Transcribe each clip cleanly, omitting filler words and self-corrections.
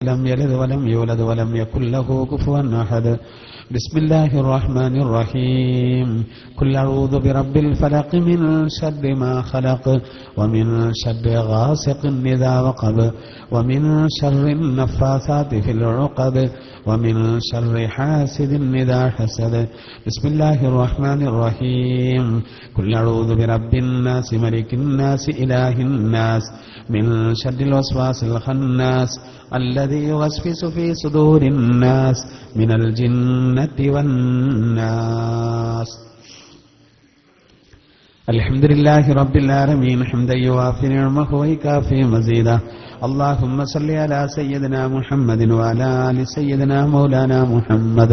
لم يلد ولم يولد ولم يكن له كفوا أحد. بسم الله الرحمن الرحيم. قل أعوذ برب الفلق من شر ما خلق ومن شر غاسق إذا وقب ومن شر النفاثات في العقد ومن شر حاسد إذا حسد. بسم الله الرحمن الرحيم. قل أعوذ برب الناس ملك الناس إله الناس من شر الوسواس الخناس الذي يوسوس في صدور الناس من الجنة والناس. الحمد لله رب العالمين حمدا يوافي نعمه ويكافي مزيدا. اللهم صل على سيدنا محمد وعلى آل سيدنا مولانا محمد.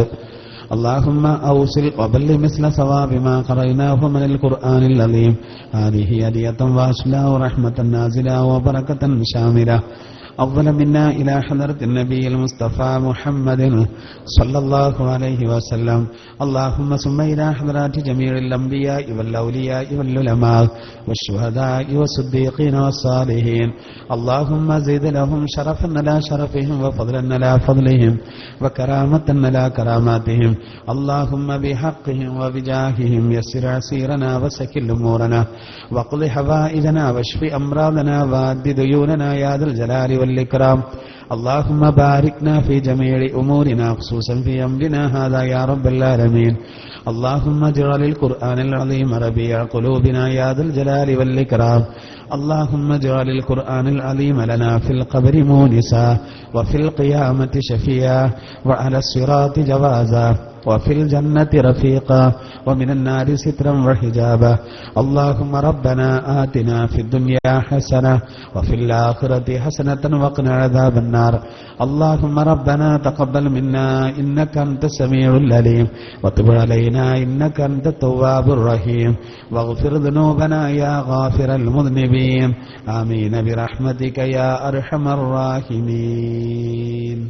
اللهم أوصل وبلغ مثل ثواب ما قرأناه من القرآن العظيم. هذه هدية واصلة ورحمة نازلة وبركة شاملة أفضل منا إلى حضرة النبي المصطفى محمد صلى الله عليه وسلم. اللهم ثم إلى حضرات جميع الأنبياء والأولياء والعلماء والشهداء والصديقين والصالحين. اللهم زد لهم شرفا على شرفهم وفضلا على فضلهم وكرامة على كراماتهم. اللهم بحقهم وبجاههم يسر عسيرنا وسكل أمورنا واقض حوائجنا واشف أمراضنا وأد ديوننا يا ذا الجلال والإكرام. اللهم باركنا في جميع أمورنا خصوصا في أمرنا هذا يا رب العالمين. اللهم اجعل القرآن العظيم ربيع قلوبنا يا ذا الجلال والإكرام. اللهم اجعل القرآن العظيم لنا في القبر مونسا وفي القيامة شفيعا وعلى الصراط جوازا وفي الجنة رفيقا ومن النار سترا وحجابا. اللهم ربنا آتنا في الدنيا حسنة وفي الآخرة حسنة وقنا عذاب النار. اللهم ربنا تقبل منا إنك أنت السميع العليم وتب علينا إنك أنت التواب الرحيم واغفر ذنوبنا يا غافر المذنبين. آمين برحمتك يا أرحم الراحمين.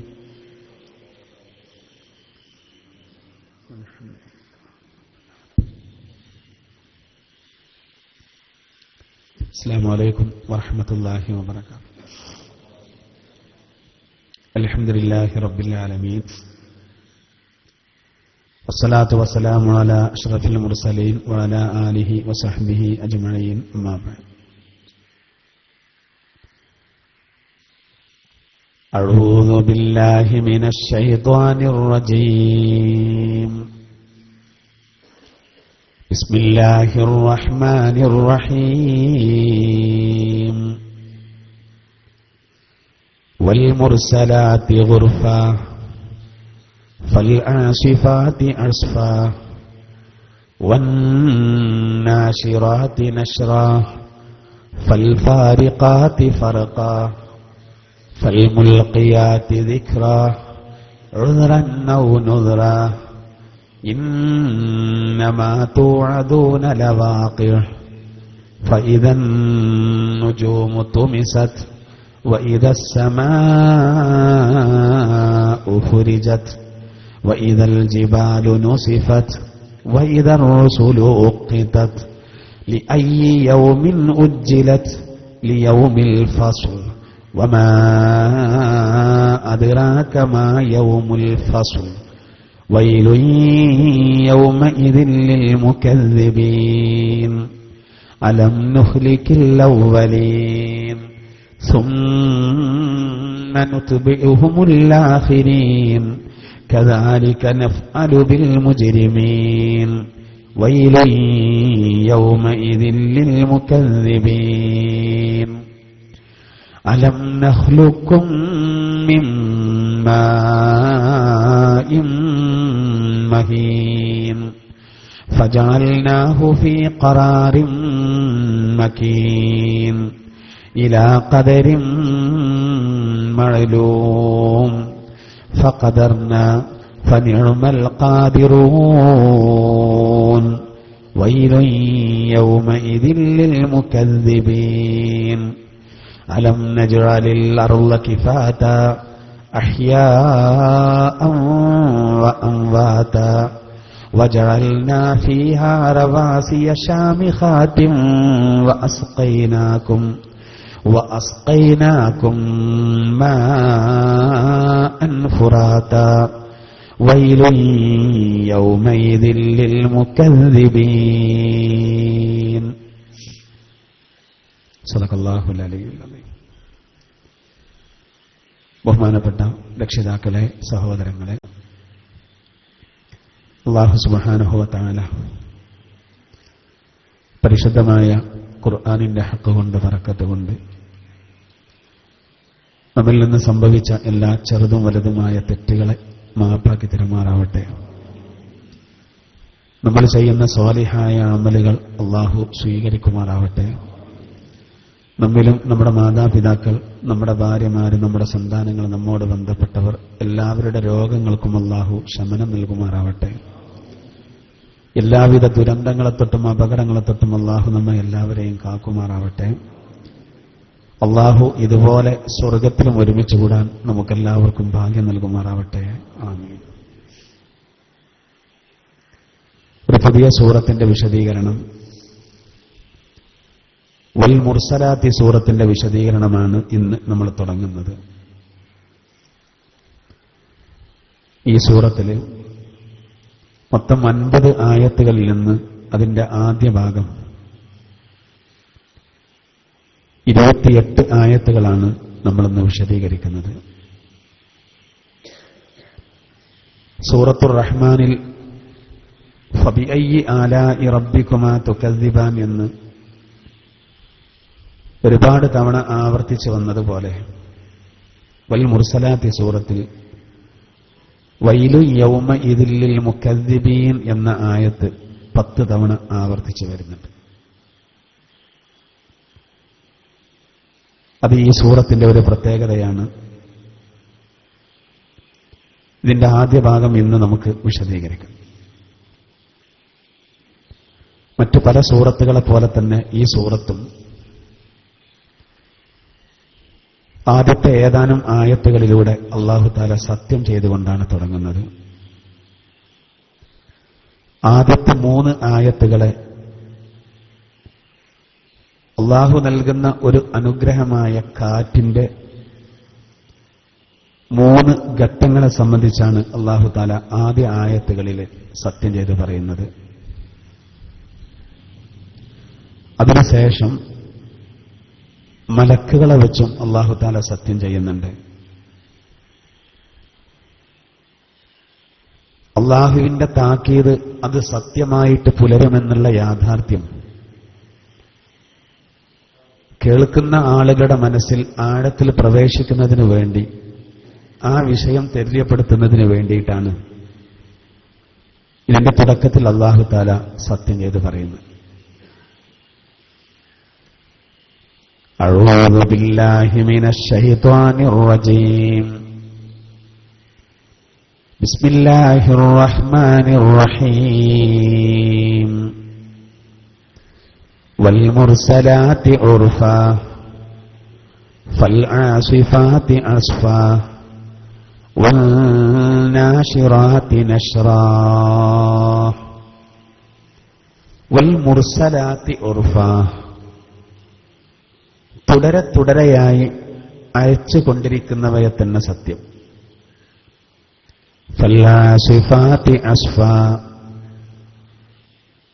السلام عليكم ورحمة الله وبركاته. الحمد لله رب العالمين والصلاة والسلام على أشرف المرسلين وعلى آله وصحبه أجمعين. أما بعد. أعوذ بالله من الشيطان الرجيم. بسم الله الرحمن الرحيم. والمرسلات غرفا فالعاصفات عصفا والناشرات نشرا فالفارقات فرقا فالملقيات ذكرا عذرا أو نذرا إنما توعدون لواقع. فإذا النجوم طمست وإذا السماء فرجت وإذا الجبال نصفت وإذا الرسل أقتت لأي يوم أجلت ليوم الفصل وما أدراك ما يوم الفصل ويل يومئذ للمكذبين. ألم نهلك الأولين ثم نتبعهم الآخرين كذلك نفعل بالمجرمين. ويل يومئذ للمكذبين. ألم نخلقكم من ماء مهين فجعلناه في قرار مكين إلى قدر معلوم فقدرنا فنعم القادرون. ويل يومئذ للمكذبين. ألم نجعل الأرض كفاتا أحياء وأمواتا وجعلنا فيها رواسي شامخات وأسقيناكم ماء ഫുറാതാ വൈലുൻ യൗമൈദിൻ ലിൽമുകദ്ദിബീൻ. സദഖല്ലാഹുൽ അലിയ്യുൽ അലീം. ബഹുമാനപ്പെട്ട രക്ഷിതാക്കളെ, സഹോദരങ്ങളെ, അല്ലാഹു സുബ്ഹാനഹു വ തആല പരിശുദ്ധമായ ഖുർആനിന്റെ ഹക്ക് കൊണ്ട്, ബറക്കത്ത് കൊണ്ട് നമ്മിൽ നിന്ന് സംഭവിച്ച എല്ലാ ചെറുതും വലുതുമായ തെറ്റുകളെ മാപ്പാക്കി തരുമാറാവട്ടെ. നമ്മൾ ചെയ്യുന്ന സ്വാലിഹായ അമലുകൾ അല്ലാഹു സ്വീകരിക്കുമാറാവട്ടെ. നമ്മിലും നമ്മുടെ മാതാപിതാക്കൾ, നമ്മുടെ ഭാര്യമാര്, നമ്മുടെ സന്താനങ്ങൾ, നമ്മോട് ബന്ധപ്പെട്ടവർ എല്ലാവരുടെ രോഗങ്ങൾക്കും അല്ലാഹു ശമനം നൽകുമാറാവട്ടെ. എല്ലാവിധ ദുരന്തങ്ങളെ തൊട്ടും അപകടങ്ങളെ തൊട്ടും അല്ലാഹു നമ്മെ എല്ലാവരെയും കാക്കുമാറാവട്ടെ. അല്ലാഹു ഇതുപോലെ സ്വർഗത്തിലും ഒരുമിച്ച് കൂടാൻ നമുക്കെല്ലാവർക്കും ഭാഗ്യം നൽകുമാറാവട്ടെ. ആമീൻ. ഒരു പുതിയ സൂറത്തിന്റെ വിശദീകരണം, വൽ മുർസലാത്തി സൂറത്തിന്റെ വിശദീകരണമാണ് ഇന്ന് നമ്മൾ തുടങ്ങുന്നത്. ഈ സൂറത്തിൽ മൊത്തം 50 ആയത്തുകളിൽ നിന്ന് അതിന്റെ ആദ്യ ഭാഗം 28 ആയത്തുകളാണ് നമ്മളിന്ന് വിശദീകരിക്കുന്നത്. സൂറത്തുർ റഹ്മാനിൽ ഫബിഅയ്യി ആലാഇ റബ്ബികുമാ തുകദ്ദിബാൻ എന്ന് ഒരുപാട് തവണ ആവർത്തിച്ചു വന്നതുപോലെ വൽ മുർസലാത്തി സൂറത്തിൽ വൈലു യൗമഇദിൻ ലിൽ മുകദ്ദിബീൻ എന്ന ആയത്ത് 10 തവണ ആവർത്തിച്ചു വരുന്നുണ്ട്. അത് ഈ സൂറത്തിന്റെ ഒരു പ്രത്യേകതയാണ്. ഇതിന്റെ ആദ്യ ഭാഗം ഇന്ന് നമുക്ക് വിശദീകരിക്കാം. മറ്റു പല സൂറത്തുകളെ പോലെ തന്നെ ഈ സൂറത്തും ആദ്യത്തെ ഏതാനും ആയത്തുകളിലൂടെ അല്ലാഹു തആല സത്യം ചെയ്തുകൊണ്ടാണ് തുടങ്ങുന്നത്. ആദ്യത്തെ 3 ആയത്തുകളെ അല്ലാഹു നൽകുന്ന ഒരു അനുഗ്രഹമായ കാറ്റിന്റെ 3 ഘട്ടങ്ങളെ സംബന്ധിച്ചാണ് അല്ലാഹു തആല ആദ്യ ആയത്തുകളിൽ സത്യം ചെയ്ത് പറയുന്നത്. അതിനുശേഷം മലക്കുകളെ വെച്ചും അല്ലാഹു തആല സത്യം ചെയ്യുന്നുണ്ട്. അല്ലാഹുവിന്റെ താക്കീത് അത് സത്യമായിട്ട് പുലരുമെന്നുള്ള യാഥാർത്ഥ്യം കേൾക്കുന്ന ആളുകളുടെ മനസ്സിൽ ആഴത്തിൽ പ്രവേശിക്കുന്നതിനു വേണ്ടി, ആ വിഷയം തെര്യപ്പെടുത്തുന്നതിന് വേണ്ടിയിട്ടാണ് ഇതിന്റെ തുടക്കത്തിൽ അല്ലാഹു തആല സത്യം ചെയ്ത് പറയുന്നത്. അഊദു ബില്ലാഹി മിനശ് ശൈത്വാനിർ റജീം. ബിസ്മില്ലാഹിർ റഹ്മാനിർ റഹീം. വൽ മുർസലാത്തി ഉർഫാ ഫൽ ആസിഫാത്തി അസ്ഫാ വൽ നാശിറാത്തി നശ്റാ വൽ മുർസലാത്തി ഉർഫാ. തുടരെയായി അയച്ചുകൊണ്ടിരിക്കുന്നവയെ തന്നെ സത്യം. ഫല്ലാസിഫാത്തി അസ്ഫാ.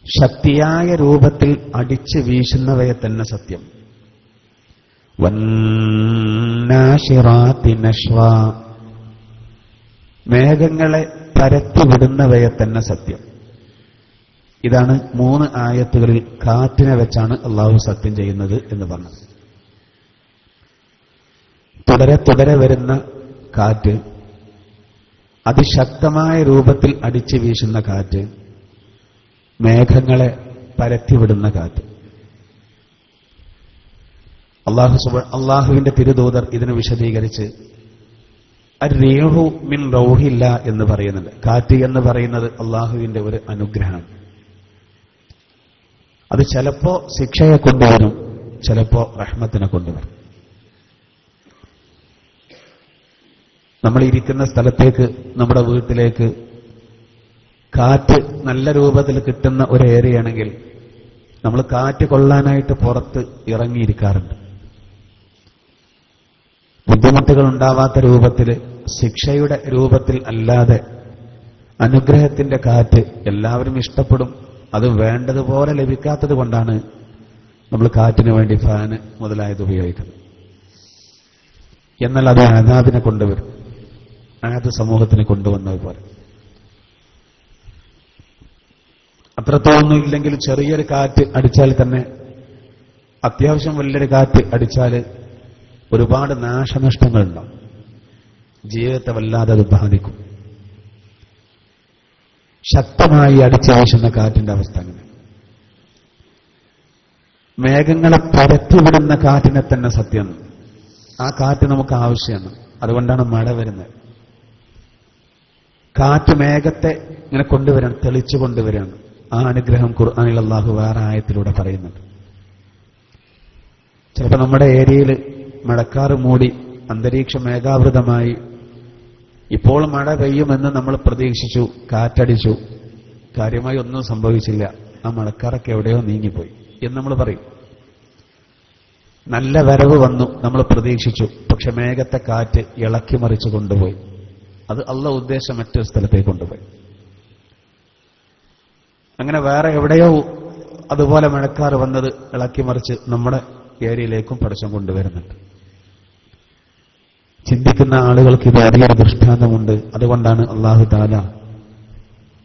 ശക്തിയായ രൂപത്തിൽ അടിച്ചു വീശുന്നവയെ തന്നെ സത്യം. വന്നാശിറാത്തി നശ്വാ. മേഘങ്ങളെ പരത്തിവിടുന്നവയെ തന്നെ സത്യം. ഇതാണ് 3 ആയത്തുകളിൽ കാറ്റിനെ വെച്ചാണ് അല്ലാഹു സത്യം ചെയ്യുന്നത് എന്ന് പറഞ്ഞത്. തുടരെ വരുന്ന കാറ്റ്, അതിശക്തമായ രൂപത്തിൽ അടിച്ചു വീശുന്ന കാറ്റ്, മേഘങ്ങളെ പരത്തിവിടുന്ന കാറ്റ്. അള്ളാഹുവിന്റെ തിരുദൂതർ ഇതിനെ വിശദീകരിച്ച് അർറീഹു മിൻ റൗഹില്ല എന്ന് പറയുന്നുണ്ട്. കാറ്റ് എന്ന് പറയുന്നത് അള്ളാഹുവിന്റെ ഒരു അനുഗ്രഹമാണ്. അത് ചിലപ്പോ ശിക്ഷയെ കൊണ്ടുവരും, ചിലപ്പോ റഹ്മത്തിനെ കൊണ്ടുവരും. നമ്മൾ ഇരിക്കുന്ന സ്ഥലത്തേക്ക്, നമ്മുടെ വീട്ടിലേക്ക് കാറ്റ് നല്ല രൂപത്തിൽ കിട്ടുന്ന ഒരു ഏരിയയാണെങ്കിൽ നമ്മൾ കാറ്റ് കൊള്ളാനായിട്ട് പുറത്ത് ഇറങ്ങിയിരിക്കാറുണ്ട്. ബുദ്ധിമുട്ടുകൾ ഉണ്ടാവാത്ത രൂപത്തിൽ ശിക്ഷയുടെ രൂപത്തിൽ അല്ലാതെ അനുഗ്രഹത്തിന്റെ കാറ്റ് എല്ലാവരും ഇഷ്ടപ്പെടും. അത് വേണ്ടതുപോലെ ലഭിക്കാത്തത് കൊണ്ടാണ് നമ്മൾ കാറ്റിന് വേണ്ടി ഫാന് മുതലായത് ഉപയോഗിക്കുന്നത്. എന്നാൽ അത് ആദാബിനെ കൊണ്ടുവരും. ആദ് സമൂഹത്തിന് കൊണ്ടുവന്നതുപോലെ അത്രത്തോളം ഇല്ലെങ്കിൽ ചെറിയൊരു കാറ്റ് അടിച്ചാൽ തന്നെ, അത്യാവശ്യം വലിയൊരു കാറ്റ് അടിച്ചാൽ ഒരുപാട് നാശനഷ്ടങ്ങളുണ്ടാവും. ജീവിതത്തെ വല്ലാതെ അത് ബാധിക്കും. ശക്തമായി അടിച്ചു വീശുന്ന കാറ്റിന്റെ അവസ്ഥ അങ്ങനെ. മേഘങ്ങളെ പരത്തിവിടുന്ന കാറ്റിനെ തന്നെ സത്യം. ആ കാറ്റ് നമുക്ക് ആവശ്യമാണ്. അതുകൊണ്ടാണ് മഴ വരുന്നത്. കാറ്റ് മേഘത്തെ ഇങ്ങനെ കൊണ്ടുവരാൻ, തെളിച്ചു കൊണ്ടുവരാണ്. ആ അനുഗ്രഹം ഖുർആനിൽ അല്ലാഹു വേറെ ആയത്തിലൂടെ പറയുന്നുണ്ട്. ചിലപ്പോൾ നമ്മുടെ ഏരിയയിൽ മഴക്കാറ് മൂടി അന്തരീക്ഷം മേഘാവൃതമായി, ഇപ്പോൾ മഴ പെയ്യുമെന്ന് നമ്മൾ പ്രതീക്ഷിച്ചു, കാറ്റടിച്ചു, കാര്യമായി ഒന്നും സംഭവിച്ചില്ല, ആ മഴക്കാറൊക്കെ എവിടെയോ നീങ്ങിപ്പോയി എന്ന് നമ്മൾ പറയും. നല്ല വരവ് വന്നു, നമ്മൾ പ്രതീക്ഷിച്ചു, പക്ഷെ മേഘത്തെ കാറ്റ് ഇളക്കി മറിച്ച് കൊണ്ടുപോയി. അത് അള്ളാഹ് ഉദ്ദേശം മറ്റൊരു സ്ഥലത്തേക്ക് കൊണ്ടുപോയി. അങ്ങനെ വേറെ എവിടെയോ അതുപോലെ മഴക്കാറ് വന്നത് ഇളക്കി മറിച്ച് നമ്മുടെ ഏരിയയിലേക്കും പടച്ചവൻ കൊണ്ടുവരുന്നുണ്ട്. ചിന്തിക്കുന്ന ആളുകൾക്ക് ഇത് വലിയൊരു ദൃഷ്ടാന്തമുണ്ട്. അതുകൊണ്ടാണ് അല്ലാഹു തആല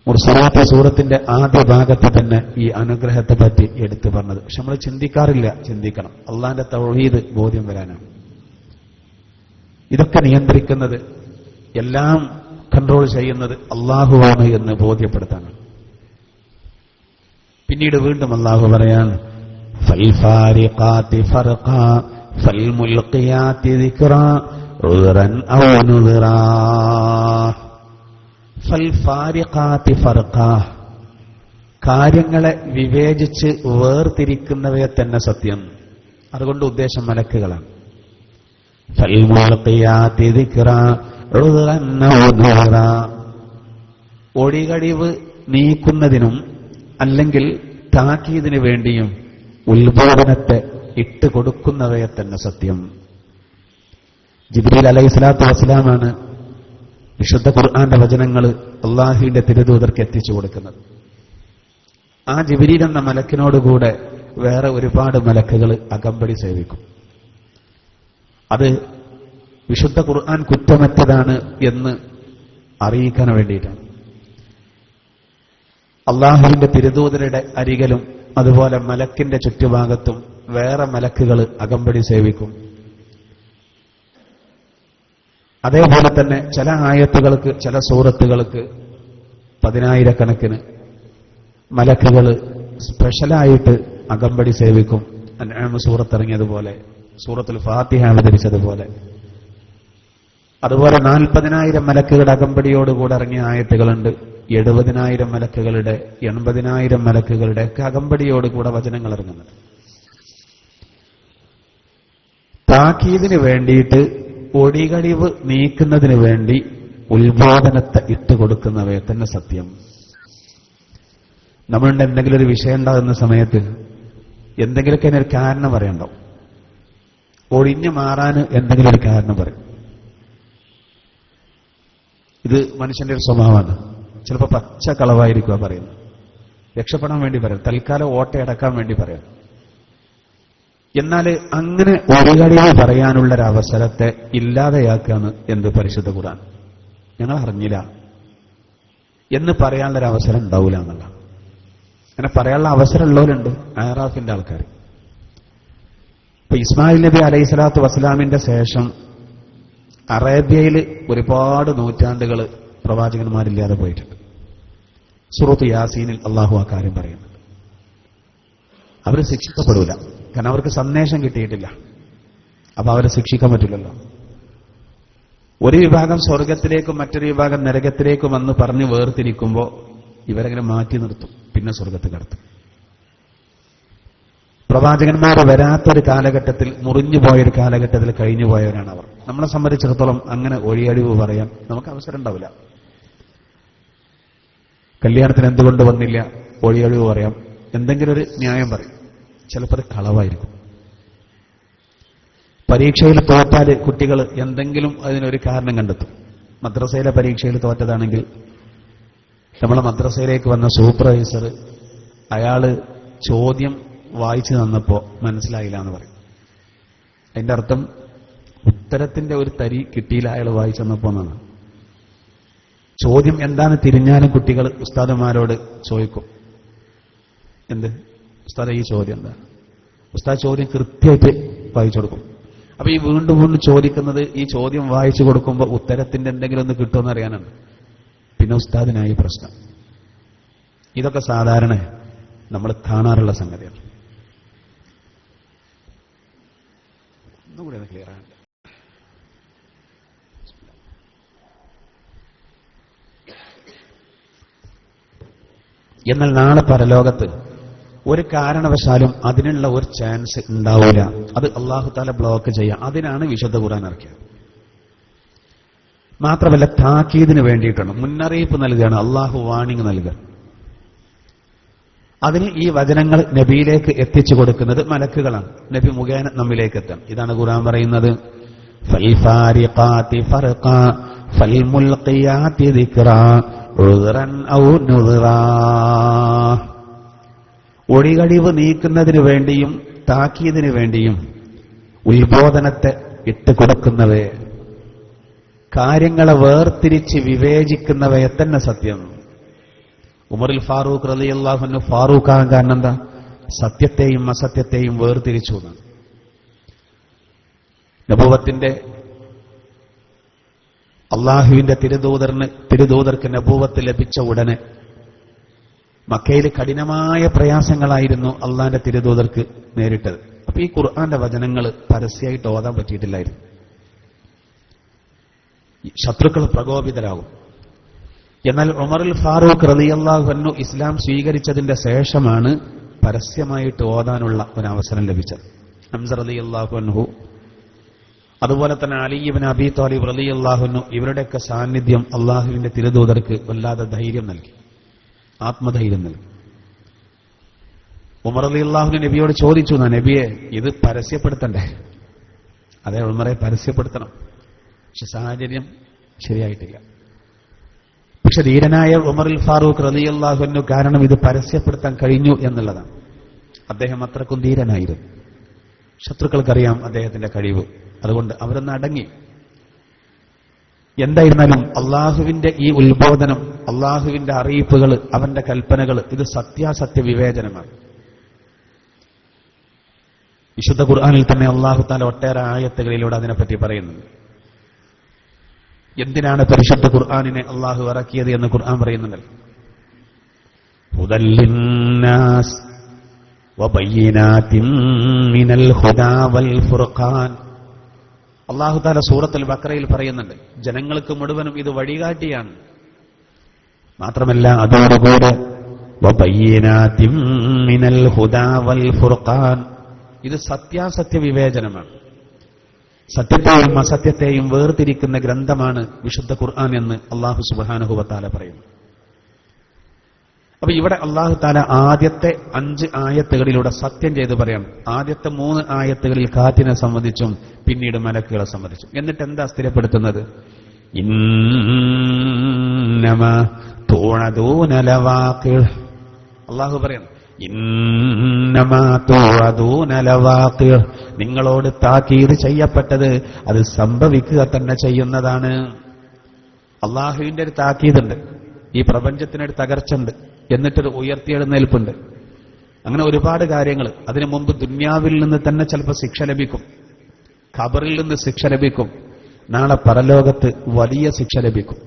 മുർസലാത്ത് സൂറത്തിന്റെ ആദ്യ ഭാഗത്ത് തന്നെ ഈ അനുഗ്രഹത്തെ പറ്റി എടുത്തു പറഞ്ഞത്. പക്ഷെ നമ്മൾ ചിന്തിക്കാറില്ല. ചിന്തിക്കണം. അള്ളാന്റെ തൗഹീദ് ബോധ്യം വരാനാണ്. ഇതൊക്കെ നിയന്ത്രിക്കുന്നത്, എല്ലാം കൺട്രോൾ ചെയ്യുന്നത് അള്ളാഹുവാണ് എന്ന് ബോധ്യപ്പെടുത്താനാണ്. പിന്നീട് വീണ്ടും അള്ളാഹു പറയാൻ, ഫൽഫാരിഖാതി ഫർഖാ ഫൽമുൽഖിയാതി ദിക്റാ ഉദ്റൻ ഔ നുദ്റാ ഫൽഫാരിഖാതി ഫർഖാ, കാര്യങ്ങളെ വിവേചിച്ച് വേർതിരിക്കുന്നവയെ തന്നെ സത്യം. അതുകൊണ്ട് ഉദ്ദേശം മലക്കുകളാണ്. ഫൽമുൽഖിയാതി ദിക്റാ ഉദ്റൻ ഔ നുദ്റാ, ഒടികടിവ് നീക്കുന്നതിനും അല്ലെങ്കിൽ താക്കീതിനു വേണ്ടിയും ഉത്ബോധനത്തെ ഇട്ടുകൊടുക്കുന്നവയെ തന്നെ സത്യം. ജിബ്രീൽ അലൈഹിസ്സലാത്തു വസ്സലാമാണ് വിശുദ്ധ ഖുർആന്റെ വചനങ്ങൾ അല്ലാഹുവിന്റെ തിരുദൂതർക്ക് എത്തിച്ചു കൊടുക്കുന്നത്. ആ ജിബ്രീൽ എന്ന മലക്കിനോടുകൂടെ വേറെ ഒരുപാട് മലക്കുകൾ അകമ്പടി സേവിക്കും. അത് വിശുദ്ധ ഖുർആൻ കുറ്റമറ്റതാണ് എന്ന് അറിയിക്കാൻ വേണ്ടിയിട്ടാണ്. അള്ളാഹുവിന്റെ തിരുദൂതരുടെ അരികിലും അതുപോലെ മലക്കിന്റെ ചുറ്റുഭാഗത്തും വേറെ മലക്കുകൾ അകമ്പടി സേവിക്കും. അതേപോലെ തന്നെ ചില ആയത്തുകൾക്ക്, ചില സൂറത്തുകൾക്ക് 10,000-കണക്കിന് മലക്കുകൾ സ്പെഷ്യലായിട്ട് അകമ്പടി സേവിക്കും. അൻആം സൂറത്തിറങ്ങിയതുപോലെ, സൂറത്തുൽ ഫാത്തിഹ അവതരിച്ചതുപോലെ. അതുപോലെ 40,000 മലക്കുകളുടെ അകമ്പടിയോടുകൂടെ ഇറങ്ങിയ ആയത്തുകളുണ്ട്. 70,000 മലക്കുകളുടെ, 80,000 മലക്കുകളുടെ ഒക്കെ അകമ്പടിയോടുകൂടെ വചനങ്ങൾ ഇറങ്ങുന്നത്. താക്കീതിന് വേണ്ടിയിട്ട്, ഒടികടിവ് നീക്കുന്നതിന് വേണ്ടി ഉത്ബോധനത്തെ ഇട്ടുകൊടുക്കുന്നവയെ തന്നെ സത്യം. നമ്മളുടെ എന്തെങ്കിലും ഒരു വിഷയം ഉണ്ടാകുന്ന സമയത്ത് എന്തെങ്കിലുമൊക്കെ ഒരു കാരണം പറയണ്ടാവും. ഒഴിഞ്ഞു മാറാൻ എന്തെങ്കിലും ഒരു കാരണം പറയും. ഇത് മനുഷ്യന്റെ ഒരു സ്വഭാവമാണ്. ചിലപ്പോൾ പച്ച കളവായിരിക്കുക പറയുന്നത്, രക്ഷപ്പെടാൻ വേണ്ടി പറയാം, തൽക്കാലം ഓട്ടയടക്കാൻ വേണ്ടി പറയാം. എന്നാൽ അങ്ങനെ ഒടികടിവ് പറയാനുള്ളൊരവസരത്തെ ഇല്ലാതെയാക്കാണ് എന്ത് പരിശുദ്ധ ഖുർആൻ. ഞങ്ങൾ അറിഞ്ഞില്ല എന്ന് പറയാനുള്ളൊരവസരം ഉണ്ടാവില്ല എന്നല്ല. അങ്ങനെ പറയാനുള്ള അവസരം ഉള്ളവരുണ്ട്, അഹ്റാഫിന്റെ ആൾക്കാർ. ഇപ്പൊ ഇസ്മായിൽ നബി അലൈഹിസ്സലാത്തു വസ്സലാമിന്റെ ശേഷം അറേബ്യയിൽ ഒരുപാട് നൂറ്റാണ്ടുകൾ പ്രവാചകന്മാരില്ലാതെ പോയിട്ടുണ്ട്. സൂറത്ത് യാസീനിൽ അള്ളാഹു ആ കാര്യം പറയുന്നുണ്ട്. അവർ ശിക്ഷിക്കപ്പെടൂല, കാരണം അവർക്ക് സന്ദേശം കിട്ടിയിട്ടില്ല. അപ്പൊ അവരെ ശിക്ഷിക്കാൻ പറ്റില്ലല്ലോ. ഒരു വിഭാഗം സ്വർഗത്തിലേക്കും മറ്റൊരു വിഭാഗം നരകത്തിലേക്കും വന്ന് പറഞ്ഞ് വേർതിരിക്കുമ്പോൾ ഇവരെങ്ങനെ മാറ്റി നിർത്തും, പിന്നെ സ്വർഗത്ത് കടത്തും. പ്രവാചകന്മാർ വരാത്തൊരു കാലഘട്ടത്തിൽ, മുറിഞ്ഞുപോയൊരു കാലഘട്ടത്തിൽ കഴിഞ്ഞു പോയവരാണ് അവർ. നമ്മളെ സംബന്ധിച്ചിടത്തോളം അങ്ങനെ ഒഴിയഴിവ് പറയാൻ നമുക്ക് അവസരം ഉണ്ടാവില്ല. കല്യാണത്തിന് എന്തുകൊണ്ട് വന്നില്ല, ഒഴിയഴിവ് പറയാം, എന്തെങ്കിലും ഒരു ന്യായം പറയും. ചിലപ്പോൾ അത് കളവായിരിക്കും. പരീക്ഷയിൽ തോറ്റാൽ കുട്ടികൾ എന്തെങ്കിലും അതിനൊരു കാരണം കണ്ടെത്തും. മദ്രസയിലെ പരീക്ഷയിൽ തോറ്റതാണെങ്കിൽ നമ്മളെ മദ്രസയിലേക്ക് വന്ന സൂപ്പർവൈസർ അയാള് ചോദ്യം വായിച്ചു തന്നപ്പോ മനസ്സിലായില്ല എന്ന് പറയും. അതിന്റെ അർത്ഥം ഉത്തരത്തിന്റെ ഒരു തരി കിട്ടിയില്ല അയാൾ വായിച്ചു തന്നപ്പോ എന്നാണ്. ചോദ്യം എന്താണ് തിരിഞ്ഞാലും കുട്ടികൾ ഉസ്താദന്മാരോട് ചോദിക്കും, എന്ത് ഉസ്താദ് ഈ ചോദ്യം എന്താ? ഉസ്താദ് ചോദ്യം കൃത്യമായിട്ട് വായിച്ചു കൊടുക്കും. അപ്പൊ ഈ വീണ്ടും വീണ്ടും ചോദിക്കുന്നത് ഈ ചോദ്യം വായിച്ചു കൊടുക്കുമ്പോൾ ഉത്തരത്തിന്റെ എന്തെങ്കിലും ഒന്ന് കിട്ടുമെന്ന് അറിയാനാണ്. പിന്നെ ഉസ്താദിനായി പ്രശ്നം. ഇതൊക്കെ സാധാരണ നമ്മൾ കാണാറുള്ള സംഗതിയാണ്. ഒന്നുകൂടി ഒന്ന് ക്ലിയർ ആണ്. എന്നാൽ നാളെ പരലോകത്ത് ഒരു കാരണവശാലും അതിനുള്ള ഒരു ചാൻസ് ഉണ്ടാവില്ല. അത് അല്ലാഹു തആല ബ്ലോക്ക് ചെയ്യാം. അതിനാണ് വിശുദ്ധ ഖുർആൻ ഇറക്കിയത്. മാത്രമല്ല താക്കീദിന് വേണ്ടിയിട്ടാണ്, മുന്നറിയിപ്പ് നൽകുകയാണ്, അള്ളാഹു വാണിംഗ് നൽകുക. അതിന് ഈ വചനങ്ങൾ നബിയിലേക്ക് എത്തിച്ചു കൊടുക്കുന്നത് മലക്കുകളാണ്. നബി മുഖേന നമ്മിലേക്ക് എത്താം. ഇതാണ് ഖുർആൻ പറയുന്നത്, ഫൽഫാരിഖാതി ഫർഖാ ഫൽമുൽഖിയാതി ദിക്റാ ഉദ്റൻ ഔ നുദ്റാ. ഒഴികഴിവ് നീക്കുന്നതിന് വേണ്ടിയും താക്കീദിന് വേണ്ടിയും ഉത്ബോധനത്തെ ഇട്ടുകൊടുക്കുന്നവയെ, കാര്യങ്ങളെ വേർതിരിച്ച് വിവേചിക്കുന്നവയെ തന്നെ സത്യം. ഉമറുൽ ഫാറൂഖ് റളിയല്ലാഹു അൻഹു ഫാറൂഖാകാൻ കാരണം എന്താ? സത്യത്തെയും അസത്യത്തെയും വേർതിരിച്ചു എന്നാണ്. നബൂവത്തിന്റെ അള്ളാഹുവിന്റെ തിരുദൂതർക്ക് നബൂവത്ത് ലഭിച്ച ഉടനെ മക്കയിൽ കഠിനമായ പ്രയാസങ്ങളായിരുന്നു അള്ളാന്റെ തിരുദൂതർക്ക് നേരിട്ടത്. അപ്പൊ ഈ ഖുർആന്റെ വചനങ്ങൾ പരസ്യമായിട്ട് ഓതാൻ പറ്റിയിട്ടില്ലായിരുന്നു. ശത്രുക്കൾ പ്രകോപിതരാകും. എന്നാൽ ഉമറുൽ ഫാറൂഖ് റളിയല്ലാഹു അൻഹു ഇസ്ലാം സ്വീകരിച്ചതിന്റെ ശേഷമാണ് പരസ്യമായിട്ട് ഓതാനുള്ള ഒരു അവസരം ലഭിച്ചത്. ഹംസ റളിയല്ലാഹു അൻഹു, അതുപോലെ തന്നെ അലി ഇബ്നു അബീ ത്വാലിബ് റളിയല്ലാഹു അൻഹു, ഇവരുടെയൊക്കെ സാന്നിധ്യം അള്ളാഹുവിന്റെ തിരുദൂതർക്ക് വല്ലാതെ ധൈര്യം നൽകി, ആത്മധൈര്യം നൽകി. ഉമർ റളിയല്ലാഹു അൻഹു നബിയോട് ചോദിച്ചു, നബിയെ ഇത് പരസ്യപ്പെടുത്തണ്ടേ? അതെ ഉമറെ, പരസ്യപ്പെടുത്തണം. പക്ഷെ സാഹചര്യം ശരിയായിട്ടില്ല. പക്ഷെ ധീരനായ ഉമറുൽ ഫാറൂഖ് റളിയല്ലാഹു അൻഹു കാരണം ഇത് പരസ്യപ്പെടുത്താൻ കഴിഞ്ഞു എന്നുള്ളതാണ്. അദ്ദേഹം അത്രക്കും ധീരനായിരുന്നു. ശത്രുക്കൾക്കറിയാം അദ്ദേഹത്തിന്റെ കഴിവ്. അതുകൊണ്ട് അവരൊന്ന് അടങ്ങി. എന്തായിരുന്നാലും അള്ളാഹുവിന്റെ ഈ ഉത്ബോധനം, അള്ളാഹുവിന്റെ അറിയിപ്പുകൾ, അവന്റെ കൽപ്പനകൾ, ഇത് സത്യാസത്യ വിവേചനമാണ്. വിശുദ്ധ ഖുർആനിൽ തന്നെ അള്ളാഹു തആല ഒട്ടേറെ ആയത്തുകളിലൂടെ അതിനെപ്പറ്റി പറയുന്നുണ്ട്. എന്തിനാണ് പരിശുദ്ധ ഖുർആനിനെ അള്ളാഹു ഇറക്കിയത് എന്ന് ഖുർആൻ പറയുന്നുണ്ടല്ലോ. ഹുദൽ ലിന്നാസ് വബയ്യിനാതിൻ മിനൽ ഹുദാ വൽ ഫുർഖാൻ. അള്ളാഹു തആല സൂറത്തുൽ ബഖറയിൽ പറയുന്നുണ്ട്, ജനങ്ങൾക്ക് മുഴുവനും ഇത് വഴികാട്ടിയാണ്. മാത്രമല്ല അതോടുകൂടെ വബയ്യിനാതിൻ മിനൽ ഹുദാ വൽ ഫുർഖാൻ, ഇത് സത്യാസത്യ വിവേചനമാണ്. സത്യത്തെയും അസത്യത്തെയും വേർതിരിക്കുന്ന ഗ്രന്ഥമാണ് വിശുദ്ധ ഖുർആൻ എന്ന് അല്ലാഹു സുബ്ഹാനഹു വ തആല പറയുന്നു. അപ്പൊ ഇവിടെ അല്ലാഹു തആല ആദ്യത്തെ 5 ആയത്തുകളിലൂടെ സത്യം ചെയ്ത് പറയണം. ആദ്യത്തെ 3 ആയത്തുകളിൽ കാറ്റിനെ സംബന്ധിച്ചും പിന്നീട് മലക്കുകളെ സംബന്ധിച്ചും. എന്നിട്ട് എന്താ സ്ഥിരപ്പെടുത്തുന്നത്? ഇന്നമാ തുഅദൂന ലവാഖിഅ്. അല്ലാഹു പറയുന്നു, ഇന്നമാ തുഅദൂന ലവാഖിഅ്, നിങ്ങളോട് താക്കീത് ചെയ്യപ്പെട്ടത് അത് സംഭവിക്കുക തന്നെ ചെയ്യുന്നതാണ്. അള്ളാഹുവിന്റെ ഒരു താക്കീതുണ്ട്. ഈ പ്രപഞ്ചത്തിനൊരു തകർച്ചുണ്ട്, എന്നിട്ടൊരു ഉയർത്തിയെഴുന്നേൽപ്പുണ്ട്. അങ്ങനെ ഒരുപാട് കാര്യങ്ങൾ. അതിനു മുമ്പ് ദുന്യാവിൽ നിന്ന് തന്നെ ചിലപ്പോൾ ശിക്ഷ ലഭിക്കും, ഖബറിൽ നിന്ന് ശിക്ഷ ലഭിക്കും, നാളെ പരലോകത്ത് വലിയ ശിക്ഷ ലഭിക്കും.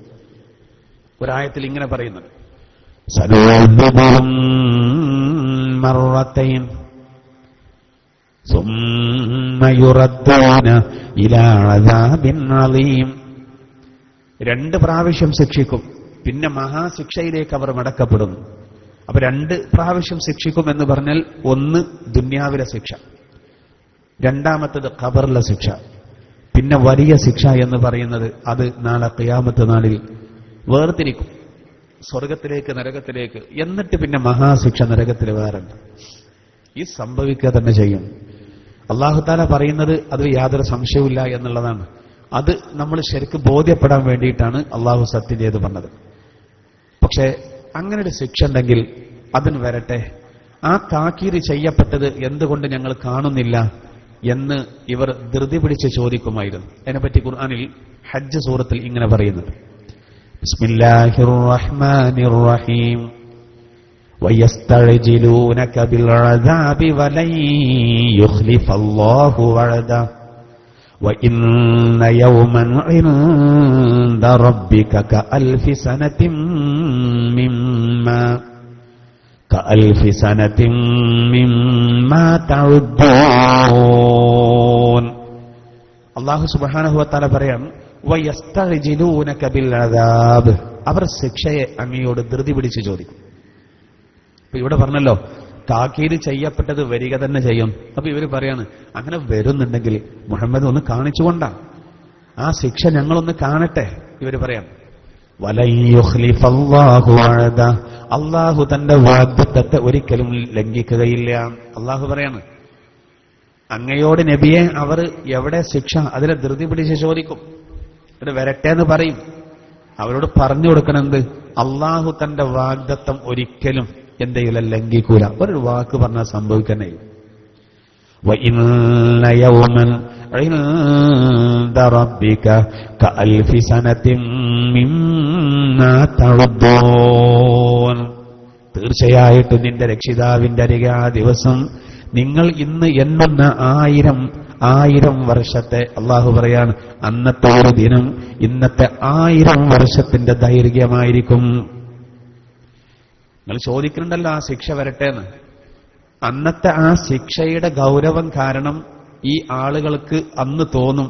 ഒരായത്തിൽ ഇങ്ങനെ പറയുന്നുണ്ട്, സനൂദിബുഹും മർറതൈൻ സുമ്മ യുറദ്ദൂന ഇലാ അദാബിൻ അളീം. 2 പ്രാവശ്യം ശിക്ഷിക്കും, പിന്നെ മഹാശിക്ഷയിലേക്ക് അവർ മടക്കപ്പെടുന്നു. അപ്പൊ 2 പ്രാവശ്യം ശിക്ഷിക്കും എന്ന് പറഞ്ഞാൽ, ഒന്ന് ദുന്യാവിലെ ശിക്ഷ, രണ്ടാമത്തത് ഖബറിലെ ശിക്ഷ, പിന്നെ വലിയ ശിക്ഷ എന്ന് പറയുന്നത് അത് നാളെ ഖിയാമത്ത് നാളിൽ വേർതിരിക്കും, സ്വർഗത്തിലേക്ക് നരകത്തിലേക്ക്. എന്നിട്ട് പിന്നെ മഹാശിക്ഷ നരകത്തിൽ വേറുണ്ട്. ഈ സംഭവിക്കുക തന്നെ ചെയ്യും. അല്ലാഹു തആല പറയുന്നത് അത് യാതൊരു സംശയവുമില്ല എന്നുള്ളതാണ്. അത് നമ്മൾ ശരിക്കും ബോധ്യപ്പെടാൻ വേണ്ടിയിട്ടാണ് അള്ളാഹു സത്യം ചെയ്ത് പറഞ്ഞത്. പക്ഷേ അങ്ങനെ ഒരു ശിക്ഷ ഉണ്ടെങ്കിൽ അതിന് വരട്ടെ, ആ താക്കീത് ചെയ്യപ്പെട്ടത് എന്തുകൊണ്ട് ഞങ്ങൾ കാണുന്നില്ല എന്ന് ഇവർ ധൃതി പിടിച്ച് ചോദിക്കുമായിരുന്നു. അതിനെപ്പറ്റി ഖുർആനിൽ ഹജ്ജ് സൂറത്തിൽ ഇങ്ങനെ പറയുന്നുണ്ട്: ബിസ്മില്ലാഹിർ റഹ്മാനിർ റഹീം വയസ്തഅ്ജിലൂനക ബിൽ അദാബി വലൻ യുഖ്ലിഫല്ലാഹു വഅദഹു وَإِنَّ يَوْمًا عِندَ رَبِّكَ كَأَلْفِ سَنَةٍ مِّمَّا تَعُدُّونَ. അല്ലാഹു സുബ്ഹാനഹു വതആല പറയാം, വയസ്തഅ്ജിലൂനക ബിൽ അദാബ്, അവർ ശിക്ഷയെ അങ്ങയോട് ധൃതി പിടിച്ച് ചോദിക്കും. അപ്പൊ ഇവിടെ പറഞ്ഞല്ലോ താക്കീത് ചെയ്യപ്പെട്ടത് വരിക തന്നെ ചെയ്യും. അപ്പൊ ഇവര് പറയാണ്, അങ്ങനെ വരുന്നുണ്ടെങ്കിൽ മുഹമ്മദ് ഒന്ന് കാണിച്ചുകൊണ്ടാ, ആ ശിക്ഷ ഞങ്ങളൊന്ന് കാണട്ടെ. ഇവര് പറയാം, വലൻ യുഖ്ലിഫല്ലാഹു വഅദഹു, അല്ലാഹു തന്റെ വാഗ്ദത്തത്തെ ഒരിക്കലും ലംഘിക്കുകയില്ല. അല്ലാഹു പറയാണ്, അങ്ങയോട് നബിയെ അവർ എവിടെ ശിക്ഷ, അതിനെ ധൃതി പിടിച്ച് ചോദിക്കും. ഇത് വരട്ടെ എന്ന് പറയും. അവരോട് പറഞ്ഞു കൊടുക്കണെന്ത്, അല്ലാഹു തന്റെ വാഗ്ദത്തം ഒരിക്കലും എന്തെങ്കിലും ലംഘിക്കൂല. ഒരു വാക്ക് പറഞ്ഞാൽ സംഭവിക്കണേ. وَإِنَّ يَوْمًا عِندَ رَبِّكَ كَأَلْفِ سَنَةٍ مِّمَّا تَعُدُّونَ. തീർച്ചയായിട്ടും നിന്റെ രക്ഷിതാവിന്റെ അരികെ ആ ദിവസം നിങ്ങൾ ഇന്ന് എണ്ണുന്ന ആയിരം വർഷത്തെ, അള്ളാഹു പറയാണ്, അന്നത്തെ ഒരു ദിനം ഇന്നത്തെ 1000 വർഷത്തിന്റെ ദൈർഘ്യമായിരിക്കും. നിങ്ങൾ ചോദിക്കുന്നുണ്ടല്ലോ ആ ശിക്ഷ വരട്ടെ എന്ന്. അന്നത്തെ ആ ശിക്ഷയുടെ ഗൗരവം കാരണം ഈ ആളുകൾക്ക് അന്ന് തോന്നും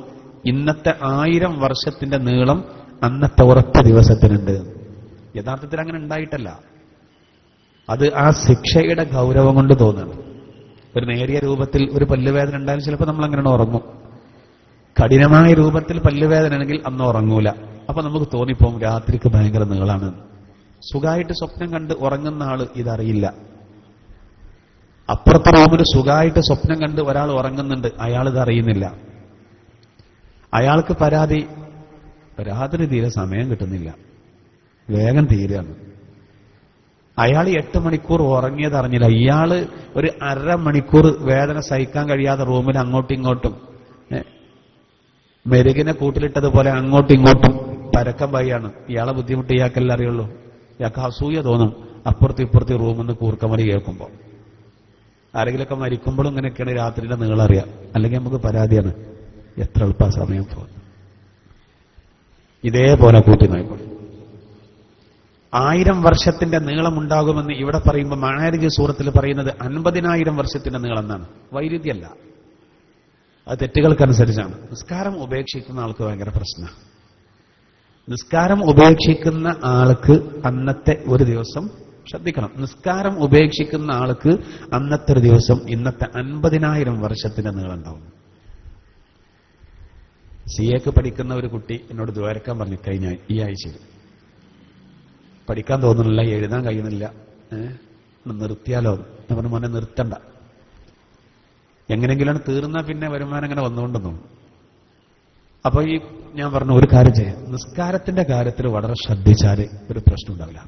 ഇന്നത്തെ 1000 വർഷത്തിന്റെ നീളം അന്നത്തെ ഉറച്ച ദിവസത്തിനുണ്ട്. യഥാർത്ഥത്തിൽ അങ്ങനെ ഉണ്ടായിട്ടല്ല, അത് ആ ശിക്ഷയുടെ ഗൗരവം കൊണ്ട് തോന്നുന്നു. ഒരു നേരിയ രൂപത്തിൽ ഒരു പല്ലുവേദന ഉണ്ടായാലും ചിലപ്പോൾ നമ്മൾ അങ്ങനെ ഉറങ്ങും. കഠിനമായ രൂപത്തിൽ പല്ലുവേദന ആണെങ്കിൽ അന്ന് ഉറങ്ങൂല. അപ്പൊ നമുക്ക് തോന്നിപ്പോവും രാത്രിക്ക് ഭയങ്കര നീളാണ്. സുഖമായിട്ട് സ്വപ്നം കണ്ട് ഉറങ്ങുന്ന ആള് ഇതറിയില്ല. അപ്പുറത്തെ റൂമിൽ സുഖമായിട്ട് സ്വപ്നം കണ്ട് ഒരാൾ ഉറങ്ങുന്നുണ്ട്, അയാൾ ഇത് അറിയുന്നില്ല. അയാൾക്ക് പരാതി, രാത്രി തീരെ സമയം കിട്ടുന്നില്ല, വേഗം തീരുകയാണ്. അയാൾ 8 മണിക്കൂർ ഉറങ്ങിയത് അറിഞ്ഞില്ല. ഇയാള് ഒരു അരമണിക്കൂർ വേദന സഹിക്കാൻ കഴിയാതെ റൂമിൽ അങ്ങോട്ടും ഇങ്ങോട്ടും മെരുകിനെ കൂട്ടിലിട്ടതുപോലെ അങ്ങോട്ടും ഇങ്ങോട്ടും പരക്കം പയ്യാണ്. ഇയാളെ ബുദ്ധിമുട്ട് ഇയാൾക്കെല്ലാം അറിയുള്ളൂ. ഇയാൾക്ക് അസൂയ തോന്നും അപ്പുറത്തും ഇപ്പുറത്തും റൂമിൽ നിന്ന് കൂർക്കമലി കേൾക്കുമ്പോൾ. ആരെങ്കിലുമൊക്കെ മരിക്കുമ്പോഴും ഇങ്ങനെയൊക്കെയാണ് രാത്രിയുടെ നീളറിയാം. അല്ലെങ്കിൽ നമുക്ക് പരാതിയാണ്, എത്ര എളുപ്പ സമയം പോകും. ഇതേപോലെ കൂട്ടി നോക്കും. 1000 വർഷത്തിന്റെ നീളമുണ്ടാകുമെന്ന് ഇവിടെ പറയുമ്പോൾ മഅാരിജ് സൂറത്തിൽ പറയുന്നത് 50,000 വർഷത്തിന്റെ നീളം എന്നാണ്. വൈരുദ്ധ്യമല്ല, അത് തെറ്റുകൾക്കനുസരിച്ചാണ്. നിസ്കാരം ഉപേക്ഷിക്കുന്ന ആൾക്ക് ഭയങ്കര പ്രശ്നമാണ്. നിസ്കാരം ഉപേക്ഷിക്കുന്ന ആൾക്ക് അന്നത്തെ ഒരു ദിവസം, ശ്രദ്ധിക്കണം, നിസ്കാരം ഉപേക്ഷിക്കുന്ന ആൾക്ക് അന്നത്തെ ഒരു ദിവസം ഇന്നത്തെ 50,000 വർഷത്തിന്റെ നീളം ഉണ്ടാവും. സിഎക്ക് പഠിക്കുന്ന ഒരു കുട്ടി എന്നോട് ദ്വാരക്കാൻ പറഞ്ഞു കഴിഞ്ഞ ഈ ആഴ്ചയിൽ. പഠിക്കാൻ തോന്നുന്നില്ല, എഴുതാൻ കഴിയുന്നില്ല, നിർത്തിയാലോ? ഞാൻ പറഞ്ഞു, മോനെ നിർത്തണ്ട, എങ്ങനെയെങ്കിലും തീർന്നാൽ പിന്നെ വരുമാനം ഇങ്ങനെ വന്നുകൊണ്ടെന്നു. അപ്പൊ ഞാൻ പറഞ്ഞു, ഒരു കാര്യം ചെയ്യാം, നിസ്കാരത്തിന്റെ കാര്യത്തിൽ വളരെ ശ്രദ്ധിച്ചാൽ ഒരു പ്രശ്നം ഉണ്ടാവില്ല.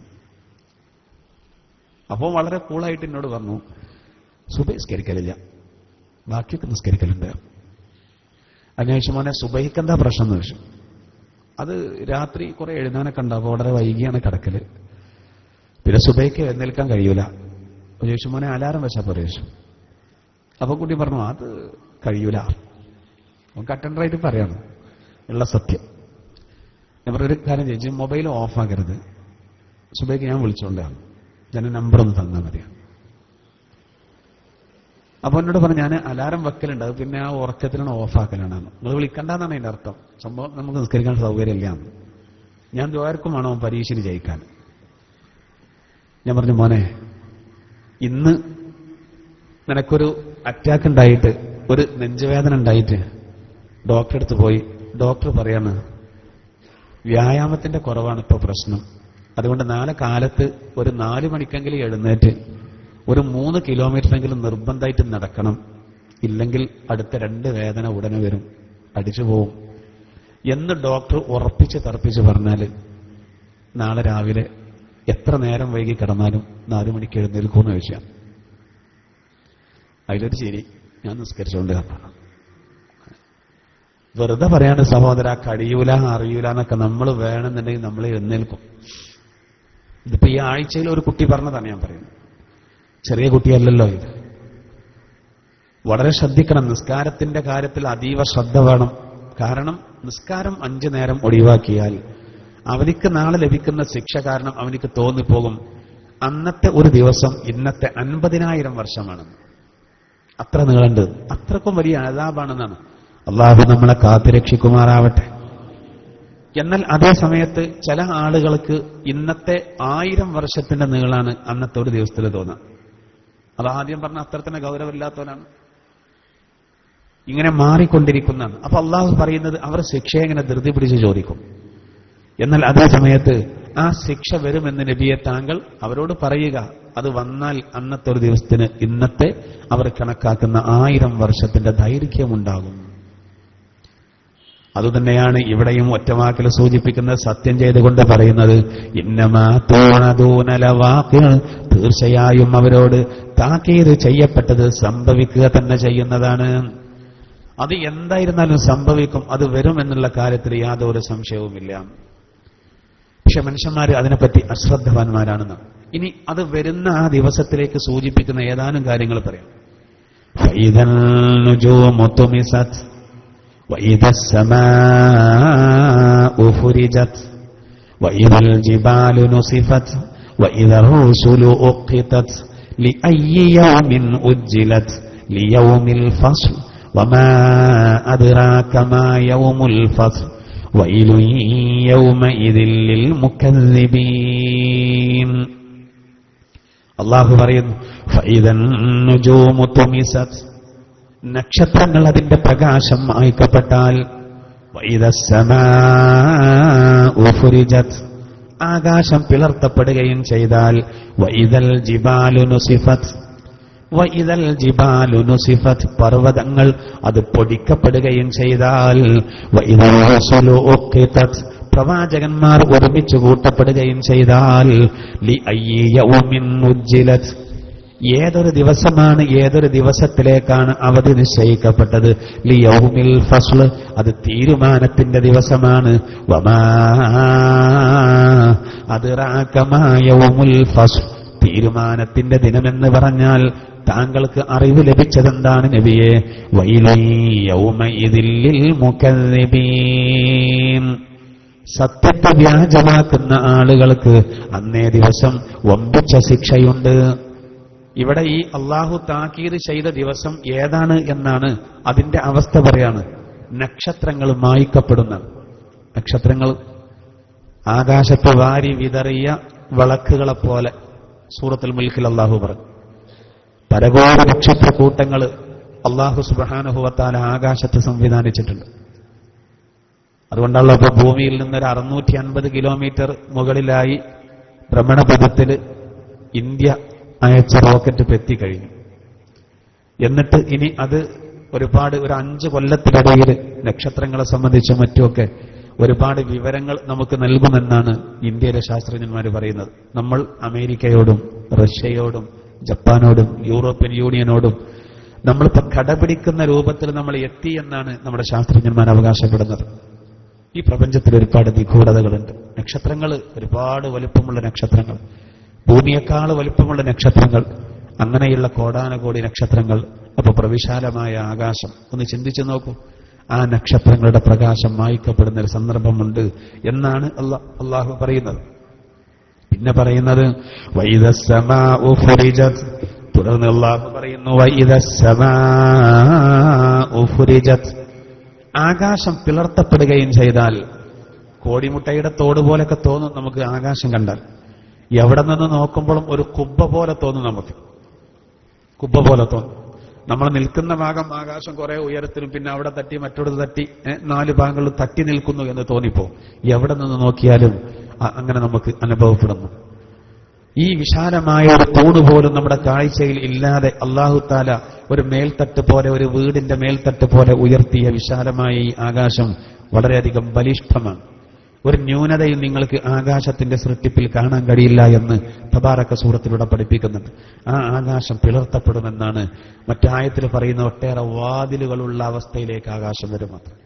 അപ്പോൾ വളരെ കൂളായിട്ട് എന്നോട് പറഞ്ഞു, സുബഹി നിസ്കരിക്കലില്ല, ബാക്കിയൊക്കെ നിസ്കരിക്കലുണ്ട്. അതിനുശേഷം മോനെ സുബഹിക്ക് എന്താ പ്രശ്നം എന്ന് ചോദിച്ചു. അത് രാത്രി കുറെ എഴുതാനൊക്കെ ഉണ്ടാവും, വളരെ വൈകിയാണ് കിടക്കല്, പിന്നെ സുബഹിക്ക് എഴുന്നേൽക്കാൻ കഴിയൂല. ചോദിച്ചു, മോനെ അലാറം വെച്ചാൽ പോരെ ചോദിച്ചു. അപ്പൊ കുട്ടി പറഞ്ഞു, അത് കഴിയൂല. നമുക്ക് അറ്റൻഡറായിട്ട് പറയാണ് ഉള്ള സത്യം. ഞാൻ പറഞ്ഞൊരു കാര്യം ചോദിച്ചു, മൊബൈൽ ഓഫാക്കരുത്, സുബഹിക്ക് ഞാൻ വിളിച്ചുകൊണ്ടാണ്, ഞാൻ നമ്പറൊന്ന് തന്നാൽ മതിയാണ്. അപ്പൊ എന്നോട് പറഞ്ഞു, ഞാൻ അലാറം വെക്കലുണ്ട്, അത് പിന്നെ ആ ഉറക്കത്തിലാണ് ഓഫാക്കലാണ്. നിങ്ങൾ വിളിക്കണ്ടെന്നാണ് അതിന്റെ അർത്ഥം. സംഭവം നമുക്ക് നിസ്കരിക്കാൻ സൗകര്യമില്ല. ഞാൻ ദ്വാരക്കും വേണോ പരീക്ഷയിൽ ജയിക്കാൻ. ഞാൻ പറഞ്ഞു, മോനെ ഇന്ന് നിനക്കൊരു അറ്റാക്ക് ഉണ്ടായിട്ട്, ഒരു നെഞ്ചുവേദന ഉണ്ടായിട്ട് ഡോക്ടറെ അടുത്ത് പോയി, ഡോക്ടർ പറയാണ് വ്യായാമത്തിന്റെ കുറവാണ് ഇപ്പോൾ പ്രശ്നം, അതുകൊണ്ട് നാളെ കാലത്ത് ഒരു 4 മണിക്കെങ്കിലും എഴുന്നേറ്റ് ഒരു 3 കിലോമീറ്ററെങ്കിലും നിർബന്ധമായിട്ട് നടക്കണം, ഇല്ലെങ്കിൽ അടുത്ത 2 വേദന ഉടനെ വരും, അടിച്ചു പോവും. എന്ന് ഡോക്ടർ ഉറപ്പിച്ച് തറപ്പിച്ച് പറഞ്ഞാൽ നാളെ രാവിലെ എത്ര നേരം വൈകി കിടന്നാലും 4 മണിക്ക് എഴുന്നേൽക്കുമെന്ന് ചോദിച്ചാൽ അതിലൊരു ശരി ഞാൻ നിസ്കരിച്ചുകൊണ്ട് കാരണം വെറുതെ പറയാണ് സഹോദര, കഴിയൂല അറിയൂല എന്നൊക്കെ നമ്മൾ വേണമെന്നുണ്ടെങ്കിൽ നമ്മൾ എഴുന്നേൽക്കും. ഇതിപ്പോ ഈ ആഴ്ചയിൽ ഒരു കുട്ടി പറഞ്ഞതാണ് ഞാൻ പറയുന്നത്, ചെറിയ കുട്ടിയല്ലല്ലോ ഇത്. വളരെ ശ്രദ്ധിക്കണം, നിസ്കാരത്തിന്റെ കാര്യത്തിൽ അതീവ ശ്രദ്ധ വേണം. കാരണം നിസ്കാരം 5 നേരം ഒഴിവാക്കിയാൽ അവനിക്ക് നാളെ ലഭിക്കുന്ന ശിക്ഷ കാരണം അവനിക്ക് തോന്നിപ്പോകും അന്നത്തെ ഒരു ദിവസം ഇന്നത്തെ 50,000 വർഷമാണെന്ന്. അത്ര നീളണ്ട്, അത്രക്കും വലിയ അദാബാണെന്നാണ്. അള്ളാഹു നമ്മളെ കാത്തുരക്ഷിക്കുമാറാവട്ടെ. എന്നാൽ അതേ സമയത്ത് ചില ആളുകൾക്ക് ഇന്നത്തെ 1000 വർഷത്തിന്റെ നീളാണ് അന്നത്തെ ഒരു ദിവസത്തിൽ തോന്നുക. അത് ആദ്യം പറഞ്ഞ അത്ര തന്നെ ഗൗരവമില്ലാത്തവനാണ്. ഇങ്ങനെ മാറിക്കൊണ്ടിരിക്കുന്നതാണ്. അപ്പൊ അള്ളാഹു പറയുന്നത് അവർ ശിക്ഷയെ ഇങ്ങനെ ധൃതി പിടിച്ച് ചോദിക്കും. എന്നാൽ അതേ സമയത്ത് ആ ശിക്ഷ വരുമെന്ന് നബിയെ താങ്കൾ അവരോട് പറയുക, അത് വന്നാൽ അന്നത്തെ ഒരു ദിവസത്തിന് ഇന്നത്തെ അവർ കണക്കാക്കുന്ന 1000 വർഷത്തിന്റെ ദൈർഘ്യമുണ്ടാകും. അതുതന്നെയാണ് ഇവിടെയും ഒറ്റവാക്കിൽ സൂചിപ്പിക്കുന്നത്, സത്യം ചെയ്തുകൊണ്ട് പറയുന്നത് ഇന്നമാ തൂണദൂന ലവാഖിഅ, തീർച്ചയായും അവരോട് താക്കീത് ചെയ്യപ്പെട്ടത് സംഭവിക്കുക തന്നെ ചെയ്യുന്നതാണ്. അത് എന്തായിരുന്നാലും സംഭവിക്കും, അത് വരുമെന്നുള്ള കാര്യത്തിൽ യാതൊരു സംശയവുമില്ല. പക്ഷെ മനുഷ്യന്മാർ അതിനെപ്പറ്റി അശ്രദ്ധവാന്മാരാണെന്ന്. ഇനി അത് വരുന്ന ആ ദിവസത്തിലേക്ക് സൂചിപ്പിക്കുന്ന ഏതാനും കാര്യങ്ങൾ പറയാം. ഫൈദൻ നുജൂമു തുമിസത് വഇദസ് സമാഉ ഫുരിജത് വഇദൽ ജിബാലു നുസിഫത് വഇദർ റുസുലു ഉഖിതത് ലിഅയ്യി യൗമിൻ ഉജ്ജിലത് ലിയൗമിൽ ഫസ്ൽ വമാ അദ്റാക മാ യൗമുൽ ഫസ്ൽ വൈലു യൗമഇദിൽ ലിൽമുകദ്ദിബീൻ. അല്ലാഹു പറയുന്നു ഫൈദൻ നുജൂമു തുമിസത്, നക്ഷത്രങ്ങൾ അതിന്റെ പ്രകാശം മായ്ക്കപ്പെട്ടാൽ, വഇദസ് സമാഉ ഫുരിജത്, ആകാശം പിളർത്തപ്പെടുകയും ചെയ്താൽ, വഇദൽ ജിബാലു നുസിഫത്, വഇദൽ ജിബാലു നുസിഫത്, പർവ്വതങ്ങൾ അത് പൊടിക്കപ്പെടുകയും ചെയ്താൽ, വഇദർ റസൂലു ഉഖിതത്, പ്രവാചകന്മാർ ഒരുമിച്ച് കൂട്ടപ്പെടുകയും ചെയ്താൽ, ലിഅയ്യി യൗമിൻ ഉജ്ജിലത്, ഏതൊരു ദിവസമാണ്, ഏതൊരു ദിവസത്തിലേക്കാണ് അവധി നിശ്ചയിക്കപ്പെട്ടത്, ലിയൗമിൽ ഫസ്ൽ, അത് തീരുമാനത്തിന്റെ ദിവസമാണ്. വമാ അദ്റാക മാ യൗമുൽ ഫസ്ൽ, തീരുമാനത്തിന്റെ ദിനമെന്ന് പറഞ്ഞാൽ താങ്കൾക്ക് അറിവ് ലഭിച്ചതെന്താണ് നബിയെ? വൈലു യൗമഇദിൽ ലിൽമുകദ്ദിബീൻ, സത്യത്തെ വ്യാജമാക്കുന്ന ആളുകൾക്ക് അന്നേ ദിവസം വമ്പിച്ച ശിക്ഷയുണ്ട്. ഇവിടെ ഈ അള്ളാഹു താക്കീത് ചെയ്ത ദിവസം ഏതാണ് എന്നാണ് അതിന്റെ അവസ്ഥ പറയാണ്. നക്ഷത്രങ്ങൾ മായ്ക്കപ്പെടുന്ന, നക്ഷത്രങ്ങൾ ആകാശത്ത് വാരി വിതറിയ വിളക്കുകളെപ്പോലെ സൂറത്തുൽ മുൽക്കിൽ അള്ളാഹു പറഞ്ഞു. പരകോടി നക്ഷത്ര കൂട്ടങ്ങൾ അള്ളാഹു സുബ്ഹാനഹു വ തആല ആകാശത്ത് സംവിധാനിച്ചിട്ടുണ്ട്. അതുകൊണ്ടുള്ള ഇപ്പൊ ഭൂമിയിൽ നിന്നൊരു 650 കിലോമീറ്റർ മുകളിലായി ഭ്രമണപഥത്തിൽ ഇന്ത്യ അയച്ച റോക്കറ്റ് ഇപ്പൊ എത്തിക്കഴിഞ്ഞു. എന്നിട്ട് ഇനി അത് ഒരുപാട് ഒരു 5 കൊല്ലത്തിനിടയിൽ നക്ഷത്രങ്ങളെ സംബന്ധിച്ചും മറ്റുമൊക്കെ ഒരുപാട് വിവരങ്ങൾ നമുക്ക് നൽകുമെന്നാണ് ഇന്ത്യയിലെ ശാസ്ത്രജ്ഞന്മാർ പറയുന്നത്. നമ്മൾ അമേരിക്കയോടും റഷ്യയോടും ജപ്പാനോടും യൂറോപ്യൻ യൂണിയനോടും നമ്മളിപ്പോൾ കടപിടിക്കുന്ന രൂപത്തിൽ നമ്മൾ എത്തി എന്നാണ് നമ്മുടെ ശാസ്ത്രജ്ഞന്മാർ അവകാശപ്പെടുന്നത്. ഈ പ്രപഞ്ചത്തിൽ ഒരുപാട് നിഗൂഢതകളുണ്ട്. നക്ഷത്രങ്ങൾ, ഒരുപാട് വലുപ്പമുള്ള നക്ഷത്രങ്ങൾ, ഭൂമിയേക്കാൾ വലുപ്പമുള്ള നക്ഷത്രങ്ങൾ, അങ്ങനെയുള്ള കോടാനകോടി നക്ഷത്രങ്ങൾ. അപ്പൊ പ്രവിശാലമായ ആകാശം ഒന്ന് ചിന്തിച്ചു നോക്കൂ. ആ നക്ഷത്രങ്ങളുടെ പ്രകാശം മായ്ക്കപ്പെടുന്ന ഒരു സന്ദർഭമുണ്ട് എന്നാണ് അള്ളാഹു പറയുന്നത്. പിന്നെ പറയുന്നത് വഇദസ് സമാഉ ഫുരിജത്, തുടർന്ന് അള്ളാഹു പറയുന്നു വഇദസ് സമാഉ ഫുരിജത്, ആകാശം പിളർത്തപ്പെടുകയും ചെയ്താൽ, കോടിമുട്ടയുടെ തോട് പോലൊക്കെ തോന്നും നമുക്ക് ആകാശം കണ്ടാൽ. എവിടെ നിന്ന് നോക്കുമ്പോഴും ഒരു കുബ്ബ പോലെ തോന്നും, നമുക്ക് കുബ്ബ പോലെ തോന്നും. നമ്മൾ നിൽക്കുന്ന ഭാഗം ആകാശം കുറെ ഉയരത്തിലും പിന്നെ അവിടെ തട്ടി മറ്റൊടത്ത് തട്ടി 4 ഭാഗങ്ങളിൽ തട്ടി നിൽക്കുന്നു എന്ന് തോന്നിപ്പോ. എവിടെ നിന്ന് നോക്കിയാലും അങ്ങനെ നമുക്ക് അനുഭവപ്പെടുന്നു. ഈ വിശാലമായ ഒരു തൂണ് പോലും നമ്മുടെ കാഴ്ചയിൽ ഇല്ലാതെ അല്ലാഹു തആല ഒരു മേൽത്തട്ട് പോലെ, ഒരു വീടിന്റെ മേൽത്തട്ട് പോലെ ഉയർത്തിയ വിശാലമായ ഈ ആകാശം വളരെയധികം ബലിഷ്ഠമാണ്. ഒരു ന്യൂനതയും നിങ്ങൾക്ക് ആകാശത്തിന്റെ സൃഷ്ടിപ്പിൽ കാണാൻ കഴിയില്ല എന്ന് തബാറക സൂറത്തിലൂടെ പഠിപ്പിക്കുന്നുണ്ട്. ആ ആകാശം പിളർത്തപ്പെടുമെന്നാണ് മറ്റായത്തിൽ പറയുന്ന ഒട്ടേറെ വാതിലുകളുള്ള അവസ്ഥയിലേക്ക് ആകാശം വരും മാത്രം,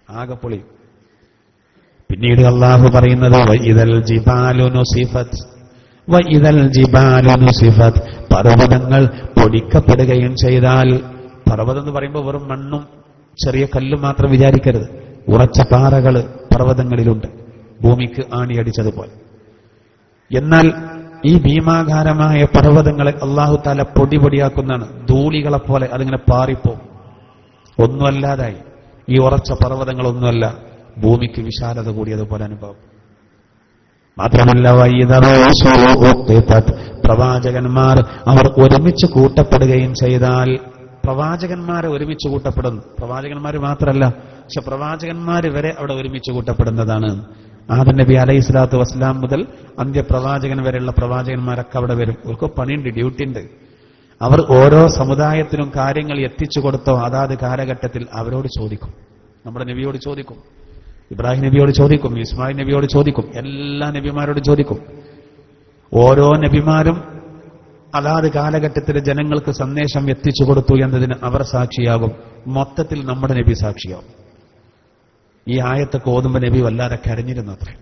ആകെ പൊളിയും. പിന്നീട് അള്ളാഹു പറയുന്നത് വഇദൽ ജിബാലു നുസിഫത്, വഇദൽ ജിബാലു നുസിഫത്, പർവ്വതങ്ങൾ പൊടിക്കപ്പെടുകയും ചെയ്താൽ. പർവ്വതം എന്ന് പറയുമ്പോൾ വെറും മണ്ണും ചെറിയ കല്ലും മാത്രം വിചാരിക്കരുത്. ഉറച്ച പാറകൾ പർവ്വതങ്ങളിലുണ്ട്, ഭൂമിക്ക് ആണിയടിച്ചതുപോലെ. എന്നാൽ ഈ ഭീമാകാരമായ പർവ്വതങ്ങളെ അള്ളാഹു താല പൊടിപൊടിയാക്കുന്നതാണ്. ധൂളികളെപ്പോലെ അതിങ്ങനെ പാറിപ്പോവും, ഒന്നുമല്ലാതായി. ഈ ഉറച്ച പർവ്വതങ്ങളൊന്നുമല്ല, ഭൂമിക്ക് വിശാലത കൂടിയതുപോലെ അനുഭവം. മാത്രമല്ല പ്രവാചകന്മാർ അവർ ഒരുമിച്ച് കൂട്ടപ്പെടുകയും ചെയ്താൽ. പ്രവാചകന്മാരെ ഒരുമിച്ച് കൂട്ടപ്പെടുന്നു. പ്രവാചകന്മാർ മാത്രമല്ല, പക്ഷെ പ്രവാചകന്മാർ വരെ അവിടെ ഒരുമിച്ച് കൂട്ടപ്പെടുന്നതാണ്. ആദം നബി അലൈഹി സ്വലാത്തു വസ്സലാം മുതൽ അന്ത്യപ്രവാചകൻ വരെയുള്ള പ്രവാചകന്മാരൊക്കെ അവിടെ വരും. അവർക്ക് പണിയുണ്ട്, ഡ്യൂട്ടി ഉണ്ട്. അവർ ഓരോ സമുദായത്തിനും കാര്യങ്ങൾ എത്തിച്ചു കൊടുത്തോ അതാത് കാലഘട്ടത്തിൽ അവരോട് ചോദിക്കും. നമ്മുടെ നബിയോട് ചോദിക്കും, ഇബ്രാഹിം നബിയോട് ചോദിക്കും, ഇസ്മായിൽ നബിയോട് ചോദിക്കും, എല്ലാ നബിമാരോടും ചോദിക്കും. ഓരോ നബിമാരും അതാത് കാലഘട്ടത്തിൽ ജനങ്ങൾക്ക് സന്ദേശം എത്തിച്ചു കൊടുത്തു എന്നതിന് അവർ സാക്ഷിയാകും. മൊത്തത്തിൽ നമ്മുടെ നബി സാക്ഷിയാകും. ഈ ആയത്തൊക്കെ ഓതുമ്പോൾ നബി വല്ലാതെ കരഞ്ഞിരുന്നത്രേ.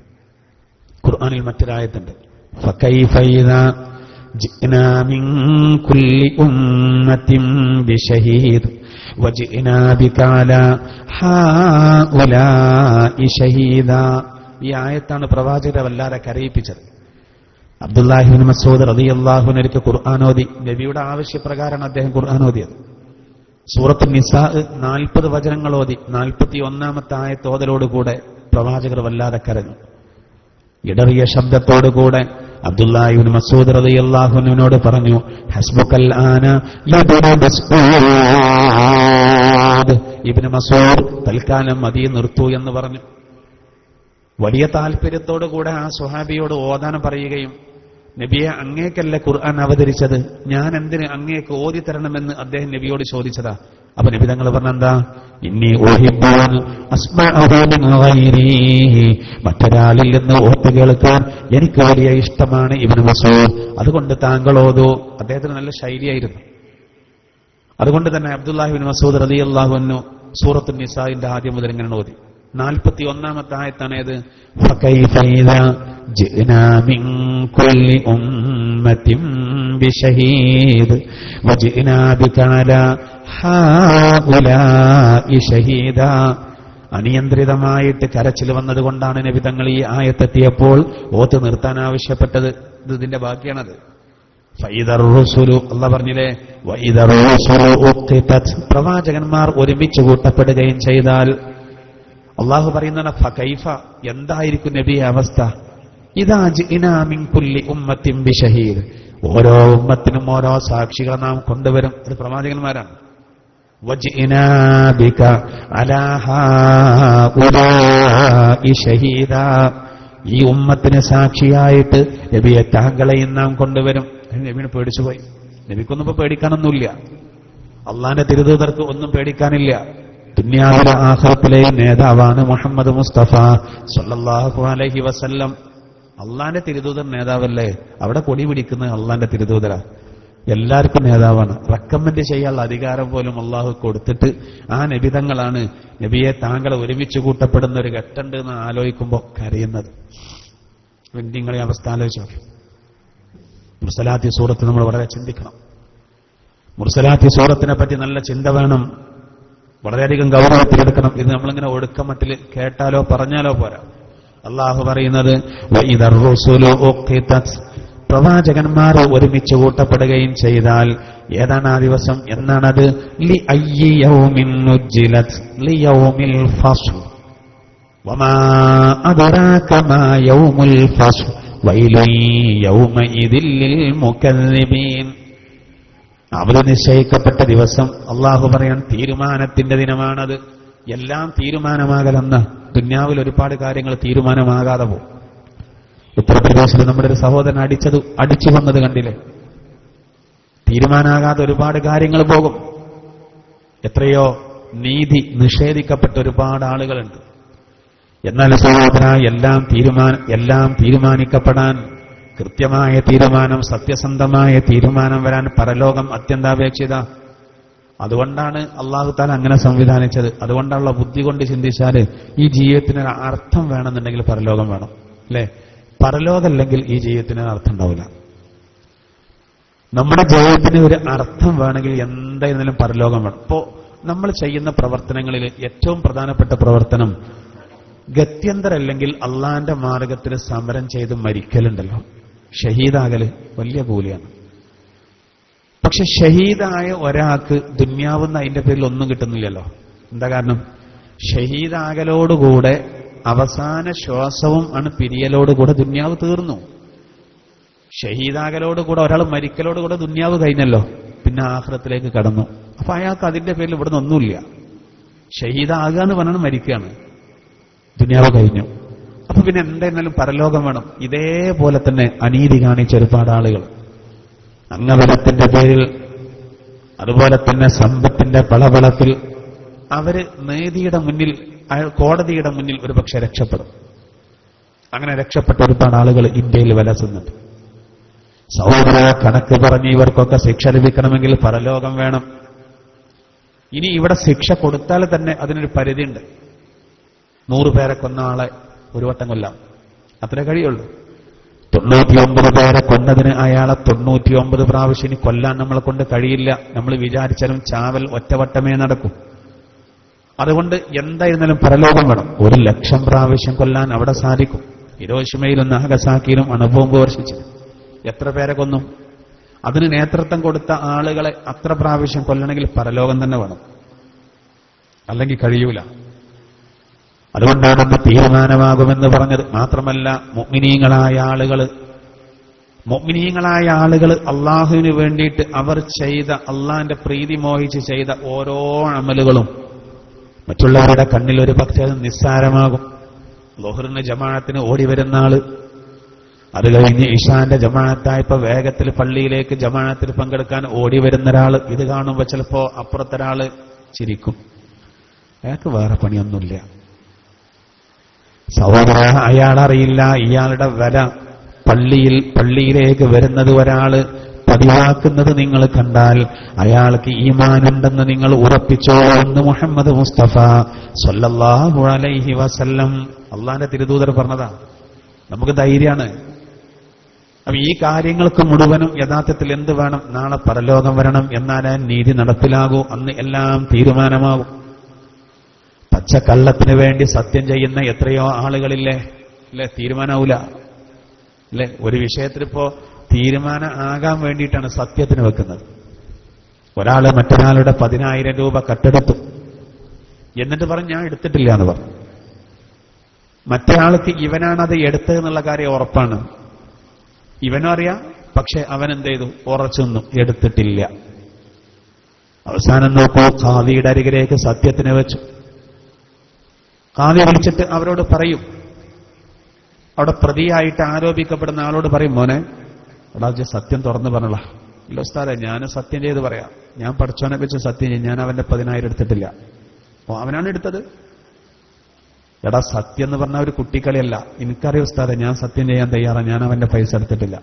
ഖുർആനിൽ മറ്റൊരായത്തുണ്ട്, ഫകൈഫ ഇദാ ജിഅ്നാ മിൻ കുല്ലി ഉമ്മത്തിൻ ബിശഹീദ് വജിഅ്നാ ബിക അലാ ഹൗലാഇ ഷഹീദാ. ഈ ആയത്താണ് പ്രവാചകരെ വല്ലാതെ കരയിപ്പിച്ചത്. അബ്ദുല്ലാഹി ഇബ്നു മസ്ഊദ് റളിയല്ലാഹു അൻഹു ഖുർആൻ ഓതി. നബിയുടെ ആവശ്യപ്രകാരമാണ് അദ്ദേഹം ഖുർആൻ ഓതിയത്. സൂറത്ത് നിസാ 40 വചനങ്ങൾ ഓതി. 41ാമത്തെ ആയത്ത് ഓതലോടുകൂടെ പ്രവാചകർ വല്ലാതെ കരഞ്ഞു. ഇടറിയ ശബ്ദത്തോടുകൂടെ അബ്ദുല്ലാഹി ഇബ്നു മസ്ഊദ് റളിയല്ലാഹു അൻഹുവിനോട് പറഞ്ഞു, ഹസ്ബുക്കൽ ആന യബ്നു മസ്ഊദ്. ഇബ്നു മസ്ഊദ് തൽക്കാലം മതി, നിർത്തൂ എന്ന് പറഞ്ഞു. വലിയ താല്പര്യത്തോടുകൂടെ ആ സ്വഹാബിയോട് ഓതാൻ പറയുകയും, നബിയെ അങ്ങേക്കല്ല ഖുർആൻ അവതരിച്ചത്, ഞാൻ എന്തിന് അങ്ങേക്ക് ഓതി തരണമെന്ന് അദ്ദേഹം നബിയോട് ചോദിച്ചതാ. അപ്പൊ നബി തങ്ങൾ പറഞ്ഞെന്താ, ഇന്നി ഉഹിബ്ബുൻ അസ്മഉഹു മിൻ ഗൈരി, മറ്റൊരാളിൽ നിന്ന് ഓത്ത് കേൾക്കാൻ എനിക്ക് വലിയ ഇഷ്ടമാണ് ഇബ്നു മസ്ഊദ്, അതുകൊണ്ട് താങ്കൾ ഓതൂ. അദ്ദേഹത്തിന് നല്ല ശൈലിയായിരുന്നു. അതുകൊണ്ട് തന്നെ അബ്ദുല്ലാഹി ഇബ്നു മസ്ഊദ് റളിയല്ലാഹു അൻഹു സൂറത്തുൻ നിസാഇന്റെ ആദ്യം മുതൽ ഇങ്ങനെ ഓതി. 41ാമത്തെ ആയത്താണ് ഏത്, ഫകൈഫ ഇദാ ജിഅ്നാ മിൻ കുല്ലി ഉമ്മത്തിൻ ബിശഹീദ് വജിഅ്നാ ബിക അലാ ഹൗലാഇ ഷഹീദാ. അനിയന്ത്രിതമായിട്ട് കരച്ചിൽ വന്നതുകൊണ്ടാണ് നബി തങ്ങൾ ഈ ആയത്തെത്തിയപ്പോൾ ഓത്ത് നിർത്താൻ ആവശ്യപ്പെട്ടത്. ഇതിന്റെ ബാക്കിയാണത്. ഫൈദർ റുസുലു, അല്ലാഹ് പറഞ്ഞില്ലേ, വൈദർ റുസുലു ഉഖിതത്, പ്രവാചകന്മാർ ഒരുമിച്ച് കൂട്ടപ്പെടുകയും ചെയ്താൽ. അള്ളാഹു പറയുന്നതാണ് ഫകൈഫ, എന്തായിരിക്കും നബിയെ അവസ്ഥ, ഇദാ ജിഅ്നാ മിൻ കുല്ലി ഉമ്മത്തിൻ ബിശഹീദ്, ഓരോ ഉമ്മത്തിനും ഓരോ സാക്ഷികളെ നാം കൊണ്ടുവരും. അത് പ്രവാചകന്മാരാണ്. വജിഅ്നാ ബിക അലാ ഹൗലാഇ ഷഹീദാ, ഈ ഉമ്മത്തിന് സാക്ഷിയായിട്ട് നബിയെ താങ്കളെയും നാം കൊണ്ടുവരും. നബിനെ പേടിച്ചുപോയി. നബിക്കൊന്നും ഇപ്പൊ പേടിക്കാനൊന്നുമില്ല. അള്ളാന്റെ തിരുദൂതർക്ക് ഒന്നും പേടിക്കാനില്ല. ദുനിയാവിലെ ആഖിറത്തിലെയും നേതാവാണ് മുഹമ്മദ് മുസ്തഫ സല്ലല്ലാഹു അലൈഹി വസല്ലം. അള്ളാന്റെ തിരുദൂതർ നേതാവല്ലേ? അവിടെ കൊടി പിടിക്കുന്നത് അള്ളാന്റെ തിരുദൂതരാ. എല്ലാവർക്കും നേതാവാണ്. റെക്കമെൻഡ് ചെയ്യാനുള്ള അധികാരം പോലും അള്ളാഹു കൊടുത്തിട്ട് ആ നബിതങ്ങളാണ് നബിയെ താങ്കളെ ഒരുമിച്ച് കൂട്ടപ്പെടുന്ന ഒരു ഘട്ടമുണ്ട് എന്ന് ആലോചിക്കുമ്പോൾ കരയുന്നത്. നിങ്ങളെ അവസ്ഥ ആലോചിച്ചു നോക്കി. മുർസലാത്തി സൂറത്ത് നമ്മൾ വളരെ ചിന്തിക്കണം. മുർസലാത്തി സൂറത്തിനെ പറ്റി നല്ല ചിന്ത വേണം, വളരെയധികം ഗൗരവത്തിലെടുക്കണം. ഇത് നമ്മളിങ്ങനെ ഒടുക്കമട്ടിൽ കേട്ടാലോ പറഞ്ഞാലോ പോരാ. അള്ളാഹു പറയുന്നത് വഇദർ റുസുലു ഉഖിതത്, പ്രവാചകന്മാർ ഒരുമിച്ച് കൂട്ടപ്പെടുകയും ചെയ്താൽ. ഏതാണ് ആ ദിവസം? എന്നാണത്? ലി അയ്യി യൗമിൻ നുജ്ജിലത് ലിയൗമിൽ ഫസ്ൽ വമാ അദ്റാക മാ യൗമുൽ ഫസ്ൽ വൈലുൻ യൗമഇദിൽ ലിൽ മുകദ്ദിബീൻ. അവര് നിശ്ചയിക്കപ്പെട്ട ദിവസം. അള്ളാഹു പറയാൻ തീരുമാനത്തിന്റെ ദിനമാണത്. എല്ലാം തീരുമാനമാകലെന്ന ദുന്യാവിൽ ഒരുപാട് കാര്യങ്ങൾ തീരുമാനമാകാതെ പോകും. ഉത്തർപ്രദേശിൽ നമ്മുടെ ഒരു സഹോദരൻ അടിച്ചു വന്നത് കണ്ടില്ലേ? തീരുമാനമാകാതെ ഒരുപാട് കാര്യങ്ങൾ പോകും. എത്രയോ നീതി നിഷേധിക്കപ്പെട്ട ഒരുപാട് ആളുകളുണ്ട്. എന്നാൽ സഹോദര, എല്ലാം തീരുമാനിക്കപ്പെടാൻ, കൃത്യമായ തീരുമാനം, സത്യസന്ധമായ തീരുമാനം വരാൻ പരലോകം അത്യന്താപേക്ഷിത. അതുകൊണ്ടാണ് അള്ളാഹു താല അങ്ങനെ സംവിധാനിച്ചത്. അതുകൊണ്ടുള്ള ബുദ്ധി കൊണ്ട് ചിന്തിച്ചാൽ ഈ ജീവിതത്തിന് അർത്ഥം വേണമെന്നുണ്ടെങ്കിൽ പരലോകം വേണം, അല്ലെ? പരലോകമല്ലെങ്കിൽ ഈ ജീവിതത്തിന് അർത്ഥം ഉണ്ടാവില്ല. നമ്മുടെ ജീവിതത്തിന് ഒരു അർത്ഥം വേണമെങ്കിൽ എന്തായിരുന്നാലും പരലോകം വേണം. ഇപ്പോ നമ്മൾ ചെയ്യുന്ന പ്രവർത്തനങ്ങളിൽ ഏറ്റവും പ്രധാനപ്പെട്ട പ്രവർത്തനം ഗത്യന്തരല്ലെങ്കിൽ അള്ളാന്റെ മാർഗത്തിൽ സമരം ചെയ്ത് മരിക്കലുണ്ടല്ലോ, ഷഹീദാകല് വലിയ കൂലിയാണ്. പക്ഷെ ഷഹീദായ ഒരാൾക്ക് ദുന്യാവുന്ന അതിന്റെ പേരിൽ ഒന്നും കിട്ടുന്നില്ലല്ലോ. എന്താ കാരണം? ഷഹീദാകലോടുകൂടെ അവസാന ശ്വാസവും ആണ് പിരിയലോടുകൂടെ ദുന്യാവ് തീർന്നു. ഷഹീദാകലോടുകൂടെ ഒരാൾ മരിക്കലോടുകൂടെ ദുന്യാവ് കഴിഞ്ഞല്ലോ, പിന്നെ ആഖിറത്തിലേക്ക് കടന്നു. അപ്പൊ അയാൾക്ക് അതിന്റെ പേരിൽ ഇവിടെ ഒന്നുമില്ല. ഷഹീദാകുക എന്ന് പറഞ്ഞാൽ മരിക്കുകയാണ്, ദുന്യാവ് കഴിഞ്ഞു. അപ്പൊ പിന്നെ എന്തായിരുന്നാലും പരലോകം വേണം. ഇതേപോലെ തന്നെ അനീതി കാണിച്ച ഒരുപാട് ആളുകൾ അംഗബലത്തിന്റെ പേരിൽ, അതുപോലെ തന്നെ സമ്പത്തിന്റെ പളപളത്തിൽ അവര് നീതിയുടെ മുന്നിൽ, കോടതിയുടെ മുന്നിൽ ഒരുപക്ഷെ രക്ഷപ്പെടും. അങ്ങനെ രക്ഷപ്പെട്ട ഒരുപാട് ആളുകൾ ഇന്ത്യയിൽ വിലസുന്നുണ്ട്. സഹോദര, കണക്ക് പറഞ്ഞ് ഇവർക്കൊക്കെ ശിക്ഷ ലഭിക്കണമെങ്കിൽ പരലോകം വേണം. ഇനി ഇവിടെ ശിക്ഷ കൊടുത്താൽ തന്നെ അതിനൊരു പരിധിയുണ്ട്. 100 പേരെ കൊന്ന ആളെ ഒരു വട്ടം കൊല്ലാം, അത്രേ കഴിയുള്ളൂ. 99 പേരെ കൊന്നതിന് അയാളെ 99 പ്രാവശ്യം കൊല്ലാൻ നമ്മളെ കൊണ്ട് കഴിയില്ല. നമ്മൾ വിചാരിച്ചാലും ചാവൽ ഒറ്റവട്ടമേ നടക്കും. അതുകൊണ്ട് എന്തായിരുന്നാലും പരലോകം വേണം. 1,00,000 പ്രാവശ്യം കൊല്ലാൻ അവിടെ സാധിക്കും. ഹിരോഷിമയിലും നാഗസാക്കിയിലും അണുബോംബ് വർഷിച്ചു എത്ര പേരെ കൊന്നു? അതിന് നേതൃത്വം കൊടുത്ത ആളുകളെ അത്ര പ്രാവശ്യം കൊല്ലണമെങ്കിൽ പരലോകം തന്നെ വേണം, അല്ലെങ്കിൽ കഴിയൂല. അതുകൊണ്ടാണ് തീരുമാനമാകുമെന്ന് പറഞ്ഞത്. മാത്രമല്ല മുഅ്മിനീങ്ങളായ ആളുകൾ അള്ളാഹുവിന് വേണ്ടിയിട്ട് അവർ ചെയ്ത, അള്ളാഹിന്റെ പ്രീതി മോഹിച്ച് ചെയ്ത ഓരോ അമലുകളും മറ്റുള്ളവരുടെ കണ്ണിൽ ഒരു പക്ഷേ നിസ്സാരമാകും. ളുഹറിന് ജമാഅത്തിന് ഓടി വരുന്ന ആള്, അത് കഴിഞ്ഞ് ഇശാന്റെ ജമാഅത്തായപ്പോ വേഗത്തിൽ പള്ളിയിലേക്ക് ജമാഅത്തിൽ പങ്കെടുക്കാൻ ഓടി വരുന്ന ഒരാള്, ഇത് കാണുമ്പോ ചിലപ്പോ അപ്പുറത്തൊരാള് ചിരിക്കും, അയാൾക്ക് വേറെ പണിയൊന്നുമില്ല. സഹോദര, അയാളറിയില്ല ഇയാളുടെ വില. പള്ളിയിലേക്ക് വരുന്നത് ഒരാള് പതിവാക്കുന്നത് നിങ്ങൾ കണ്ടാൽ അയാൾക്ക് ഈമാനുണ്ടെന്ന് നിങ്ങൾ ഉറപ്പിച്ചോളൂ എന്ന് മുഹമ്മദ് മുസ്തഫ സ്വല്ലല്ലാഹു അലൈഹി വസല്ലം അള്ളാന്റെ തിരുദൂതർ പറഞ്ഞതാ. നമുക്ക് ധൈര്യമാണ്. അപ്പൊ ഈ കാര്യങ്ങൾക്ക് മുഴുവനും യഥാർത്ഥത്തിൽ എന്ത് വേണം? നാളെ പരലോകം വരണം, എന്നാലേ നീതി നടപ്പിലാകൂ. അന്ന് എല്ലാം തീരുമാനമാകും. പച്ചക്കള്ളത്തിന് വേണ്ടി സത്യം ചെയ്യുന്ന എത്രയോ ആളുകളില്ലേ, അല്ലെ? തീരുമാനാവൂല, അല്ലെ? ഒരു വിഷയത്തിലിപ്പോ തീരുമാനം ആകാൻ വേണ്ടിയിട്ടാണ് സത്യത്തിന് വെക്കുന്നത്. ഒരാള് മറ്റൊരാളുടെ 10,000 രൂപ കട്ടെടുത്തു, എന്നിട്ട് പറഞ്ഞു ഞാൻ എടുത്തിട്ടില്ല എന്ന് പറഞ്ഞു. മറ്റേയാൾക്ക് ഇവനാണത് എടുത്തത് എന്നുള്ള കാര്യം ഉറപ്പാണ്, ഇവനും അറിയാം. പക്ഷെ അവൻ എന്ത് ചെയ്തു? ഉറച്ചു നിന്നു, എടുത്തിട്ടില്ല. അവസാനം നോക്കൂ, ഖാദിയുടെ അരികിലേക്ക് സത്യത്തിന് വെച്ചു. ഖാദി വിളിച്ചിട്ട് അവരോട് പറയും, അവിടെ പ്രതിയായിട്ട് ആരോപിക്കപ്പെടുന്ന ആളോട് പറയും, മോനെ എടാ സത്യം തുറന്നു പറഞ്ഞോളാ. ഇല്ല ഉസ്താദേ, ഞാൻ സത്യം ചെയ്ത് പറയാം, ഞാൻ പഠിച്ചവനെ വെച്ച് സത്യം ചെയ്യും, ഞാൻ അവന്റെ 10,000 എടുത്തിട്ടില്ല. ഓ, അവനാണ് എടുത്തത്. എടാ സത്യം എന്ന് പറഞ്ഞ ഒരു കുട്ടിക്കളിയല്ല, എനിക്കറിയാം ഉസ്താദേ, ഞാൻ സത്യം ചെയ്യാൻ തയ്യാറാണ്, ഞാൻ അവന്റെ പൈസ എടുത്തിട്ടില്ല.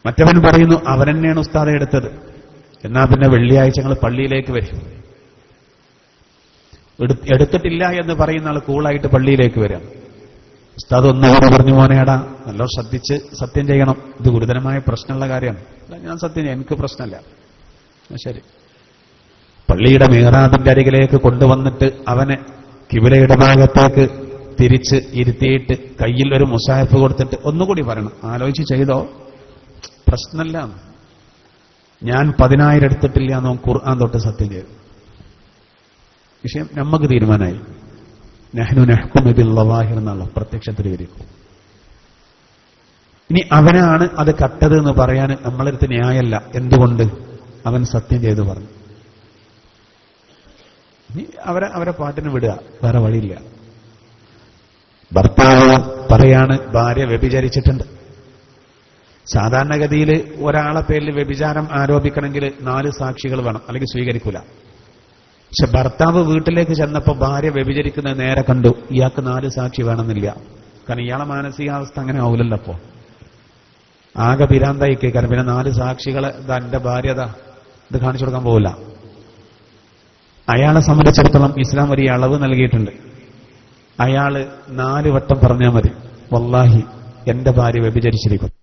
മറ്റവൻ പറയുന്നു അവനെന്നെയാണ് ഉസ്താദെ എടുത്തത്. എന്നാ പിന്നെ വെള്ളിയാഴ്ച ഞങ്ങൾ പള്ളിയിലേക്ക് വരും. എടുത്തിട്ടില്ല എന്ന് പറയുന്ന ആൾ കൂളായിട്ട് പള്ളിയിലേക്ക് വരാം. ഉസ്താദ് ഒന്നുകൂടെ പറഞ്ഞു, മോനേടാ നല്ല ശ്രദ്ധിച്ച് സത്യം ചെയ്യണം, ഇത് ഗുരുതരമായ പ്രശ്നമുള്ള കാര്യമാണ്. ഞാൻ സത്യം ചെയ്യാം, എനിക്ക് പ്രശ്നമല്ല. ശരി. പള്ളിയുടെ മിഹ്റാബിന്റെ അരികിലേക്ക് കൊണ്ടുവന്നിട്ട് അവനെ കിബിലയുടെ ഭാഗത്തേക്ക് തിരിച്ച് ഇരുത്തിയിട്ട് കയ്യിൽ ഒരു മുസാഹിഫ് കൊടുത്തിട്ട് ഒന്നുകൂടി പറയണം, ആലോചിച്ച് ചെയ്തോ, പ്രശ്നമല്ല, ഞാൻ 10,000 എടുത്തിട്ടില്ല എന്നോ ഖുർആൻ തൊട്ട് സത്യം ചെയ്തു. വിഷയം നമുക്ക് തീരുമാനമായി. നഹ്നു നഹ്കുമു ബിൽ-ലവാഹിർ എന്നുള്ള പ്രത്യക്ഷത്തിൽ വരിക്കും. ഇനി അവനാണ് അത് കട്ടത് എന്ന് പറയാൻ നമ്മളടുത്ത് ന്യായമല്ല. എന്തുകൊണ്ട്? അവൻ സത്യം ചെയ്തു പറഞ്ഞു. ഇനി അവരെ പാട്ടിന് വിടുക, വേറെ വഴിയില്ല. ഭർത്താവ് പറയാണ് ഭാര്യ വ്യഭിചരിച്ചിട്ടുണ്ട്. സാധാരണഗതിയിൽ ഒരാളെ പേരിൽ വ്യഭിചാരം ആരോപിക്കണമെങ്കിൽ 4 സാക്ഷികൾ വേണം, അല്ലെങ്കിൽ സ്വീകരിക്കൂല. പക്ഷെ ഭർത്താവ് വീട്ടിലേക്ക് ചെന്നപ്പോൾ ഭാര്യ വ്യഭിചരിക്കുന്നത് നേരെ കണ്ടു. ഇയാൾക്ക് 4 സാക്ഷി വേണമെന്നില്ല. കാരണം ഇയാളെ മാനസികാവസ്ഥ അങ്ങനെ ആവില്ലല്ലോ. അപ്പോ ആകെ പിരാന്തായി കേൾക്കാൻ പിന്നെ 4 സാക്ഷികളെ എന്റെ ഭാര്യതാ ഇത് കാണിച്ചു കൊടുക്കാൻ പോകില്ല. അയാളെ സംബന്ധിച്ചിടത്തോളം ഇസ്ലാം വലിയ അളവ് നൽകിയിട്ടുണ്ട്. അയാള് 4 വട്ടം പറഞ്ഞാൽ മതി, വല്ലാഹി എന്റെ ഭാര്യ വ്യഭിചരിച്ചിരിക്കും.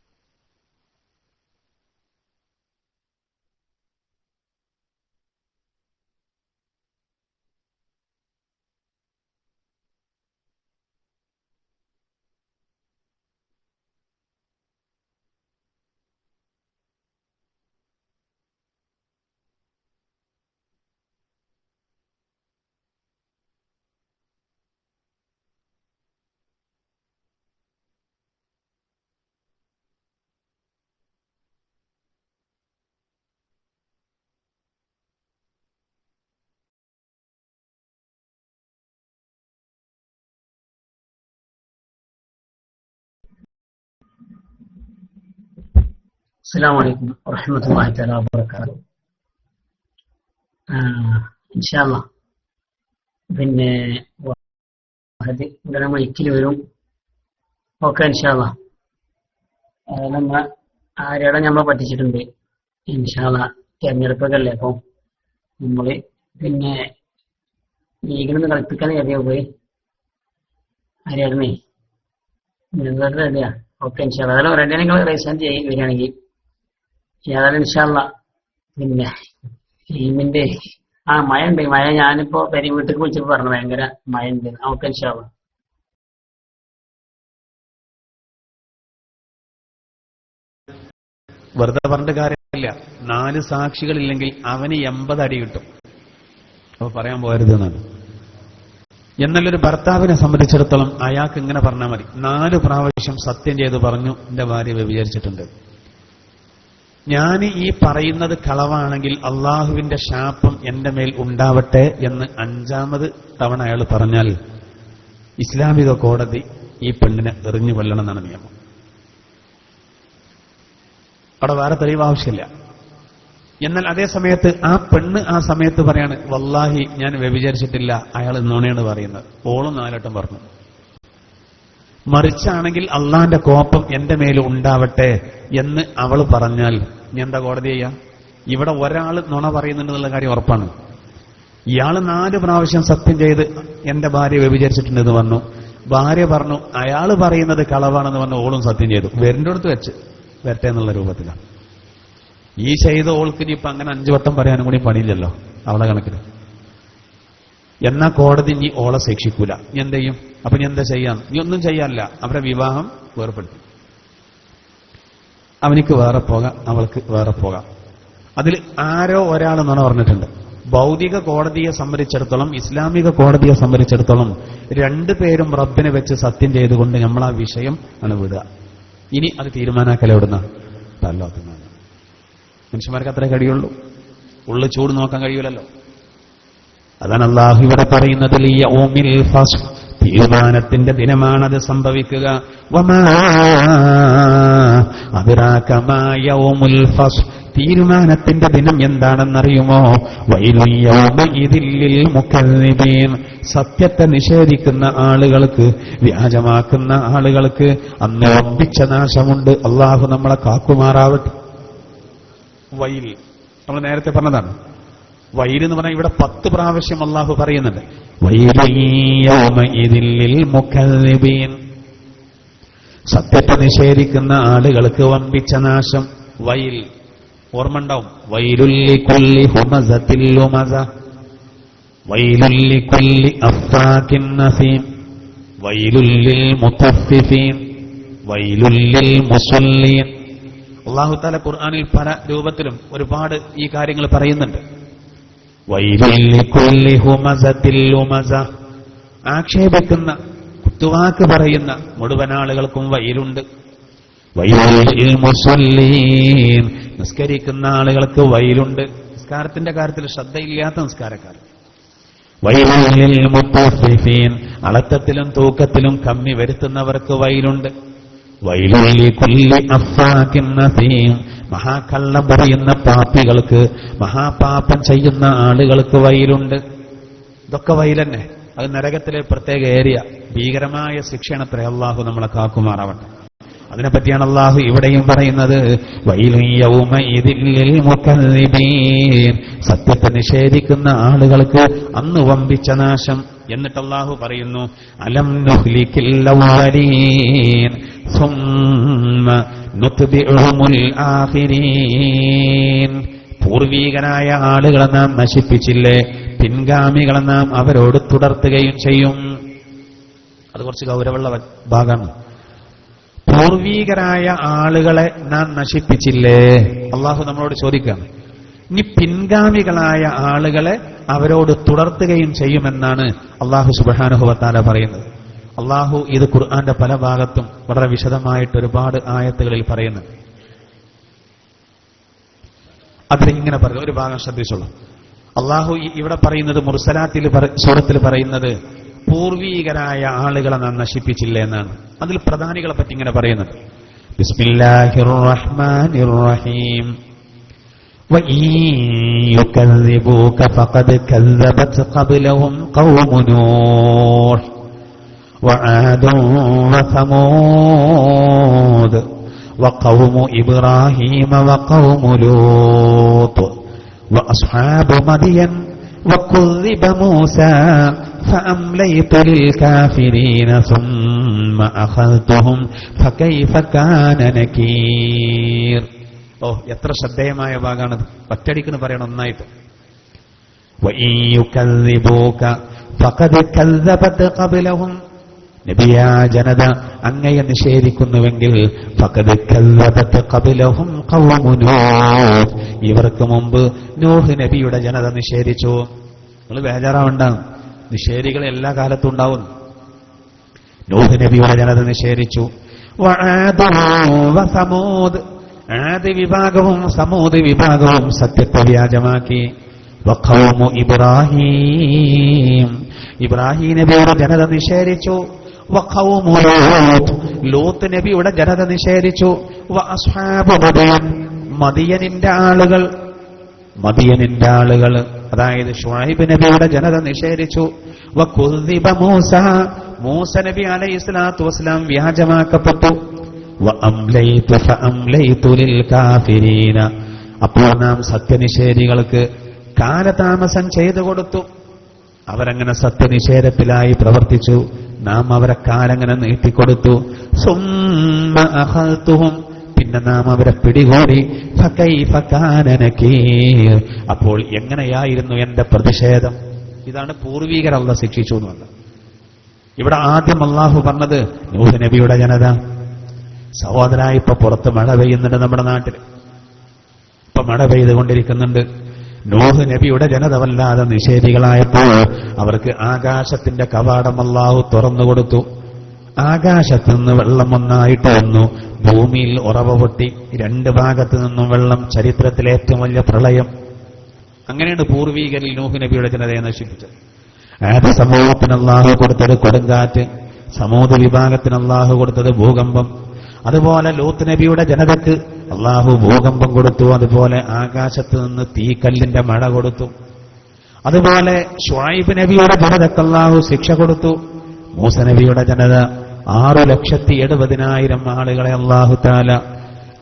അസ്സലാമു അലൈക്കും വറഹ്മത്തുള്ളാഹി തആല വബറകാതുഹു. ഇൻഷാ അല്ലാഹ് പിന്നെ ഉടനെ മൈക്കിൽ വരും. ഓക്കെ ഇൻഷാ അല്ലാഹ്. നമ്മ ആരെയുടെ നമ്മളെ പഠിച്ചിട്ടുണ്ട്. ഇൻഷാ അല്ലാഹ് തെരഞ്ഞെടുപ്പൊക്കെ അല്ലേ, അപ്പൊ നമ്മള് പിന്നെ ലീഗിനൊന്ന് കളിപ്പിക്കാൻ കരുതിയോ പോയി ആരെയായിരുന്നേ റെഡിയാ. ഓക്കെ ഇൻഷാ അല്ലാഹ്. അതെല്ലാം റെഡിയാണ്. നിങ്ങൾ റൈസാൻ ചെയ്യും വരികയാണെങ്കിൽ ഏതായാലും ഇൻഷാ അല്ലാഹ്. പിന്നെ ടീമിന്റെ മഴ ഉണ്ട്. മഴ ഞാനിപ്പോ വീട്ടിൽ വിളിച്ചപ്പോ പറഞ്ഞു ഭയങ്കര മഴ ഉണ്ട്. ഓക്കെ ഇൻഷാ അല്ലാഹ്. വെറുതെ പറഞ്ഞിട്ട് കാര്യമില്ല. 4 സാക്ഷികളില്ലെങ്കിൽ അവന് 80 അടി കിട്ടും. അപ്പൊ പറയാൻ പോകരുത് എന്നാണ്. എന്നല്ലൊരു ഭർത്താവിനെ സംബന്ധിച്ചിടത്തോളം അയാൾക്ക് ഇങ്ങനെ പറഞ്ഞാൽ മതി, 4 പ്രാവശ്യം സത്യം ചെയ്ത് പറഞ്ഞു എന്റെ ഭാര്യ വ്യഭിചരിച്ചിട്ടുണ്ട്. ഞാൻ ഈ പറയുന്നത് കളവാണെങ്കിൽ അള്ളാഹുവിന്റെ ശാപം എന്റെ മേൽ ഉണ്ടാവട്ടെ എന്ന് 5ാമത് തവണ അയാൾ പറഞ്ഞാൽ ഇസ്ലാമിക കോടതി ഈ പെണ്ണിനെ എറിഞ്ഞു കൊല്ലണം എന്നാണ് നിയമം. അവിടെ വേറെ തെളിവ് ആവശ്യമില്ല. എന്നാൽ അതേ സമയത്ത് ആ പെണ്ണ് ആ സമയത്ത് പറയാണ്, വല്ലാഹി ഞാൻ വ്യഭിചരിച്ചിട്ടില്ല, അയാൾ നുണയാണ് പറയുന്നത്. ഓളും 4 വട്ടം പറഞ്ഞു. മറിച്ചാണെങ്കിൽ അള്ളാന്റെ കോപം എന്റെ മേൽ ഉണ്ടാവട്ടെ എന്ന് അവൾ പറഞ്ഞാൽ ഇനി എന്താ കോടതി ചെയ്യാ? ഇവിടെ ഒരാൾ നുണ പറയുന്നുണ്ടെന്നുള്ള കാര്യം ഉറപ്പാണ്. ഇയാൾ 4 പ്രാവശ്യം സത്യം ചെയ്ത് എന്റെ ഭാര്യ വ്യഭിചരിച്ചിട്ടുണ്ടെന്ന് പറഞ്ഞു. ഭാര്യ പറഞ്ഞു അയാൾ പറയുന്നത് കളവാണെന്ന് പറഞ്ഞു. ഓളും സത്യം ചെയ്തു. വരന്റെ അടുത്ത് വെച്ച് വരട്ടെ എന്നുള്ള രൂപത്തിലാണ് ഈ ചെയ്ത ഓൾക്ക്. ഇനിയിപ്പൊ അങ്ങനെ 5 വട്ടം പറയാനും കൂടി പണിയില്ലല്ലോ അവളെ കണക്കിന്. എന്നാ കോടതി ഇനി ഓളെ ശിക്ഷിക്കൂല. നീ എന്ത് ചെയ്യും? അപ്പൊ നീ എന്താ ചെയ്യാം? നീ ഒന്നും ചെയ്യാനില്ല. അവരുടെ വിവാഹം വേർപ്പെടുത്തി. അവനിക്ക് വേറെ പോകാം, അവൾക്ക് വേറെ പോകാം. അതിൽ ആരോ ഒരാൾ നുണ പറഞ്ഞിട്ടുണ്ട്. ഭൗതിക കോടതിയെ സംബന്ധിച്ചിടത്തോളം, ഇസ്ലാമിക കോടതിയെ സംബന്ധിച്ചിടത്തോളം 2 പേരും റബ്ബിനെ വെച്ച് സത്യം ചെയ്തുകൊണ്ട് നമ്മൾ ആ വിഷയം ആണ് വിടുക. ഇനി അത് തീരുമാനാക്കൽ എവിടുന്ന തല്ലാത്തുന്ന മനുഷ്യന്മാർക്ക് അത്രേ കഴിയുള്ളൂ. ഉള്ളു ചൂട് നോക്കാൻ കഴിയൂലല്ലോ. അതാണ് അല്ലാഹു ഇവിടെ പറയുന്നത്, തീരുമാനത്തിന്റെ ദിനമാണത് സംഭവിക്കുക. തീരുമാനത്തിന്റെ ദിനം എന്താണെന്നറിയുമോ? സത്യത്തെ നിഷേധിക്കുന്ന ആളുകൾക്ക്, വ്യാജമാക്കുന്ന ആളുകൾക്ക് അന്ന് ഒപ്പിച്ച നാശമുണ്ട്. അള്ളാഹു നമ്മളെ കാക്കുമാറാവട്ടെ. വൈൽ നമ്മൾ നേരത്തെ പറഞ്ഞതാണ്. വൈൽ എന്ന് പറഞ്ഞാൽ ഇവിടെ 10 പ്രാവശ്യം അള്ളാഹു പറയുന്നുണ്ട്. സത്യത്തെ നിഷേധിക്കുന്ന ആളുകൾക്ക് വമ്പിച്ച നാശം. വൈൽ ഓർമ്മ ഉണ്ടാവും. വൈലുല്ലികുല്ലി ഹുമസത്തിൽ ലുമസ, വൈലുല്ലികുല്ലി അഫ്ഫാകിൻ നസീം, വൈലുല്ലിൽ മുതഫ്ഫിഫീൻ, വൈലുല്ലിൽ മുസല്ലീൻ. അല്ലാഹു തആല ഖുർആനിൽ പല രൂപത്തിലും ഒരുപാട് ഈ കാര്യങ്ങൾ പറയുന്നുണ്ട്. വൈലുല്ലികുല്ലി ഹുമസത്തിൽ ലുമസ, ആക്ഷേപിക്കുന്ന, കുത്തുവാക്ക് പറയുന്ന മുഴുവൻ ആളുകൾക്കും വൈലുണ്ട്. വൈലുല്ലിൽ മുസല്ലീൻ, നിസ്കരിക്കുന്ന ആളുകൾക്ക് വൈലുണ്ട്. നിസ്കാരത്തിന്റെ കാര്യത്തിൽ ശ്രദ്ധയില്ലാത്ത നിസ്കാരക്കാർ. വൈലുല്ലിൽ മുതഫ്ഫിഫീൻ, അളത്തത്തിലും തൂക്കത്തിലും കമ്മി വരുത്തുന്നവർക്ക് വൈലുണ്ട്. വൈലുല്ലികുല്ലി അഫ്ഫാകിൻ നസീം, മഹാകള്ളം പറയുന്ന പാപികൾക്ക്, മഹാപാപം ചെയ്യുന്ന ആളുകൾക്ക് വൈലുണ്ട്. ഇതൊക്കെ വൈലന്നെ. അത് നരകത്തിലെ പ്രത്യേക ഏരിയ. ഭീകരമായ ശിക്ഷണത്രേ. അള്ളാഹു നമ്മളെ കാക്കുമാറാവട്ടെ. അതിനെപ്പറ്റിയാണ് അള്ളാഹു ഇവിടെയും പറയുന്നത്, വൈലുൻ യൗമഇദിൻ ലിൽ മുകല്ലിബീൻ, സത്യത്തെ നിഷേധിക്കുന്ന ആളുകൾക്ക് അന്ന് വമ്പിച്ച നാശം. എന്നിട്ട് അള്ളാഹു പറയുന്നു, അലം നുഹ്ലികിൽ അവ്വലീൻ സുമ്മ നുത്ബിഉഹുൽ ആഖിരീൻ, പൂർവീകരായ ആളുകളെ നാം നശിപ്പിച്ചില്ലേ, പിൻഗാമികളെ നാം അവരോട് തുടർത്തുകയും ചെയ്യും. അത് കുറച്ച് ഗൗരവമുള്ള ഭാഗമാണ്. പൂർവീകരായ ആളുകളെ നാം നശിപ്പിച്ചില്ലേ, അള്ളാഹു നമ്മളോട് ചോദിക്കുകയാണ്. ഇനി പിൻഗാമികളായ ആളുകളെ അവരോട് തുടർത്തുകയും ചെയ്യുമെന്നാണ് അള്ളാഹു സുബ്ഹാനഹു വ തആല പറയുന്നത്. അള്ളാഹു ഇത് ഖുർആന്റെ പല ഭാഗത്തും വളരെ വിശദമായിട്ട് ഒരുപാട് ആയത്തുകളിൽ പറയുന്നുണ്ട്. അതിലിങ്ങനെ പറയുന്നത് ഒരു ഭാഗം ശ്രദ്ധിച്ചോളൂ. അള്ളാഹു ഇവിടെ പറയുന്നത് മുർസലാത്തിൽ സൂറത്തിൽ പറയുന്നത് പൂർവീകരായ ആളുകളെ നാം നശിപ്പിച്ചില്ലേ എന്നാണ്. അതിൽ പ്രധാനികളെ പറ്റി ഇങ്ങനെ പറയുന്നത്, ബിസ്മില്ലാഹിർ റഹ്മാനിർ റഹീം, വഇൻ യുകദ്ദിബൂക ഫഖദ് കദ്ദബത് ഖബ്ലഹും ഖൗമു നൂഹ് വആദുൻ വസമൂദ് വഖൗമു ഇബ്രാഹീമ വഖൗമു ലൂത്ത് വഅസ്ഹാബു മദിയൻ വകുദ്ദിബ മൂസാ فأمليت للكافرين ثم أخذتهم فكيف كان نكير. എത്ര ശ്രദ്ധേയമായ ഭാഗമാണത്. ഒറ്റടിക്കെന്ന് പറയണം ഒന്നായിട്ട്. وإن يكذبوك فقد كذبت قبلهم, നബിയാ ജനത അങ്ങയെ നിഷേധിക്കുന്നുവെങ്കിൽ ഫഖദ് കല്ലബത് ഖബ്ലഹും ഖൗമു നൂഹ്, ഇവർക്ക് മുമ്പ് നൂഹ് നബിയുടെ ജനത നിഷേധിച്ചു. നിങ്ങൾ ബേജാറാവണ്ട, നിഷേധികൾ എല്ലാ കാലത്തും ഉണ്ടാവും. നൂഹ് നബിയുടെ ജനത നിഷേധിച്ചു. വസമൂദ്, ആദ് വിഭാഗവും സമൂദ് വിഭാഗവും സത്യത്തെ വ്യാജമാക്കി. വഖൗമു ഇബ്രാഹീം, ഇബ്രാഹീം നബിയുടെ ജനത നിഷേധിച്ചു. വഖൗമു ലൂത്ത്, ലൂത്ത് നബിയുടെ ജനത നിഷേധിച്ചു. വഅസ്ഹാബു മദിയൻ, മദിയനിന്റെ ആളുകൾ, മദിയനിന്റെ ആളുകൾ അതായത് ശുഐബ് നബിയുടെ ജനത നിഷേധിച്ചു. വകുദ്ദിബ മൂസ, മൂസ നബി അലൈഹിസ്സലാത്തു വസ്സലാം വ്യാജമാക്കപ്പെട്ടു. വഅംലൈതു ഫഅംലൈതു ലിൽ കാഫിരീന, അപ്പോൾ നാം സത്യനിഷേധികൾക്ക് കാലതാമസം ചെയ്തു കൊടുത്തു. അവരങ്ങനെ സത്യനിഷേധത്തിലായി പ്രവർത്തിച്ചു, നാം അവരെ കാലങ്ങനെ നീട്ടിക്കൊടുത്തു. സുമ്മ അഖൽതുഹും, പിന്നെ നാം അവരെ പിടികൂടി. ഫകൈഫ കാന നകീർ, അപ്പോൾ എങ്ങനെയായിരുന്നു എന്റെ പ്രതിഷേധം. ഇതാണ് പൂർവീകർ അല്ലാഹു ശിക്ഷിച്ചു എന്ന് പറഞ്ഞത്. ഇവിടെ ആദ്യം അള്ളാഹു പറഞ്ഞത് നൂഹ് നബിയുടെ ജനത. സഹോദരാ, ഇപ്പൊ പുറത്ത് മഴ പെയ്യുന്നുണ്ട്, നമ്മുടെ നാട്ടിൽ ഇപ്പൊ മഴ പെയ്തുകൊണ്ടിരിക്കുന്നുണ്ട്. നൂഹ് നബിയുടെ ജനത വല്ലാതെ നിഷേധികളായപ്പോൾ അവർക്ക് ആകാശത്തിന്റെ കവാടം അല്ലാഹു തുറന്നുകൊടുത്തു. ആകാശത്തു നിന്ന് വെള്ളം ഒന്നായിട്ട് വന്നു, ഭൂമിയിൽ ഉറവ പൊട്ടി, രണ്ട് ഭാഗത്തു നിന്നും വെള്ളം. ചരിത്രത്തിലെ ഏറ്റവും വലിയ പ്രളയം. അങ്ങനെയാണ് പൂർവീകരിൽ നൂഹ് നബിയുടെ ജനതയെ നശിപ്പിച്ചത്. ആദ് സമൂഹത്തിന് അല്ലാഹു കൊടുത്തത് കൊടുങ്കാറ്റ്, സമൂദ് വിഭാഗത്തിന് അല്ലാഹു കൊടുത്തത് ഭൂകമ്പം. അതുപോലെ ലൂത്ത് നബിയുടെ ജനതക്ക് അല്ലാഹു ഭൂകമ്പം കൊടുത്തു. അതുപോലെ ആകാശത്ത് നിന്ന് തീക്കല്ലിന്റെ മഴ കൊടുത്തു. അതുപോലെ ശുഐബ് നബിയുടെ ജനതക്ക് അല്ലാഹു ശിക്ഷ കൊടുത്തു. മൂസ നബിയുടെ ജനത 6,70,000 ആളുകളെ അല്ലാഹു തആല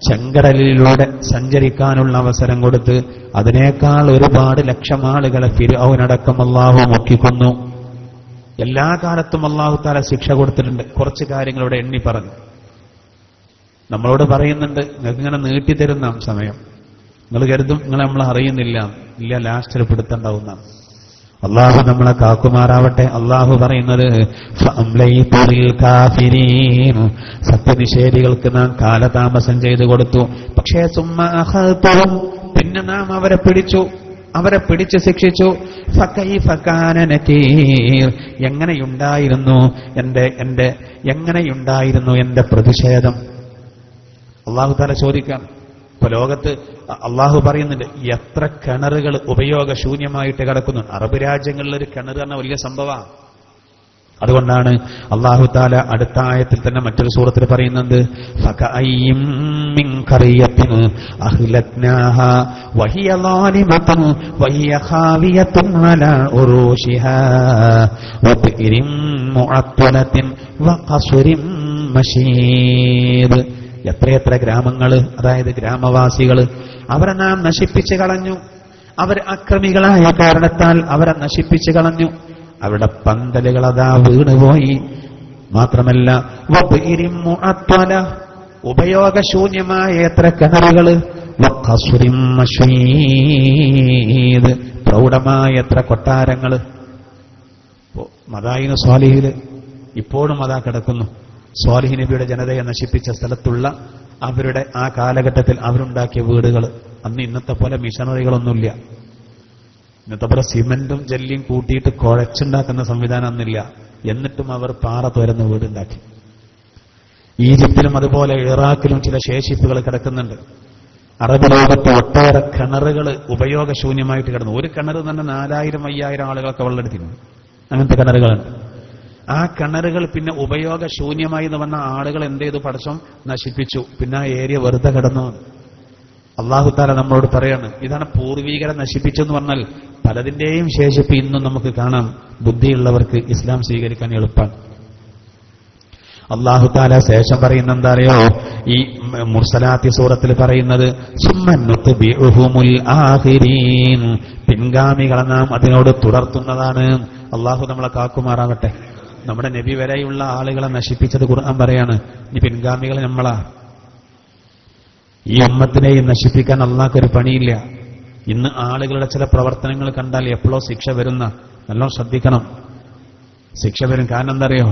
ചെങ്കടലിലൂടെ സഞ്ചരിക്കാനുള്ള അവസരം കൊടുത്ത് അതിനേക്കാൾ ഒരുപാട് ലക്ഷം ആളുകളെ ഫിർഔനടക്കം അല്ലാഹു മുക്കിക്കൊന്നു. എല്ലാ കാലത്തും അല്ലാഹു തആല ശിക്ഷ കൊടുത്തിട്ടുണ്ട്. കുറച്ച് കാര്യങ്ങളിവിടെ എണ്ണി പറഞ്ഞു. നമ്മളോട് പറയുന്നുണ്ട്, നിങ്ങൾക്ക് ഇങ്ങനെ നീട്ടിത്തരുന്ന സമയം. നിങ്ങൾ കരുതും നിങ്ങൾ നമ്മളെ അറിയുന്നില്ല. ഇല്ല, ലാസ്റ്റിൽ പിടുത്തുണ്ടാവുന്ന. അള്ളാഹു നമ്മളെ കാക്കുമാറാവട്ടെ. അള്ളാഹു പറയുന്നത് സത്യനിഷേധികൾക്ക് നാം കാലതാമസം ചെയ്തു കൊടുത്തു. പക്ഷേ സുമ്മ അഖൽതുഹും, പിന്നെ നാം അവരെ പിടിച്ചു, അവരെ പിടിച്ച് ശിക്ഷിച്ചു. ഫകൈഫ കാന നകീർ, എങ്ങനെയുണ്ടായിരുന്നു എന്റെ പ്രതിഷേധം. അള്ളാഹു തആല ചോദിക്കാം. ഇപ്പൊ ലോകത്ത് അള്ളാഹു പറയുന്നുണ്ട് എത്ര കിണറുകൾ ഉപയോഗശൂന്യമായിട്ട് കിടക്കുന്നു. അറബ് രാജ്യങ്ങളിലൊരു കിണർ പറഞ്ഞ വലിയ സംഭവമാണ്. അതുകൊണ്ടാണ് അല്ലാഹു തആല അടുത്ത ആയത്തിൽ തന്നെ മറ്റൊരു സൂറത്തിൽ പറയുന്നത് ഫകഅയ്യിം മിൻ ഖറിയത്തിൻ അഹ്ലക്നാഹാ വഹിയ ളാലിമത്തുൻ വഹിയ ഖാവിയത്തുൻ അലാ ഉറൂശിഹാ വബിഇരിൻ മുഅത്തലത്തിൻ വഖസ്റിൻ മശീദ്. എത്രയെത്ര ഗ്രാമങ്ങൾ, അതായത് ഗ്രാമവാസികൾ, അവരെ നാം നശിപ്പിച്ചു കളഞ്ഞു. അവർ അക്രമികളായ കാരണത്താൽ അവരെ നശിപ്പിച്ചു കളഞ്ഞു. അവരുടെ പന്തലുകൾ അതാ വീണുപോയി. മാത്രമല്ല വബിഇരിൻ മുഅത്തല, ഉപയോഗശൂന്യമായ എത്ര കിണറുകൾ, വഖസ്റിൻ മശീദ്, പ്രൗഢമായ എത്ര കൊട്ടാരങ്ങൾ. മദായിനു സ്വാലിഹില് ഇപ്പോഴും അതാ കിടക്കുന്നു. സ്വാലിഹ് നബിയുടെ ജനതയെ നശിപ്പിച്ച സ്ഥലത്തുള്ള അവരുടെ ആ കാലഘട്ടത്തിൽ അവരുണ്ടാക്കിയ വീടുകൾ. അന്ന് ഇന്നത്തെ പോലെ മിഷനറികളൊന്നുമില്ല. ഇന്നത്തെ പോലെ സിമന്റും ജല്ലിയും കൂട്ടിയിട്ട് കുഴച്ചുണ്ടാക്കുന്ന സംവിധാനം അന്നില്ല. എന്നിട്ടും അവർ പാറ തുരന്ന് വീടുണ്ടാക്കി. ഈജിപ്തിലും അതുപോലെ ഇറാഖിലും ചില ശേഷിപ്പുകൾ കിടക്കുന്നുണ്ട്. അറബ് ലോകത്ത് ഒട്ടേറെ കിണറുകൾ ഉപയോഗശൂന്യമായിട്ട് കിടന്നു. ഒരു കിണർ തന്നെ 4000-5000 ആളുകളൊക്കെ വെള്ളമെടുത്തിരുന്നു. അങ്ങനത്തെ കിണറുകളുണ്ട്. ആ കിണറുകൾ പിന്നെ ഉപയോഗശൂന്യമായി എന്ന് പറഞ്ഞ ആളുകൾ എന്ത് ചെയ്തു? പടച്ചോൻ നശിപ്പിച്ചു. പിന്നെ ആ ഏരിയ വെറുതെ കിടന്നു. അല്ലാഹു തആല നമ്മളോട് പറയാണ്, ഇതാണ് പൂർവീകരെ നശിപ്പിച്ചെന്ന് പറഞ്ഞാൽ പലതിന്റെയും ശേഷിപ്പ് ഇന്നും നമുക്ക് കാണാം. ബുദ്ധിയുള്ളവർക്ക് ഇസ്ലാം സ്വീകരിക്കാൻ എളുപ്പമാണ്. അല്ലാഹു തആല ശേഷം പറയുന്ന എന്താ അറിയോ? ഈ മുർസലാത്തി സൂറത്തിൽ പറയുന്നത് സുമ്മന്നുത്ബിഉഹുമുൽ ആഖിരീൻ, പിൻഗാമികളെ നാം അതിനോട് തുടർത്തുന്നതാണ്. അല്ലാഹു നമ്മളെ കാക്കുമാറാവട്ടെ. നമ്മുടെ നബി വരെയുള്ള ആളുകളെ നശിപ്പിച്ചത് ഖുർആൻ പറയാണ്. ഈ പിൻഗാമികൾ നമ്മളാ. ഈ ഉമ്മത്തിനെയും നശിപ്പിക്കാൻ അള്ളാഹ്ക്കൊരു പണിയില്ല. ഇന്ന് ആളുകളുടെ ചില പ്രവർത്തനങ്ങൾ കണ്ടാൽ എപ്പോഴോ ശിക്ഷ വരുന്ന, നല്ലോണം ശ്രദ്ധിക്കണം. ശിക്ഷ വരും. കാരണം എന്താ അറിയോ?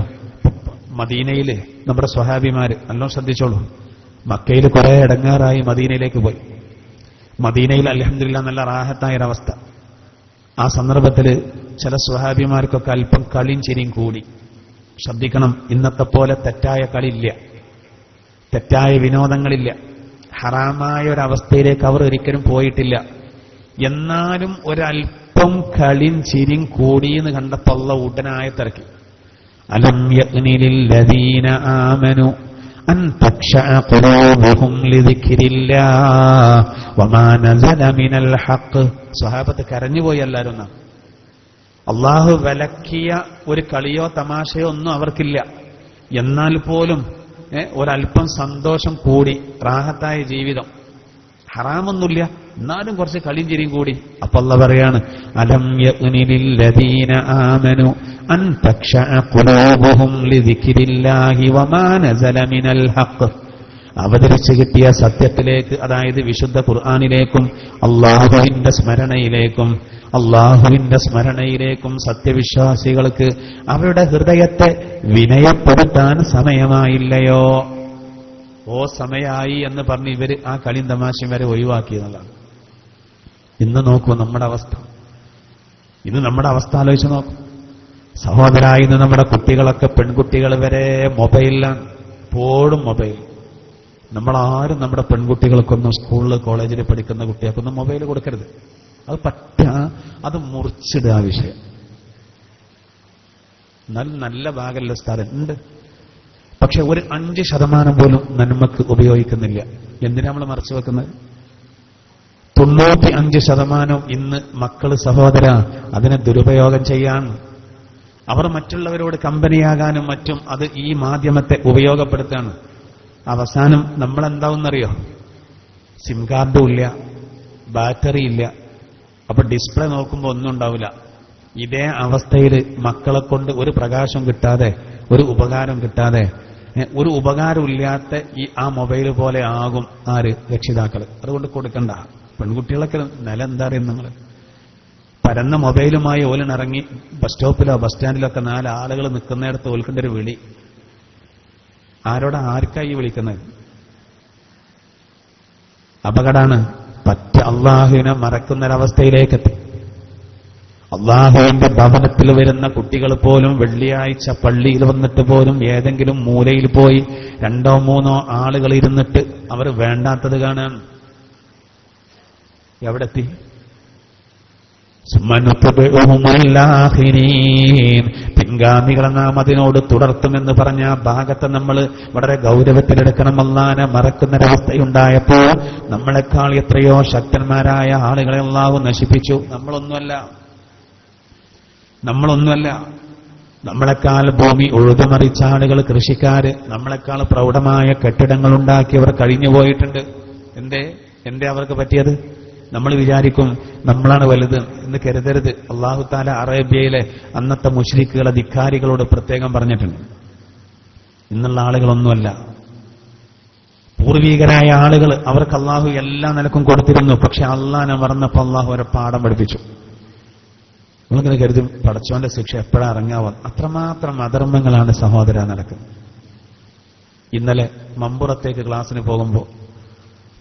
മദീനയില് നമ്മുടെ സ്വഹാബിമാര്, നല്ലോണം ശ്രദ്ധിച്ചോളൂ. മക്കയിൽ കുറെ ഇടങ്ങാറായി മദീനയിലേക്ക് പോയി. മദീനയിൽ അൽഹംദുലില്ലാ നല്ല റാഹത്തായൊരവസ്ഥ. ആ സന്ദർഭത്തിൽ ചില സ്വഹാബിമാർക്കൊക്കെ അല്പം കളിയും ചിരിയും കൂടി. ശ്രദ്ധിക്കണം, ഇന്നത്തെ പോലെ തെറ്റായ കളിയില്ല, തെറ്റായ വിനോദങ്ങളില്ല, ഹറാമായ ഒരവസ്ഥയിലേക്ക് അവർ ഒരിക്കലും പോയിട്ടില്ല. എന്നാലും ഒരല്പം കളിയും ചിരിയും കൂടിയെന്ന് കണ്ടപ്പോൾ അല്ലാഹു ഉടനായ തിരക്കി. അലം യഅ്നി ലില്ലദീന ആമനു അൻ തഖ്ശഅ ഖുലൂബുഹും ലിദിക്രില്ലാഹ് വമാ നസല മിനൽ ഹഖ്. സ്വഹാബത്ത് കരഞ്ഞുപോയി എല്ലാവരും. അള്ളാഹു വിലക്കിയ ഒരു കളിയോ തമാശയോ ഒന്നും അവർക്കില്ല. എന്നാൽ പോലും ഒരല്പം സന്തോഷം കൂടി, റാഹത്തായ ജീവിതം, ഹറാമൊന്നുമില്ല, എന്നാലും കുറച്ച് കളിയും ചിരിയും കൂടി. അപ്പൊ അല്ലാഹു പറയാണ്, അലം യഅ്നി ലില്ലദീന ആമനു അൻ തഖ്ശഅ ഖുലൂബുഹും ലിദിക്രില്ലാഹി വമാ നസല മിനൽ ഹഖ്. അവതരിച്ചു കിട്ടിയ സത്യത്തിലേക്ക്, അതായത് വിശുദ്ധ ഖുർആനിലേക്കും അള്ളാഹുവിന്റെ സ്മരണയിലേക്കും സത്യവിശ്വാസികൾക്ക് അവരുടെ ഹൃദയത്തെ വിനയപ്പെടുത്താൻ സമയമായില്ലയോ? ഓ സമയമായി എന്ന് പറഞ്ഞ് ഇവര് ആ കളിയും തമാശയും വരെ ഒഴിവാക്കിയെന്നുള്ളതാണ്. ഇന്ന് നോക്കൂ നമ്മുടെ അവസ്ഥ. ഇന്ന് നമ്മുടെ അവസ്ഥ ആലോചിച്ച് നോക്കും സഹോദര. ഇന്ന് നമ്മുടെ കുട്ടികളൊക്കെ, പെൺകുട്ടികൾ വരെ മൊബൈലിലാണ്, എപ്പോഴും മൊബൈൽ. നമ്മളാരും നമ്മുടെ പെൺകുട്ടികൾക്കൊന്നും സ്കൂളിൽ കോളേജിൽ പഠിക്കുന്ന കുട്ടികൾക്കൊന്നും മൊബൈൽ കൊടുക്കരുത്. അത് അത് മുറിച്ചിടുക ആ വിഷയം. നല്ല ഭാഗമല്ല സ്ഥാനം ഉണ്ട്, പക്ഷെ ഒരു 5% പോലും നന്മക്ക് ഉപയോഗിക്കുന്നില്ല. എന്തിനാ നമ്മൾ മറച്ചു വെക്കുന്നത്? 95% ഇന്ന് മക്കള് സഹോദര അതിനെ ദുരുപയോഗം ചെയ്യാൻ, അവർ മറ്റുള്ളവരോട് കമ്പനിയാകാനും മറ്റും അത് ഈ മാധ്യമത്തെ ഉപയോഗപ്പെടുത്താണ്. അവസാനം നമ്മളെന്താവുന്നറിയോ? സിം കാർഡും ഇല്ല, ബാറ്ററി ഇല്ല. അപ്പൊ ഡിസ്പ്ലേ നോക്കുമ്പോൾ ഒന്നും ഉണ്ടാവില്ല. ഇതേ അവസ്ഥയിൽ മക്കളെ കൊണ്ട് ഒരു പ്രകാശം കിട്ടാതെ, ഒരു ഉപകാരം കിട്ടാതെ, ഒരു ഉപകാരമില്ലാത്ത ആ മൊബൈൽ പോലെ ആകും ആര്? രക്ഷിതാക്കള്. അതുകൊണ്ട് കൊടുക്കണ്ട. പെൺകുട്ടികളൊക്കെ നില എന്താ അറിയുന്നത്? നിങ്ങൾ പരന്ന മൊബൈലുമായി ഓലിനിറങ്ങി ബസ് സ്റ്റോപ്പിലോ ബസ് സ്റ്റാൻഡിലോ ഒക്കെ 4 ആളുകൾ നിൽക്കുന്നിടത്ത് ഓൽക്കേണ്ട ഒരു വിളി. ആർക്കായി വിളിക്കുന്നത്? അപകടമാണ്. അള്ളാഹുവിനെ മറക്കുന്നൊരവസ്ഥയിലേക്കെത്തി. അള്ളാഹുവിന്റെ ഭവനത്തിൽ വരുന്ന കുട്ടികൾ പോലും വെള്ളിയാഴ്ച പള്ളിയിൽ വന്നിട്ട് പോലും ഏതെങ്കിലും മൂലയിൽ പോയി 2-3 ആളുകൾ ഇരുന്നിട്ട് അവർ വേണ്ടാത്തത് കാണാൻ. എവിടെത്തി? പിൻഗാമികളെ നാം അതിനോട് തുടർത്തുമെന്ന് പറഞ്ഞ ആ ഭാഗത്തെ നമ്മൾ വളരെ ഗൗരവത്തിലെടുക്കണം. അല്ലാഹനെ മറക്കുന്നൊരവസ്ഥയുണ്ടായപ്പോൾ നമ്മളെക്കാൾ എത്രയോ ശക്തന്മാരായ ആളുകളെ അല്ലാഹു നശിപ്പിച്ചു. നമ്മളൊന്നുമല്ല. നമ്മളെക്കാൾ ഭൂമി ഉഴുതുമറിച്ച ആളുകൾ, കൃഷിക്കാര്, നമ്മളെക്കാൾ പ്രൗഢമായ കെട്ടിടങ്ങൾ ഉണ്ടാക്കിയവർ കഴിഞ്ഞുപോയിട്ടുണ്ട്. എന്തേ അവർക്ക് പറ്റിയത്? നമ്മൾ വിചാരിക്കും നമ്മളാണ് വലുത് എന്ന് കരുതരുത്. അല്ലാഹു തആല അറേബ്യയിലെ അന്നത്തെ മുശ്രിക്കുകളെ, ധിക്കാരികളോട് പ്രത്യേകം പറഞ്ഞിട്ടുണ്ട്. ഇന്നുള്ള ആളുകളൊന്നുമല്ല. പൂർവീകരായ ആളുകൾ, അവർക്ക് അല്ലാഹു എല്ലാ നിലക്കും കൊടുത്തിരുന്നു. പക്ഷെ അല്ലാഹനെ മറന്നപ്പോൾ അല്ലാഹു അവരെ പാഠം പഠിപ്പിച്ചു. നമ്മളിങ്ങനെ കരുതും പടച്ചോന്റെ ശിക്ഷ എപ്പോഴാ ഇറങ്ങാവാൻ. അത്രമാത്രം അധർമ്മങ്ങളാണ് സഹോദര നടക്കുന്നത്. ഇന്നലെ മമ്പുറത്തേക്ക് ക്ലാസ്സിന്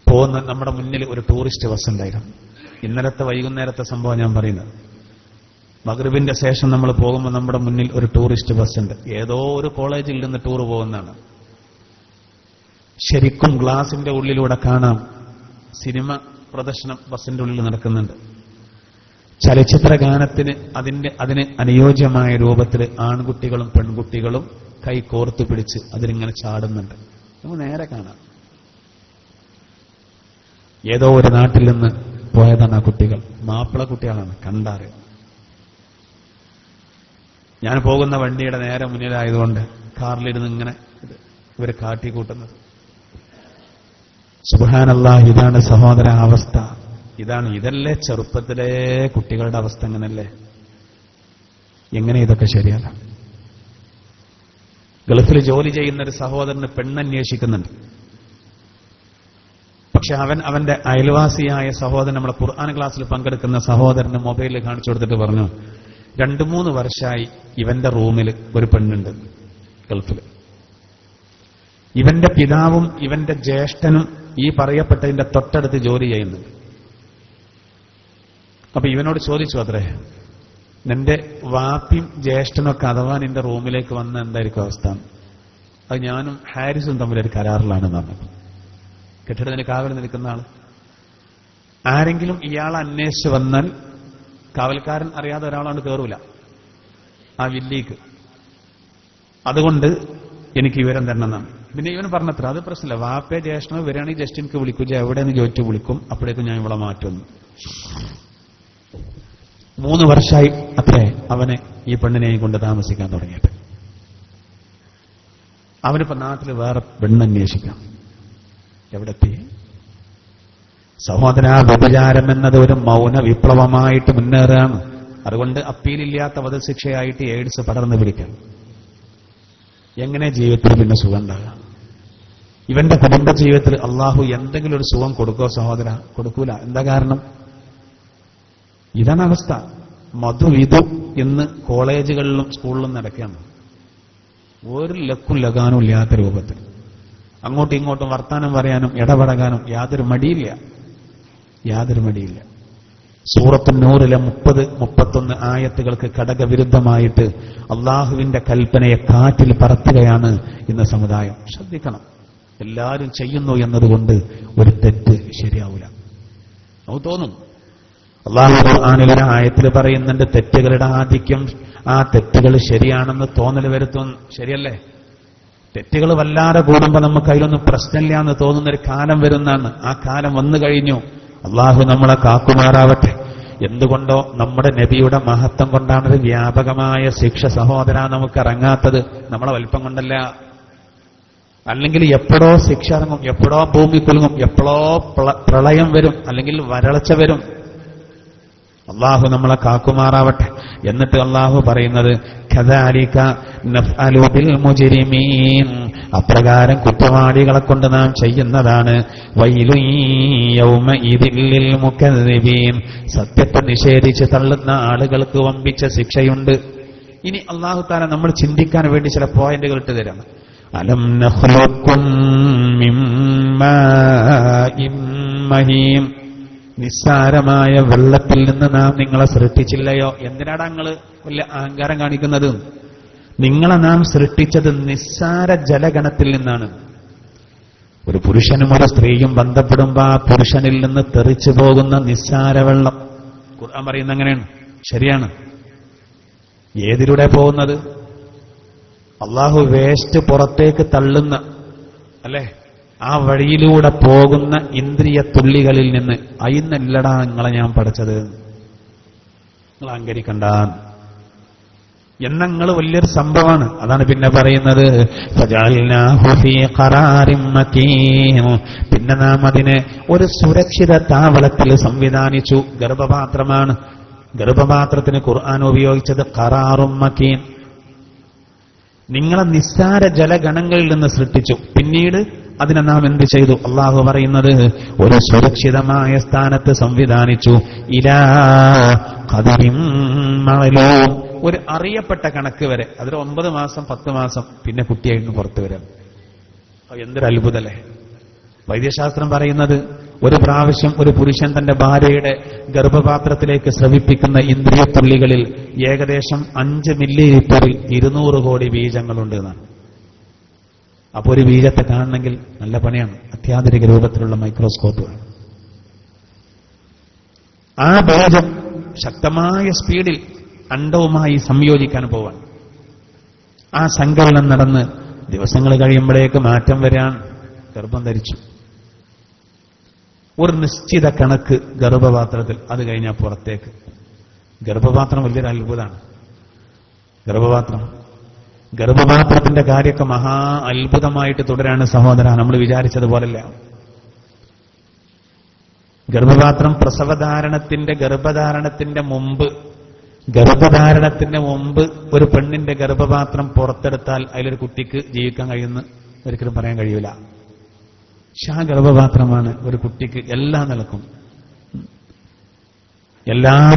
പോകുന്ന നമ്മുടെ മുന്നിൽ ഒരു ടൂറിസ്റ്റ് ബസ് ഉണ്ടായിരുന്നു. ഇന്നലത്തെ വൈകുന്നേരത്തെ സംഭവം ഞാൻ പറയുന്നത്. മഗ്രിബിന്റെ ശേഷം നമ്മൾ പോകുമ്പോൾ നമ്മുടെ മുന്നിൽ ഒരു ടൂറിസ്റ്റ് ബസ് ഉണ്ട്. ഏതോ ഒരു കോളേജിൽ നിന്ന് ടൂർ പോകുന്നതാണ്. ശരിക്കും ഗ്ലാസിന്റെ ഉള്ളിലൂടെ കാണാം സിനിമ പ്രദർശനം ബസിന്റെ ഉള്ളിൽ നടക്കുന്നുണ്ട്. ചലച്ചിത്ര ഗാനത്തിന് അതിന് അനുയോജ്യമായ രൂപത്തിൽ ആൺകുട്ടികളും പെൺകുട്ടികളും കൈ കോർത്തു പിടിച്ച് അതിലിങ്ങനെ ചാടുന്നുണ്ട്. നമുക്ക് നേരെ കാണാം. ഏതോ ഒരു നാട്ടിൽ നിന്ന് പോയതാണ് ആ കുട്ടികൾ. മാപ്പിള കുട്ടികളാണ്, കണ്ടാറ്. ഞാൻ പോകുന്ന വണ്ടിയുടെ നേരെ മുന്നിലായതുകൊണ്ട് കാറിലിരുന്ന് ഇങ്ങനെ ഇവർ കാട്ടിക്കൂട്ടുന്നത്. സുബ്ഹാനല്ലാഹ്, ഇതാണ് സഹോദര അവസ്ഥ. ഇതല്ലേ ചെറുപ്പത്തിലെ കുട്ടികളുടെ അവസ്ഥ. അങ്ങനല്ലേ? എങ്ങനെ ഇതൊക്കെ ശരിയല്ല? ഗൾഫിൽ ജോലി ചെയ്യുന്ന ഒരു സഹോദരന് പെണ്ണന്വേഷിക്കുന്നുണ്ട്. പക്ഷെ അവന്റെ അയൽവാസിയായ സഹോദരൻ, നമ്മളെ ഖുർആൻ ക്ലാസ്സിൽ പങ്കെടുക്കുന്ന സഹോദരന് മൊബൈലിൽ കാണിച്ചു കൊടുത്തിട്ട് പറഞ്ഞു, 2-3 വർഷമായി ഇവന്റെ റൂമിൽ ഒരു പെണ്ണുണ്ട് ഗൾഫിൽ. ഇവന്റെ പിതാവും ഇവന്റെ ജ്യേഷ്ഠനും ഈ പറയപ്പെട്ടതിന്റെ തൊട്ടടുത്ത് ജോലി ചെയ്യുന്നുണ്ട്. അപ്പൊ ഇവനോട് ചോദിച്ചു അത്രേ, നിന്റെ വാപ്പിയും ജ്യേഷ്ഠനൊക്കെ അഥവാ നിന്റെ റൂമിലേക്ക് വന്ന എന്തായിരിക്കും അവസ്ഥ? അത് ഞാനും ഹാരിസും തമ്മിലൊരു കരാറിലാണെന്ന് പറഞ്ഞു. കെട്ടിടത്തിന് കാവൽ നിൽക്കുന്ന ആള്. ആരെങ്കിലും ഇയാളെ അന്വേഷിച്ച് വന്നാൽ കാവൽക്കാരൻ അറിയാതെ ഒരാളാണ് കയറൂല ആ വില്ലിക്ക്. അതുകൊണ്ട് എനിക്ക് വിവരം തരണം എന്നാണ്. പിന്നെ ഇവൻ പറഞ്ഞത്ര അത് പ്രശ്നമില്ല, വാപ്പയെ ജ്യേഷ്ഠനോ വരികയാണെങ്കിൽ ജസ്റ്റ് എനിക്ക് വിളിക്കും, എവിടെയെന്ന് ചോദിച്ചു വിളിക്കും, അപ്പോഴേക്കും ഞാൻ ഇവിടെ മാറ്റുന്നു. 3 വർഷമായി അത്രേ അവനെ ഈ പെണ്ണിനെയും കൊണ്ട് താമസിക്കാൻ തുടങ്ങിയിട്ട്. അവനിപ്പോ നാട്ടിൽ വേറെ പെണ്ണന്വേഷിക്കാം. എവിടെത്തി? സഹോദര, വ്യഭിചാരം എന്നത് ഒരു മൗന വിപ്ലവമായിട്ട് മുന്നേറുകയാണ്. അതുകൊണ്ട് അപ്പീലില്ലാത്ത വധശിക്ഷയായിട്ട് എയ്ഡ്സ് പടർന്നു പിടിക്കാം. എങ്ങനെ ജീവിതത്തിൽ പിന്നെ സുഖം ഉണ്ടാകാം? ഇവന്റെ കുടുംബ ജീവിതത്തിൽ അള്ളാഹു എന്തെങ്കിലും ഒരു സുഖം കൊടുക്കോ സഹോദര? കൊടുക്കൂല. എന്താ കാരണം? ഇതാണ് അവസ്ഥ. മധുവിധു എന്ന് കോളേജുകളിലും സ്കൂളിലും നടക്കുകയാണ്. ഒരു ലക്കും ലഗാനും ഇല്ലാത്ത രൂപത്തിൽ അങ്ങോട്ടും ഇങ്ങോട്ടും വർത്താനം പറയാനും ഇടപെടകാനും യാതൊരു മടിയില്ല. സൂറത്തു നൂറിലെ 30-31 ആയത്തുകൾക്ക് ഘടകവിരുദ്ധമായിട്ട് അള്ളാഹുവിന്റെ കൽപ്പനയെ കാറ്റിൽ പറത്തുകയാണ് ഇന്ന് സമുദായം. ശ്രദ്ധിക്കണം. എല്ലാവരും ചെയ്യുന്നു എന്നതുകൊണ്ട് ഒരു തെറ്റ് ശരിയാവില്ല. നമുക്ക് തോന്നും. അള്ളാഹു ഖുർആനിലെ ആയത്തിൽ പറയുന്നുണ്ട് തെറ്റുകളുടെ ആധിക്യം, ആ തെറ്റുകൾ ശരിയാണെന്ന് തോന്നൽ വരുത്തും. ശരിയല്ലേ? തെറ്റുകൾ വല്ലാതെ കൂടുമ്പോൾ നമുക്ക് അതിലൊന്നും പ്രശ്നമില്ല എന്ന് തോന്നുന്നൊരു കാലം വരുന്നതാണ്. ആ കാലം വന്നു കഴിഞ്ഞു. അള്ളാഹു നമ്മളെ കാക്കുമാറാവട്ടെ. എന്തുകൊണ്ടോ നമ്മുടെ നബിയുടെ മഹത്വം കൊണ്ടാണൊരു വ്യാപകമായ ശിക്ഷ സഹോദര നമുക്ക് ഇറങ്ങാത്തത്. നമ്മളെ വലിപ്പം കൊണ്ടല്ല. അല്ലെങ്കിൽ എപ്പോഴോ ശിക്ഷ ഇറങ്ങും, എപ്പോഴോ ഭൂമി കുലുങ്ങും, എപ്പോഴോ പ്രളയം വരും, അല്ലെങ്കിൽ വരൾച്ച വരും. അള്ളാഹു നമ്മളെ കാക്കുമാറാവട്ടെ. എന്നിട്ട് അള്ളാഹു പറയുന്നത് കദാലിക നഫ്അലു ബിൽ മുജ്രിമീൻ, അപ്രകാരം കുറ്റവാളികളെ കൊണ്ട് നാം ചെയ്യുന്നതാണ്. വൈലു യൗമഇദിൽ ലിൽ മുകദ്ദിബീൻ, സത്യത്തെ നിഷേധിച്ച് തള്ളുന്ന ആളുകൾക്ക് വമ്പിച്ച ശിക്ഷയുണ്ട്. ഇനി അള്ളാഹു തആല നമ്മൾ ചിന്തിക്കാൻ വേണ്ടി ചില പോയിന്റുകൾ ഇട്ട് തരാം. അലം നഖ്ലുഖും മിൻ മാഇൻ മഹീൻ, നിസ്സാരമായ വെള്ളത്തിൽ നിന്ന് നാം നിങ്ങളെ സൃഷ്ടിച്ചില്ലയോ? എന്തിനാണ് നിങ്ങൾ വലിയ അഹങ്കാരം കാണിക്കുന്നത്? നിങ്ങളെ നാം സൃഷ്ടിച്ചത് നിസ്സാര ജലഗണത്തിൽ നിന്നാണ്. ഒരു പുരുഷനും ഒരു സ്ത്രീയും ബന്ധപ്പെടുമ്പോൾ ആ പുരുഷനിൽ നിന്ന് തെറിച്ചു പോകുന്ന നിസ്സാര വെള്ളം, ഖുർആൻ പറയുന്നത് അങ്ങനെയാണ്, ശരിയാണ്. ഏതിലൂടെ പോകുന്നത്? അള്ളാഹു വേസ്റ്റ് പുറത്തേക്ക് തള്ളുന്ന അല്ലേ ആ വഴിയിലൂടെ പോകുന്ന ഇന്ദ്രിയ തുള്ളികളിൽ നിന്ന് അയിന്നല്ലടാ നിങ്ങളെ ഞാൻ പഠിച്ചത്, നിങ്ങൾ അഹങ്കരിക്കണ്ട എന്നങ്ങൾ വലിയൊരു സംഭവമാണ്. അതാണ് പിന്നെ പറയുന്നത് പിന്നെ നാം അതിനെ ഒരു സുരക്ഷിത താവളത്തിൽ സംവിധാനിച്ചു. ഗർഭപാത്രമാണ്. ഗർഭപാത്രത്തിന് ഖുർആൻ ഉപയോഗിച്ചത് ഖറാറും മക്കീൻ. നിങ്ങളെ നിസ്സാര ജലഗണങ്ങളിൽ നിന്ന് സൃഷ്ടിച്ചു, പിന്നീട് അതിനെ നാം എന്ത് ചെയ്തു? അള്ളാഹു പറയുന്നത് ഒരു സുരക്ഷിതമായ സ്ഥാനത്ത് സംവിധാനിച്ചു. ഇലാ ഖദറിൻ മഅലൂം, ഒരു അറിയപ്പെട്ട കണക്ക് വരെ. അതിൽ 9 മാസം 10 മാസം പിന്നെ കുട്ടിയായിട്ട് പുറത്തു വരാം. എന്തൊരു അത്ഭുതല്ലേ! വൈദ്യശാസ്ത്രം പറയുന്നത് ഒരു പ്രാവശ്യം ഒരു പുരുഷൻ തന്റെ ഭാര്യയുടെ ഗർഭപാത്രത്തിലേക്ക് സ്രവിപ്പിക്കുന്ന ഇന്ദ്രിയത്തുള്ളികളിൽ ഏകദേശം 5 മില്ലിലിറ്ററിൽ 200 കോടി ബീജങ്ങളുണ്ട് എന്നാണ്. അപ്പൊ ഒരു ബീജത്തെ കാണണമെങ്കിൽ നല്ല പണിയാണ്, അത്യാധുനിക രൂപത്തിലുള്ള മൈക്രോസ്കോപ്പ്. ആ ബീജം ശക്തമായ സ്പീഡിൽ അണ്ഡവുമായി സംയോജിക്കാൻ പോവാൻ. ആ സങ്കലനം നടന്ന് ദിവസങ്ങൾ കഴിയുമ്പോഴേക്ക് മാറ്റം വരാൻ ഗർഭം ധരിച്ചു. ഒരു നിശ്ചിത കണക്ക് ഗർഭപാത്രത്തിൽ, അത് കഴിഞ്ഞാൽ പുറത്തേക്ക്. ഗർഭപാത്രം വലിയൊരു അത്ഭുതമാണ്. ഗർഭപാത്രത്തിന്റെ കാര്യമൊക്കെ മഹാ അത്ഭുതമായിട്ട് തുടരാണ് സഹോദര. നമ്മൾ വിചാരിച്ചതുപോലല്ല. ഗർഭപാത്രം ഗർഭധാരണത്തിന്റെ മുമ്പ് ഒരു പെണ്ണിന്റെ ഗർഭപാത്രം പുറത്തെടുത്താൽ അതിലൊരു കുട്ടിക്ക് ജീവിക്കാൻ കഴിയുമെന്ന് ഒരിക്കലും പറയാൻ കഴിയൂല. പക്ഷെ ആ ഗർഭപാത്രമാണ് ഒരു കുട്ടിക്ക് എല്ലാ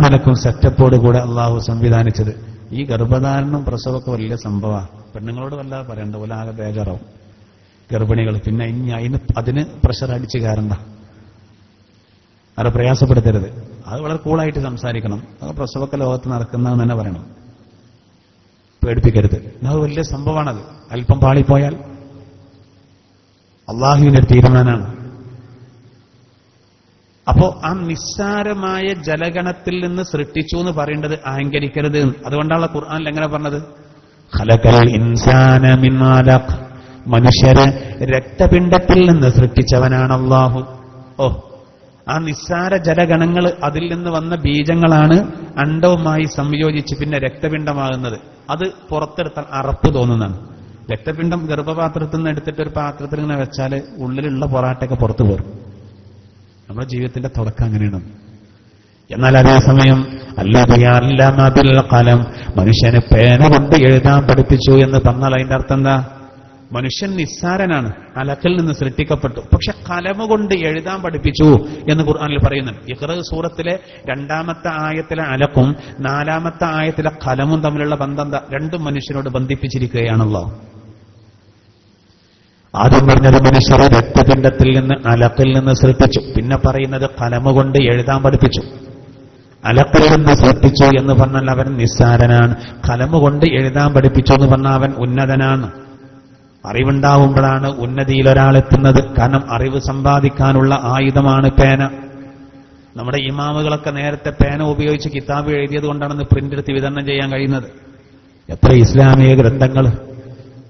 നിലക്കും സെറ്റപ്പോടുകൂടെ അള്ളാഹു സംവിധാനിച്ചത്. ഈ ഗർഭധാരണം പ്രസവമൊക്കെ വലിയ സംഭവമാണ്. പെണ്ണുങ്ങളോട് വല്ലാതെ പറയണ്ട, പോലെ ആകെ ബേജാറാവും ഗർഭിണികൾ. പിന്നെ അതിന് പ്രഷർ അടിച്ച് കയറണ്ട, അത് പ്രയാസപ്പെടുത്തരുത്. അത് വളരെ കൂളായിട്ട് സംസാരിക്കണം. അത് പ്രസവമൊക്കെ ലോകത്ത് നടക്കുന്നതെന്ന് തന്നെ പറയണം, പേടിപ്പിക്കരുത്. അത് വലിയ സംഭവമാണത്. അല്പം പാളിപ്പോയാൽ അള്ളാഹുവിന്റെ തീരുമാനമാണ്. അപ്പോ ആ നിസ്സാരമായ ജലഗണത്തിൽ നിന്ന് സൃഷ്ടിച്ചു എന്ന് പറയേണ്ടത് അഹങ്കരിക്കരുത്. അതുകൊണ്ടാണ് ഖുർആനിൽ എങ്ങനെ പറഞ്ഞത്? ഖലഖൽ ഇൻസാന മിൻ അലഖ്, മനുഷ്യരെ രക്തപിണ്ഡത്തിൽ നിന്ന് സൃഷ്ടിച്ചവനാണ് അള്ളാഹു. ആ നിസ്സാര ജലഗണങ്ങൾ, അതിൽ നിന്ന് വന്ന ബീജങ്ങളാണ് അണ്ഡവുമായി സംയോജിച്ച് പിന്നെ രക്തപിണ്ഡമാകുന്നത്. അത് പുറത്തെടുത്താൽ അറപ്പ് തോന്നുന്നതാണ്. രക്തപിണ്ഡം ഗർഭപാത്രത്തിൽ നിന്ന് എടുത്തിട്ട് ഒരു പാത്രത്തിൽ ഇങ്ങനെ വെച്ചാൽ ഉള്ളിലുള്ള പൊറാട്ടയൊക്കെ പുറത്തു പോരും. നമ്മുടെ ജീവിതത്തിന്റെ തുടക്കം അങ്ങനെയാണ്. എന്നാൽ അതേസമയം അല്ലാഹുൽ ഖലം, മനുഷ്യന് പേന കൊണ്ട് എഴുതാൻ പഠിപ്പിച്ചു എന്ന് പറഞ്ഞാൽ അതിന്റെ അർത്ഥം എന്താ? മനുഷ്യൻ നിസ്സാരനാണ്, അലക്കിൽ നിന്ന് സൃഷ്ടിക്കപ്പെട്ടു. പക്ഷെ കലമ കൊണ്ട് എഴുതാൻ പഠിപ്പിച്ചു എന്ന് ഖുർആനിൽ പറയുന്നുണ്ട്. ഇഖ്റ സൂറത്തിലെ 2-ാമത്തെ ആയത്തിലെ അലക്കും 4-ാമത്തെ ആയത്തിലെ കലമും തമ്മിലുള്ള ബന്ധം എന്താ? രണ്ടും മനുഷ്യനോട് ബന്ധിപ്പിച്ചിരിക്കുകയാണല്ലോ. ആദ്യം പറഞ്ഞത് മനുഷ്യരെ രക്തപിണ്ഡത്തിൽ നിന്ന് അലക്കിൽ നിന്ന് സൃഷ്ടിച്ചു. പിന്നെ പറയുന്നത് കലമ കൊണ്ട് എഴുതാൻ പഠിപ്പിച്ചു. അലക്കിൽ നിന്ന് സൃഷ്ടിച്ചു എന്ന് പറഞ്ഞാൽ അവൻ നിസ്സാരനാണ്. കലമ കൊണ്ട് എഴുതാൻ പഠിപ്പിച്ചു എന്ന് പറഞ്ഞാൽ അവൻ ഉന്നതനാണ്. അറിവുണ്ടാവുമ്പോഴാണ് ഉന്നതിയിൽ ഒരാളെത്തുന്നത്. കാരണം അറിവ് സമ്പാദിക്കാനുള്ള ആയുധമാണ് പേന. നമ്മുടെ ഇമാമുകളൊക്കെ നേരത്തെ പേന ഉപയോഗിച്ച് കിതാബ് എഴുതിയത് കൊണ്ടാണ് പ്രിന്റ് എടുത്ത് വിതരണം ചെയ്യാൻ കഴിയുന്നത്. എത്ര ഇസ്ലാമിക ഗ്രന്ഥങ്ങൾ!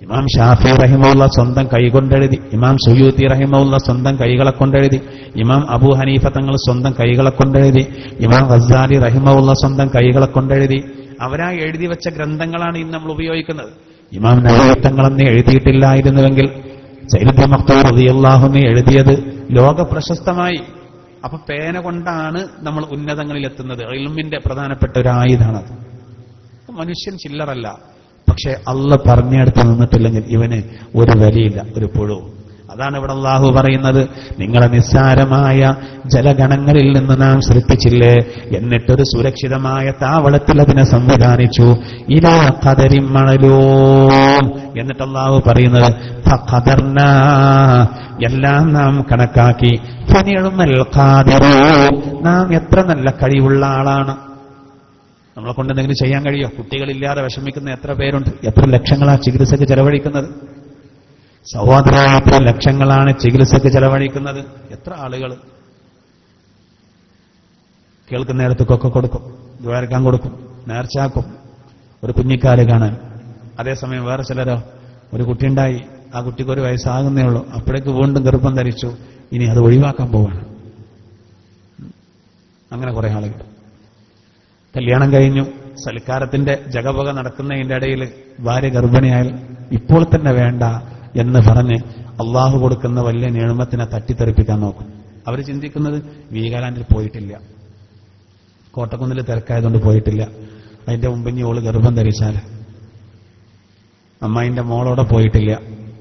ഇമാം ഷാഫി റഹിമഹുള്ള സ്വന്തം കൈകൊണ്ടെഴുതി, ഇമാം സുയൂത്തി റഹിമഹുള്ള സ്വന്തം കൈകളെ കൊണ്ടെഴുതി, ഇമാം അബൂ ഹനീഫ തങ്ങൾ സ്വന്തം കൈകളെ കൊണ്ടെഴുതി, ഇമാം ഗസ്സാലി റഹിമഹുള്ള സ്വന്തം കൈകളെ കൊണ്ടെഴുതി. അവരാ എഴുതി വെച്ച ഗ്രന്ഥങ്ങളാണ് ഇന്ന് നമ്മൾ ഉപയോഗിക്കുന്നത്. ഇമാം നവവി തങ്ങളെന്ന് എഴുതിയിട്ടില്ലായിരുന്നുവെങ്കിൽ സയ്യിദ് മഖ്തൂം റളിയല്ലാഹു അൻഹു എഴുതിയത് ലോക പ്രശസ്തമായി. അപ്പൊ പേന കൊണ്ടാണ് നമ്മൾ ഉന്നതങ്ങളിൽ എത്തുന്നത്. ഇൽമിന്റെ പ്രധാനപ്പെട്ട ഒരു ആയുധമാണത്. മനുഷ്യൻ ചില്ലറല്ല. പക്ഷെ അള്ളാഹ് പറഞ്ഞെടുത്ത് നിന്നിട്ടില്ലെങ്കിൽ ഇവന് ഒരു വിലയില്ല, ഒരു പുഴു. അതാണ് ഇവിടെ അള്ളാഹു പറയുന്നത്, നിങ്ങളെ നിസ്സാരമായ ജലഗണങ്ങളിൽ നിന്ന് നാം സൃഷ്ടിച്ചില്ലേ, എന്നിട്ടൊരു സുരക്ഷിതമായ താവളത്തിൽ അതിനെ സംവിധാനിച്ചു. ഇലാ ഖദരിൻ മഅലൂം. എന്നിട്ട് അള്ളാഹു പറയുന്നത് ഫഖദർനാ, എല്ലാം നാം കണക്കാക്കി. ഫനിഅമൽ ഖാദിറൂൻ, നാം എത്ര നല്ല കഴിവുള്ള ആളാണ്. നമ്മളെ കൊണ്ട് എന്തെങ്കിലും ചെയ്യാൻ കഴിയോ? കുട്ടികളില്ലാതെ വിഷമിക്കുന്ന എത്ര പേരുണ്ട്? എത്ര ലക്ഷങ്ങളാ ചികിത്സക്ക് ചെലവഴിക്കുന്നത്? സഹോദര, എത്ര ലക്ഷങ്ങളാണ് ചികിത്സക്ക് ചെലവഴിക്കുന്നത്? എത്ര ആളുകൾ! കേൾക്കുന്ന നേരത്തേക്കൊക്കെ കൊടുക്കും, ദ്വാരക്കാൻ കൊടുക്കും, നേർച്ചാക്കും, ഒരു കുഞ്ഞിക്കാല് കാണാൻ. അതേസമയം വേറെ ചിലരോ ഒരു കുട്ടിയുണ്ടായി, ആ കുട്ടിക്ക് 1 വയസ്സാകുന്നേ ഉള്ളൂ, അപ്പോഴേക്ക് വീണ്ടും ഗർഭം ധരിച്ചു, ഇനി അത് ഒഴിവാക്കാൻ പോവാണ്. അങ്ങനെ കുറെ ആളുകൾ. കല്യാണം കഴിഞ്ഞു, സൽക്കാരത്തിന്റെ ജഗപക നടക്കുന്നതിന്റെ ഇടയിൽ ഭാര്യ ഗർഭിണിയായാൽ ഇപ്പോൾ തന്നെ വേണ്ട എന്ന് പറഞ്ഞ് അള്ളാഹു കൊടുക്കുന്ന വലിയ നിയമത്തിനെ തട്ടിത്തെറിപ്പിക്കാൻ നോക്കും. അവർ ചിന്തിക്കുന്നത് വീഗാലാൻഡിൽ പോയിട്ടില്ല, കോട്ടക്കുന്നിൽ തിരക്കായതുകൊണ്ട് പോയിട്ടില്ല, അതിന്റെ മുമ്പിഞ്ഞ് ഓള് ഗർഭം ധരിച്ചാൽ, അമ്മായിന്റെ മോളോടെ പോയിട്ടില്ല,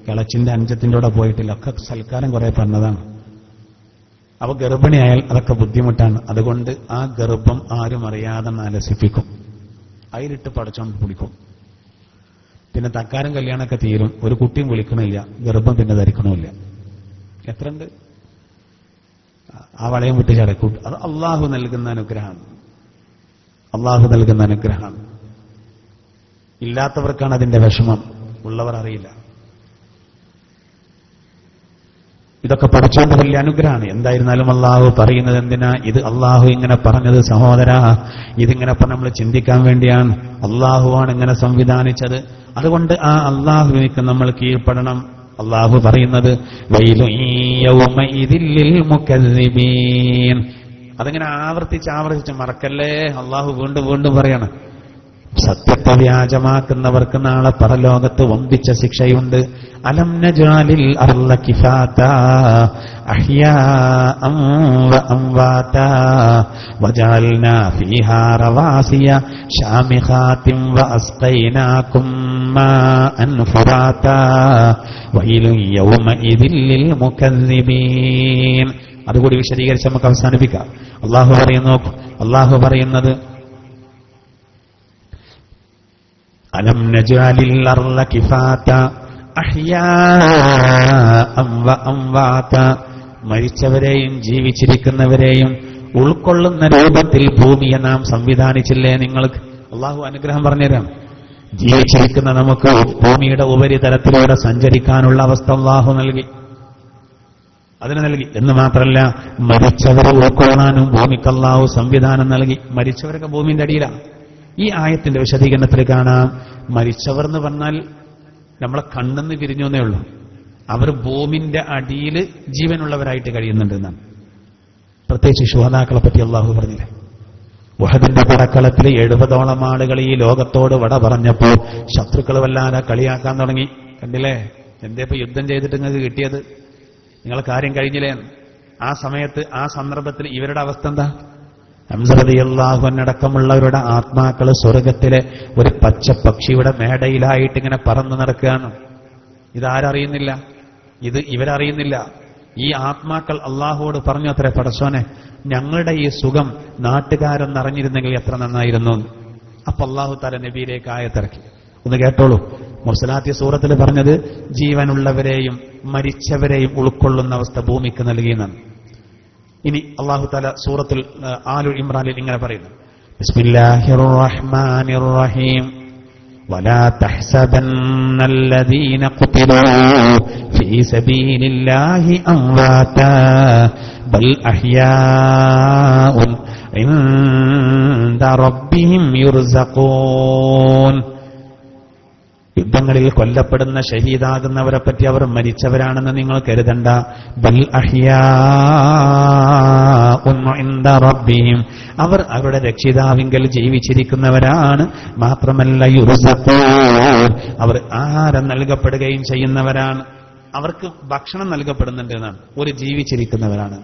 കിളച്ചിന്റെ അഞ്ചത്തിന്റെ കൂടെ പോയിട്ടില്ല, ഒക്കെ സൽക്കാരം കുറെ പറഞ്ഞതാണ്. അപ്പൊ ഗർഭിണിയായാൽ അതൊക്കെ ബുദ്ധിമുട്ടാണ്. അതുകൊണ്ട് ആ ഗർഭം ആരും അറിയാതെ അലസിപ്പിക്കും, അതിലിട്ട് പടച്ചോണ്ട് പിടിക്കും. പിന്നെ തക്കാരം കല്യാണമൊക്കെ തീരും, ഒരു കുട്ടിയും വിളിക്കണില്ല, ഗർഭം പിന്നെ ധരിക്കണമില്ല. എത്രണ്ട് ആ വളയം വിട്ട് ചടക്കും. അത് അള്ളാഹു നൽകുന്ന അനുഗ്രഹമാണ്, അള്ളാഹു നൽകുന്ന അനുഗ്രഹമാണ്. ഇല്ലാത്തവർക്കാണ് അതിന്റെ വിഷമം, ഉള്ളവർ അറിയില്ല. ഇതൊക്കെ പഠിച്ചോണ്ട് വലിയ അനുഗ്രഹമാണ്. എന്തായിരുന്നാലും അള്ളാഹു പറയുന്നത് എന്തിനാ? ഇത് അള്ളാഹു ഇങ്ങനെ പറഞ്ഞത് സഹോദരാ, ഇതിങ്ങനെ നമ്മൾ ചിന്തിക്കാൻ വേണ്ടിയാണ്. അള്ളാഹുവാണ് ഇങ്ങനെ സംവിധാനിച്ചത്. അതുകൊണ്ട് ആ അള്ളാഹുവിലേക്ക് നമ്മൾ കീഴ്പ്പെടണം. അള്ളാഹു പറയുന്നത് വൈലുൻ യൗമഇദിൽ ലിൽ മുകദ്ദിബീൻ. അതിങ്ങനെ ആവർത്തിച്ച് മറക്കല്ലേ, അള്ളാഹു വീണ്ടും വീണ്ടും പറയാണ്. സത്യത്തെ വ്യാജമാക്കുന്നവർക്ക് നാളെ പരലോകത്ത് വമ്പിച്ച ശിക്ഷയുണ്ട്. അലം നജാലിൽ അർള കിഫാതാ അഹ്യാഅൻ വഅംവാതാ വജഅൽനാ ഫീഹാ റവാസിയ ശാമിഖാതിൻ വഅസ്ഖൈനാകും മാഅൻ ഫുറാതാ വൈലുൻ യൗമഇദിൽ ലിൽ മുകദ്ദിബീൻ. അതുകൂടി വിശദീകരിച്ച് നമുക്ക് അവസാനിപ്പിക്കാം. അള്ളാഹു പറയുന്നത് അലം നജഅലിൽ അർള കിഫാത അഹ്യാഅൻ വഅംവാത. മരിച്ചവരെയും ജീവിച്ചിരിക്കുന്നവരെയും ഉൾക്കൊള്ളുന്ന രൂപത്തിൽ ഭൂമിയെ നാം സംവിധാനിച്ചില്ലേ നിങ്ങൾക്ക്? അള്ളാഹു അനുഗ്രഹം പറഞ്ഞുതരാം. ജീവിച്ചിരിക്കുന്ന നമുക്ക് ഭൂമിയുടെ ഉപരിതലത്തിലൂടെ സഞ്ചരിക്കാനുള്ള അവസ്ഥ അള്ളാഹു നൽകി, അതിന് നൽകി. എന്ന് മാത്രമല്ല, മരിച്ചവരെ ഉൾക്കൊള്ളാനും ഭൂമിക്ക് അള്ളാഹു സംവിധാനം നൽകി. മരിച്ചവരൊക്കെ ഭൂമിന്റെ അടിയിലാണ്. ഈ ആയത്തിന്റെ വിശദീകരണത്തിൽ കാണാം, മരിച്ചവർ എന്ന് പറഞ്ഞാൽ നമ്മളെ കണ്ണെന്ന് പിരിഞ്ഞു എന്നേ ഉള്ളൂ, അവർ ഭൂമിന്റെ അടിയിൽ ജീവനുള്ളവരായിട്ട് കഴിയുന്നുണ്ടെന്നാണ്. പ്രത്യേകിച്ച് ശുഹദാക്കളെ പറ്റി അള്ളാഹു പറഞ്ഞില്ല. ഉഹദിന്റെ പടക്കളത്തിൽ 70ഓളം ആളുകൾ ഈ ലോകത്തോട് വട പറഞ്ഞപ്പോൾ ശത്രുക്കൾ വല്ലാതെ കളിയാക്കാൻ തുടങ്ങി. കണ്ടില്ലേ, എന്തേ ഇപ്പൊ യുദ്ധം ചെയ്തിട്ട് നിങ്ങൾക്ക് കിട്ടിയത്? നിങ്ങളെ കാര്യം കഴിഞ്ഞില്ലേ? ആ സമയത്ത് ആ സന്ദർഭത്തിൽ ഇവരുടെ അവസ്ഥ എന്താ? ഹംസ റളിയല്ലാഹു അൻഹു അടക്കമുള്ളവരുടെ ആത്മാക്കൾ സ്വർഗത്തിലെ ഒരു പച്ച പക്ഷിയുടെ മേടയിലായിട്ട് ഇങ്ങനെ പറന്നു നടക്കുകയാണ്. ഇതാരറിയുന്നില്ല? ഇത് ഇവരറിയുന്നില്ല. ഈ ആത്മാക്കൾ അള്ളാഹുവോട് പറഞ്ഞു അത്രേ, പടച്ചോനെ ഞങ്ങളുടെ ഈ സുഖം നാട്ടുകാരൊന്ന് അറിഞ്ഞിരുന്നെങ്കിൽ എത്ര നന്നായിരുന്നു. അപ്പൊ അള്ളാഹു തആല നബിയിലേക്ക് ആയത്തിറക്കി. ഒന്ന് കേട്ടോളൂ. മുർസലാത്തി സൂറത്തിൽ പറഞ്ഞത് ജീവനുള്ളവരെയും മരിച്ചവരെയും ഉൾക്കൊള്ളുന്ന അവസ്ഥ ഭൂമിക്ക് നൽകിയെന്നാണ്. ഇനി അല്ലാഹു തആല സൂറത്തുൽ ആലു ഇമ്രാനിൽ ഇങ്ങനെ പറയുന്നു, ബിസ്മില്ലാഹിർ റഹ്മാനിർ റഹീം വലാ തഹ്സബന്നല്ലദീന ഖുതിലൂ ഫീ സബീലില്ലാഹി അംവാതാ ബൽ അഹ്യാഉൻ ഇൻദ റബ്ബിഹിം യുർസഖൂൻ. യുദ്ധങ്ങളിൽ കൊല്ലപ്പെടുന്ന ഷഹീദാകുന്നവരെ പറ്റി അവർ മരിച്ചവരാണെന്ന് നിങ്ങൾ കരുതണ്ട. ബൽ അഹ്യാഉൻ ഇൻദ റബ്ബിഹിം, അവർ അവരുടെ രക്ഷിതാവിങ്കൽ ജീവിച്ചിരിക്കുന്നവരാണ്. മാത്രമല്ല യുർസഖൂൻ, അവർ ആഹാരം നൽകപ്പെടുകയും ചെയ്യുന്നവരാണ്. അവർക്ക് ഭക്ഷണം നൽകപ്പെടുന്നുണ്ട് എന്നാണ്. ഒരു ജീവിച്ചിരിക്കുന്നവരാണ്.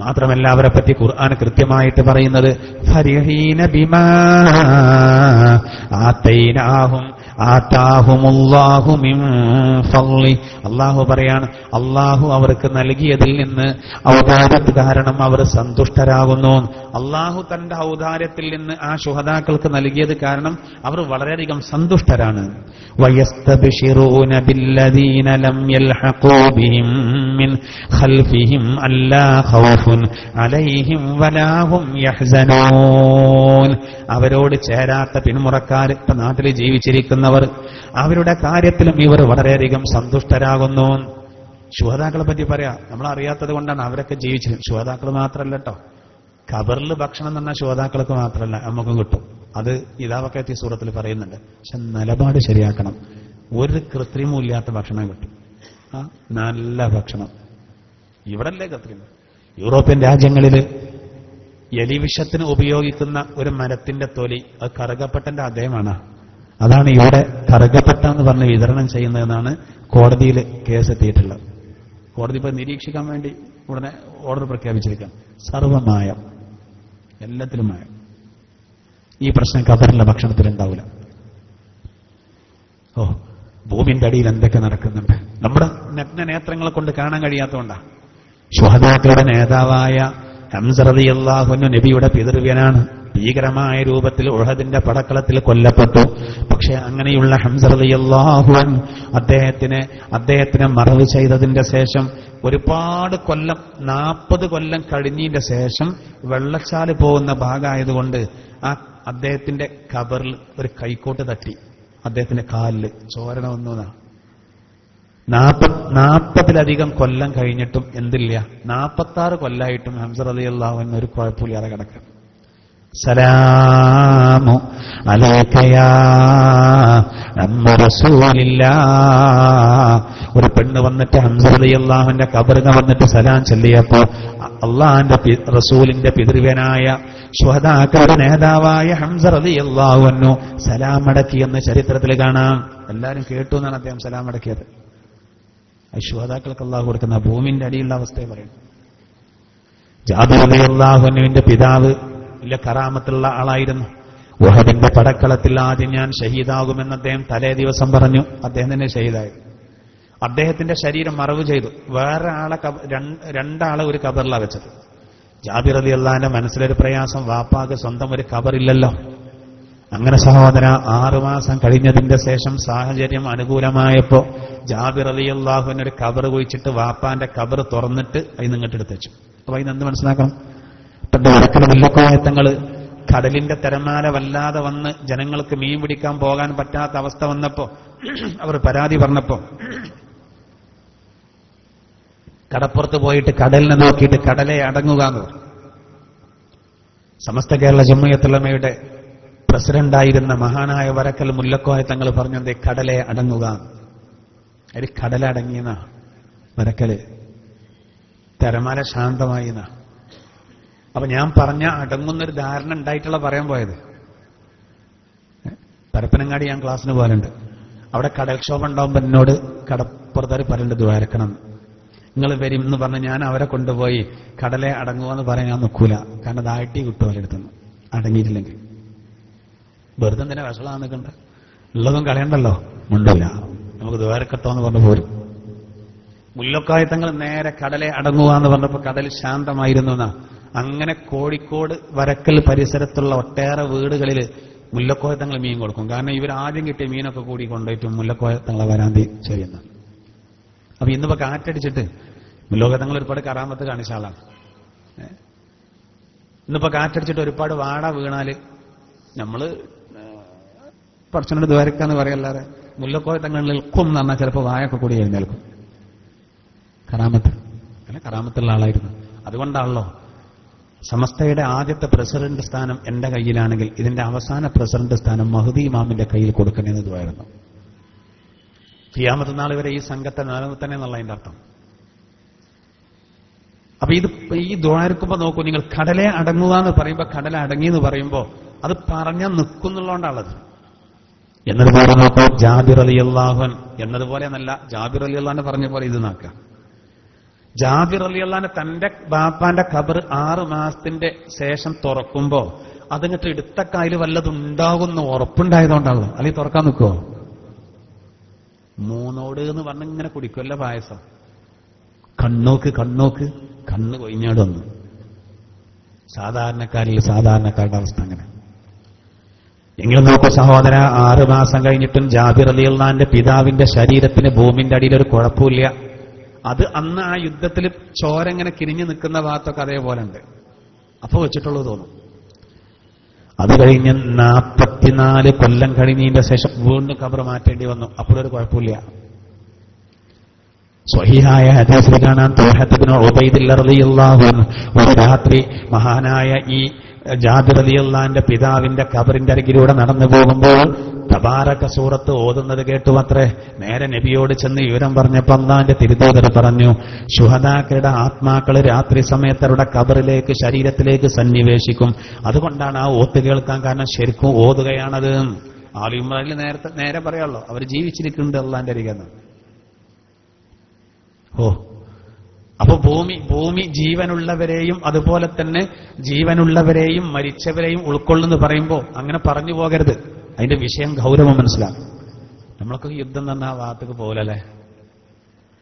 മാത്രമല്ല അവരെ പറ്റി ഖുർആൻ കൃത്യമായിട്ട് പറയുന്നത് ഫരിഹീന ബിമാ ആതൈനാഹും ആതാഹുമുല്ലാഹു മിൻ ഫളി. അല്ലാഹു പറയാണ്, അല്ലാഹു അവർക്ക് നൽകിയതിൽ നിന്ന് ഔദാര്യത്ത് കാരണം അവർ സന്തുഷ്ടരാകുന്നു. അല്ലാഹു തന്റെ ഔദാര്യത്തിൽ നിന്ന് ആ ശുഹദാക്കൾക്ക് നൽകിയത് കാരണം അവർ വളരെയധികം സന്തുഷ്ടരാണ്. വയസ്തബ്ശിറൂന ബില്ലദീന ലം യൽഹഖൂ ബിഹിം മിൻ ഖൽഫിഹിം അല്ലാ ഖൗഫുൻ അലൈഹിം വലാ ഹും യഹ്സനൂൻ. അവരോട് ചേരാത്ത പിന്മുറക്കാർ ഇപ്പൊ നാട്ടിൽ ജീവിച്ചിരിക്കുന്നവർ, അവരുടെ കാര്യത്തിലും ഇവർ വളരെയധികം സന്തുഷ്ടരാകുന്നു. ശുഹദാക്കളെ പറ്റി പറയാം, നമ്മൾ അറിയാത്തത് കൊണ്ടാണ് അവരൊക്കെ ജീവിച്ചത്. ശുഹദാക്കൾ മാത്രമല്ല കേട്ടോ, ഖബറിൽ ഭക്ഷണം എന്ന് പറഞ്ഞാൽ ശ്രോതാക്കൾക്ക് മാത്രമല്ല നമുക്കും കിട്ടും. അത് ഇതാവക്കത്തി സൂറത്തിൽ പറയുന്നുണ്ട്. പക്ഷെ നിലപാട് ശരിയാക്കണം. ഒരു കൃത്രിമവും ഇല്ലാത്ത ഭക്ഷണം കിട്ടും. നല്ല ഭക്ഷണം. ഇവിടല്ലേ കൃത്രിമം? യൂറോപ്യൻ രാജ്യങ്ങളിൽ എലിവിഷത്തിന് ഉപയോഗിക്കുന്ന ഒരു മരത്തിന്റെ തൊലി അത് കറുകപ്പട്ടന്റെ അദ്ദേഹമാണ്. അതാണ് ഇവിടെ കറുകപ്പട്ട എന്ന് പറഞ്ഞ് വിതരണം ചെയ്യുന്നതെന്നാണ് കോടതിയിൽ കേസെത്തിയിട്ടുള്ളത്. കോടതി ഇപ്പൊ നിരീക്ഷിക്കാൻ വേണ്ടി ഉടനെ ഓർഡർ പ്രഖ്യാപിച്ചിരിക്കുകയാണ്. സർവമായം, എല്ലാത്തിലും മായം. ഈ പ്രശ്നം ഖബറിലെ ഭക്ഷണത്തിൽ ഉണ്ടാവില്ല. ഭൂമിന്റെ അടിയിൽ എന്തൊക്കെ നടക്കുന്നുണ്ട് നമ്മുടെ നഗ്ന നേത്രങ്ങളെ കൊണ്ട് കാണാൻ കഴിയാത്തതുകൊണ്ടാണ്. ശുഹദാക്കളുടെ നേതാവായ ഹംസ റളിയല്ലാഹു അൻഹു നബിയുടെ പിതൃവ്യനാണ്. ഭീകരമായ രൂപത്തിൽ ഉഹദിന്റെ പടക്കളത്തിൽ കൊല്ലപ്പെട്ടു. പക്ഷെ അങ്ങനെയുള്ള ഹംസ റളിയല്ലാഹു അൻഹു അദ്ദേഹത്തിനെ മറവ് ചെയ്തതിന്റെ ശേഷം ഒരുപാട് കൊല്ലം, 40 കൊല്ലം കഴിഞ്ഞതിന്റെ ശേഷം വെള്ളച്ചാല് പോകുന്ന ഭാഗമായതുകൊണ്ട് അദ്ദേഹത്തിന്റെ ഖബറിൽ ഒരു കൈക്കോട്ട് തട്ടി അദ്ദേഹത്തിന്റെ കാലില് ചോരണ വന്നതാ. 40-ലധികം കൊല്ലം കഴിഞ്ഞിട്ടും എന്തില്ല, 46 കൊല്ലായിട്ടും ഹംസ റളിയല്ലാഹു അൻഹു ഒരു കുഴപ്പമില്ലാതെ കിടക്കുക. സലാമു അലൈക യാ അമ്മ റസൂലില്ലാഹ്. ഒരു പെണ്ണ് വന്നിട്ട് ഹംസ റളിയല്ലാഹുവിന്റെ ഖബറിന് വന്നിട്ട് സലാം ചൊല്ലിയപ്പോ അള്ളാഹിന്റെ റസൂലിന്റെ പിതൃവ്യനായ ശുഹദാക്കളുടെ നേതാവായ ഹംസ റളിയല്ലാഹു അൻഹു സലാം അടക്കിയെന്ന് ചരിത്രത്തിൽ കാണാം. എല്ലാവരും കേട്ടു എന്നാണ് അദ്ദേഹം സലാം അടക്കിയത്. ശുഹദാക്കൾക്ക് അള്ളാഹു കൊടുക്കുന്ന ഭൂമിന്റെ അടിയുള്ള അവസ്ഥയെ പറയുന്നു. ജാബിർ റളിയല്ലാഹു അൻഹുവിന്റെ പിതാവ് വലിയ കറാമത്തുള്ള ആളായിരുന്നു. ഉഹദിന്റെ പടക്കളത്തിൽ ആദ്യം ഞാൻ ഷഹീദാകുമെന്ന് അദ്ദേഹം തലേ ദിവസം പറഞ്ഞു. അദ്ദേഹം തന്നെ ഷഹീദായി. അദ്ദേഹത്തിന്റെ ശരീരം മറവ് ചെയ്തു. വേറെ ആളെ രണ്ടാളെ ഒരു ഖബറിലാണ് വെച്ചത്. ജാബിർ റളിയല്ലാഹുവിന്റെ മനസ്സിലൊരു പ്രയാസം, വാപ്പാക്ക് സ്വന്തം ഒരു ഖബറില്ലല്ലോ. അങ്ങനെ സഹോദര 6 മാസം കഴിഞ്ഞതിന്റെ ശേഷം സാഹചര്യം അനുകൂലമായപ്പോ ജാബിർ റളിയല്ലാഹുവിന് ഒരു ഖബർ കുഴിച്ചിട്ട് വാപ്പാന്റെ ഖബർ തുറന്നിട്ട് അതിന് ഇങ്ങോട്ട് എടുത്തു വെച്ചു. അപ്പൊ അതിനെന്ത് മനസ്സിലാക്കണം? ഇപ്പൊ വടക്കൽ മുല്ലക്കോയത്തങ്ങള് കടലിന്റെ തിരമാല വല്ലാതെ വന്ന് ജനങ്ങൾക്ക് മീൻ പിടിക്കാൻ പോകാൻ പറ്റാത്ത അവസ്ഥ വന്നപ്പോ അവർ പരാതി പറഞ്ഞപ്പോ കടപ്പുറത്ത് പോയിട്ട് കടലിനെ നോക്കിയിട്ട് കടലെ അടങ്ങുക എന്ന് പറഞ്ഞു. സമസ്ത കേരള ജംഇയ്യത്തുൽ ഉലമയുടെ പ്രസിഡന്റായിരുന്ന മഹാനായ വരക്കൽ മുല്ലക്കോയ തങ്ങൾ പറഞ്ഞത് കടലെ അടങ്ങുക. ഒരു കടലടങ്ങിയെന്ന വരക്കല് തിരമാല ശാന്തമായി. അപ്പൊ ഞാൻ പറഞ്ഞ അടങ്ങുന്നൊരു ധാരണ ഉണ്ടായിട്ടുള്ള പറയാൻ പോയത്. പരപ്പനങ്ങാടി ഞാൻ ക്ലാസ്സിന് പോലുണ്ട്. അവിടെ കടൽക്ഷോഭം ഉണ്ടാകുമ്പോൾ എന്നോട് കടപ്പുറത്താർ പറയുന്നുണ്ട് ദ്വാരക്കണം, നിങ്ങൾ വരും എന്ന് പറഞ്ഞ് ഞാൻ അവരെ കൊണ്ടുപോയി കടലെ അടങ്ങുമെന്ന് പറയാൻ ഞാൻ നിൽക്കൂല. കാരണം അത് ആട്ടി കിട്ടും അവരെടുത്തുനിന്ന് അടങ്ങിയിട്ടില്ലെങ്കിൽ. വെറുതെ തന്നെ വിഷളാ നിൽക്കണ്ട, ഉള്ളതും കളയണ്ടല്ലോ, മുണ്ടില്ല, നമുക്ക് ദ്വാരക്കട്ടോ എന്ന് പറഞ്ഞു പോരും. മുല്ലക്കായത്തങ്ങൾ നേരെ കടലെ അടങ്ങുക എന്ന് പറഞ്ഞപ്പോ കടൽ ശാന്തമായിരുന്നു എന്നാ. അങ്ങനെ കോഴിക്കോട് വരക്കൽ പരിസരത്തുള്ള ഒട്ടേറെ വീടുകളിൽ മുല്ലക്കോയത്തങ്ങൾ മീൻ കൊടുക്കും. കാരണം ഇവർ ആദ്യം കിട്ടിയ മീനൊക്കെ കൂടി കൊണ്ടുപോയിട്ട് മുല്ലക്കോയത്തങ്ങളെ വരാന്തി ചെയ്യുന്ന. അപ്പൊ ഇന്നിപ്പോ കാറ്റടിച്ചിട്ട് മുല്ലക്കോയത്തങ്ങൾ ഒരുപാട് കറാമത്ത് കാണിച്ച ആളാണ്. ഇന്നിപ്പോ കാറ്റടിച്ചിട്ട് ഒരുപാട് വാട വീണാല് നമ്മള് പറച്ചനോട് ദ്വാരക്കാന്ന് പറയല്ലാതെ മുല്ലക്കോയത്തങ്ങളിൽ നിൽക്കും എന്ന് പറഞ്ഞാൽ ചിലപ്പോൾ വായൊക്കെ കൂടി എഴുന്നേൽക്കും. കറാമത്ത്, അങ്ങനെ കറാമത്തുള്ള ആളായിരുന്നു. അതുകൊണ്ടാണല്ലോ സമസ്തയുടെ ആദ്യത്തെ പ്രസിഡന്റ് സ്ഥാനം എന്റെ കയ്യിലാണെങ്കിൽ ഇതിന്റെ അവസാന പ്രസിഡന്റ് സ്ഥാനം മഹ്ദി ഇമാമിന്റെ കയ്യിൽ കൊടുക്കണമെന്ന് ദുആയിരുന്നു. ഖിയാമത്ത് നാൾ വരെ ഈ സംഘത്തെ നിലനിർത്തണേ എന്നുള്ള അതിന്റെ അർത്ഥം. അപ്പൊ ഇത് ഈ ദുആർക്കുമ്പോ നോക്കൂ നിങ്ങൾ, കടലെ അടങ്ങുക എന്ന് പറയുമ്പോ കടല അടങ്ങി എന്ന് പറയുമ്പോ അത് പറഞ്ഞാൽ നിൽക്കുന്നുള്ളതുകൊണ്ടാണത്. എന്നതുപോലെ നോക്കൂ, ജാബിർ റളിയല്ലാഹു അൻഹു എന്നതുപോലെ എന്നല്ല, ജാബിർ റളിയല്ലാഹു അൻഹു പറഞ്ഞ പോലെ ഇത് നോക്കാം. ജാബിർ റളിയല്ലാഹു അൻഹു തന്റെ ബാപ്പാന്റെ ഖബർ 6 മാസത്തിന്റെ ശേഷം തുറക്കുമ്പോ അതിങ്ങട്ട് എടുത്ത കായൽ വല്ലതുണ്ടാകുന്ന ഉറപ്പുണ്ടായതുകൊണ്ടാണല്ലോ. അല്ലെങ്കിൽ തുറക്കാൻ നിൽക്കുവോ? മൂന്നോട് എന്ന് പറഞ്ഞ ഇങ്ങനെ കുടിക്കുമല്ലോ പായസം. കണ്ണോക്ക് കണ്ണോക്ക് കണ്ണ് കൊയിഞ്ഞാടൊന്നു. സാധാരണക്കാരുടെ അവസ്ഥ അങ്ങനെ. എങ്കിലും നോക്കൂ സഹോദര, 6 മാസം കഴിഞ്ഞിട്ടും ജാബിർ റളിയല്ലാഹു അൻഹുവിന്റെ പിതാവിന്റെ ശരീരത്തിന് ഭൂമിന്റെ അടിയിൽ ഒരു കുഴപ്പമില്ല. അത് അന്ന് ആ യുദ്ധത്തിൽ ചോര ഇങ്ങനെ കിരിഞ്ഞു നിൽക്കുന്ന ഭാഗത്തൊക്കെ അതേപോലെ ഉണ്ട്. അപ്പൊ വെച്ചിട്ടുള്ളത് തോന്നും. അത് കഴിഞ്ഞ് 44 കൊല്ലം കഴിഞ്ഞതിന്റെ ശേഷം വീണ്ടും ഖബർ മാറ്റേണ്ടി വന്നു. അപ്പോഴൊരു കുഴപ്പമില്ല. സ്വഹീഹായ ഹദീസിൽ കാണാൻ തൽഹത്ത് ഇബ്നു ഉബൈദില്ല റളിയല്ലാഹു അൻഹു ഒരു രാത്രി മഹാനായ ഈ ജാബിർ റളിയല്ലാഹുവിന്റെ പിതാവിന്റെ ഖബറിന്റെ അരികിലൂടെ നടന്നു പോകുമ്പോൾ തബാറക സൂറത്ത് ഓതുന്നത് കേട്ടു അത്രേ. നേരെ നബിയോട് ചെന്ന് വിവരം പറഞ്ഞപ്പോൾ അല്ലാഹുവിന്റെ തിരുദൂതർ പറഞ്ഞു, ശുഹദാക്കളുടെ ആത്മാക്കൾ രാത്രി സമയത്ത് അവരുടെ ഖബറിലേക്ക് ശരീരത്തിലേക്ക് സന്നിവേശിക്കും. അതുകൊണ്ടാണ് ആ ഓത്ത് കേൾക്കാൻ കാരണം ശരിക്കും ഓതുകയാണത്. ആലി ഇമ്രാനിൽ നേരെ പറയാമല്ലോ, അവർ ജീവിച്ചിരിക്കുന്നുണ്ട് അല്ലാഹുവിന്റെ അരികെന്ന്. അപ്പൊ ഭൂമി ജീവനുള്ളവരെയും അതുപോലെ തന്നെ ജീവനുള്ളവരെയും മരിച്ചവരെയും ഉൾക്കൊള്ളുന്നു പറയുമ്പോൾ അങ്ങനെ പറഞ്ഞു പോകരുത്. അതിന്റെ വിഷയം ഗൗരവം മനസ്സിലാക്കും. നമ്മളൊക്കെ യുദ്ധം തന്നെ ആ ഭാഗത്തേക്ക് പോകലല്ലേ.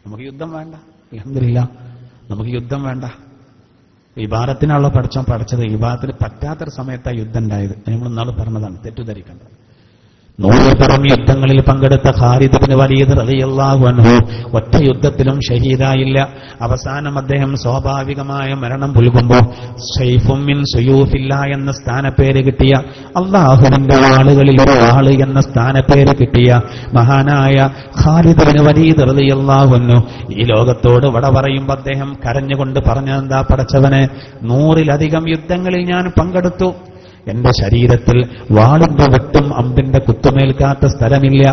നമുക്ക് യുദ്ധം വേണ്ട, അൽഹംദുലില്ലാഹ് നമുക്ക് യുദ്ധം വേണ്ട. ഇബാദത്തിനാണല്ലോ പഠിച്ചത്. ഇബാദത്തിന് പറ്റാത്തൊരു സമയത്താണ് യുദ്ധം ഉണ്ടായത്. നമ്മൾ ഇന്നാൾ പറഞ്ഞതാണ്, തെറ്റിദ്ധരിക്കേണ്ട. 100 യുദ്ധങ്ങളിൽ പങ്കെടുത്ത ഖാലിദ് ഇബ്നു വലീദ് റളിയല്ലാഹു അൻഹു ഒറ്റ യുദ്ധത്തിലും ഷഹീദായില്ല. അവസാനം അദ്ദേഹം സ്വാഭാവികമായ മരണം പുൽകുമ്പോൾ സൈഫും മിൻ സുയൂഫില്ല എന്ന സ്ഥാനപ്പേര് കിട്ടിയ, അല്ലാഹുവിന്റെ ആളുകളിൽ ഒരു ആള് എന്ന സ്ഥാനപ്പേര് കിട്ടിയ മഹാനായ ഖാലിദ് ഇബ്നു വലീദ് റളിയല്ലാഹു അൻഹു ഈ ലോകത്തോട് വട പറയുമ്പോൾ അദ്ദേഹം കരഞ്ഞുകൊണ്ട് പറഞ്ഞതെന്താ, പടച്ചവനെ 100-ലധികം യുദ്ധങ്ങളിൽ ഞാൻ പങ്കെടുത്തു. എന്റെ ശരീരത്തിൽ വാളിന്റെ വെട്ടും അമ്പിന്റെ കുത്തുമേൽക്കാത്ത സ്ഥലമില്ല.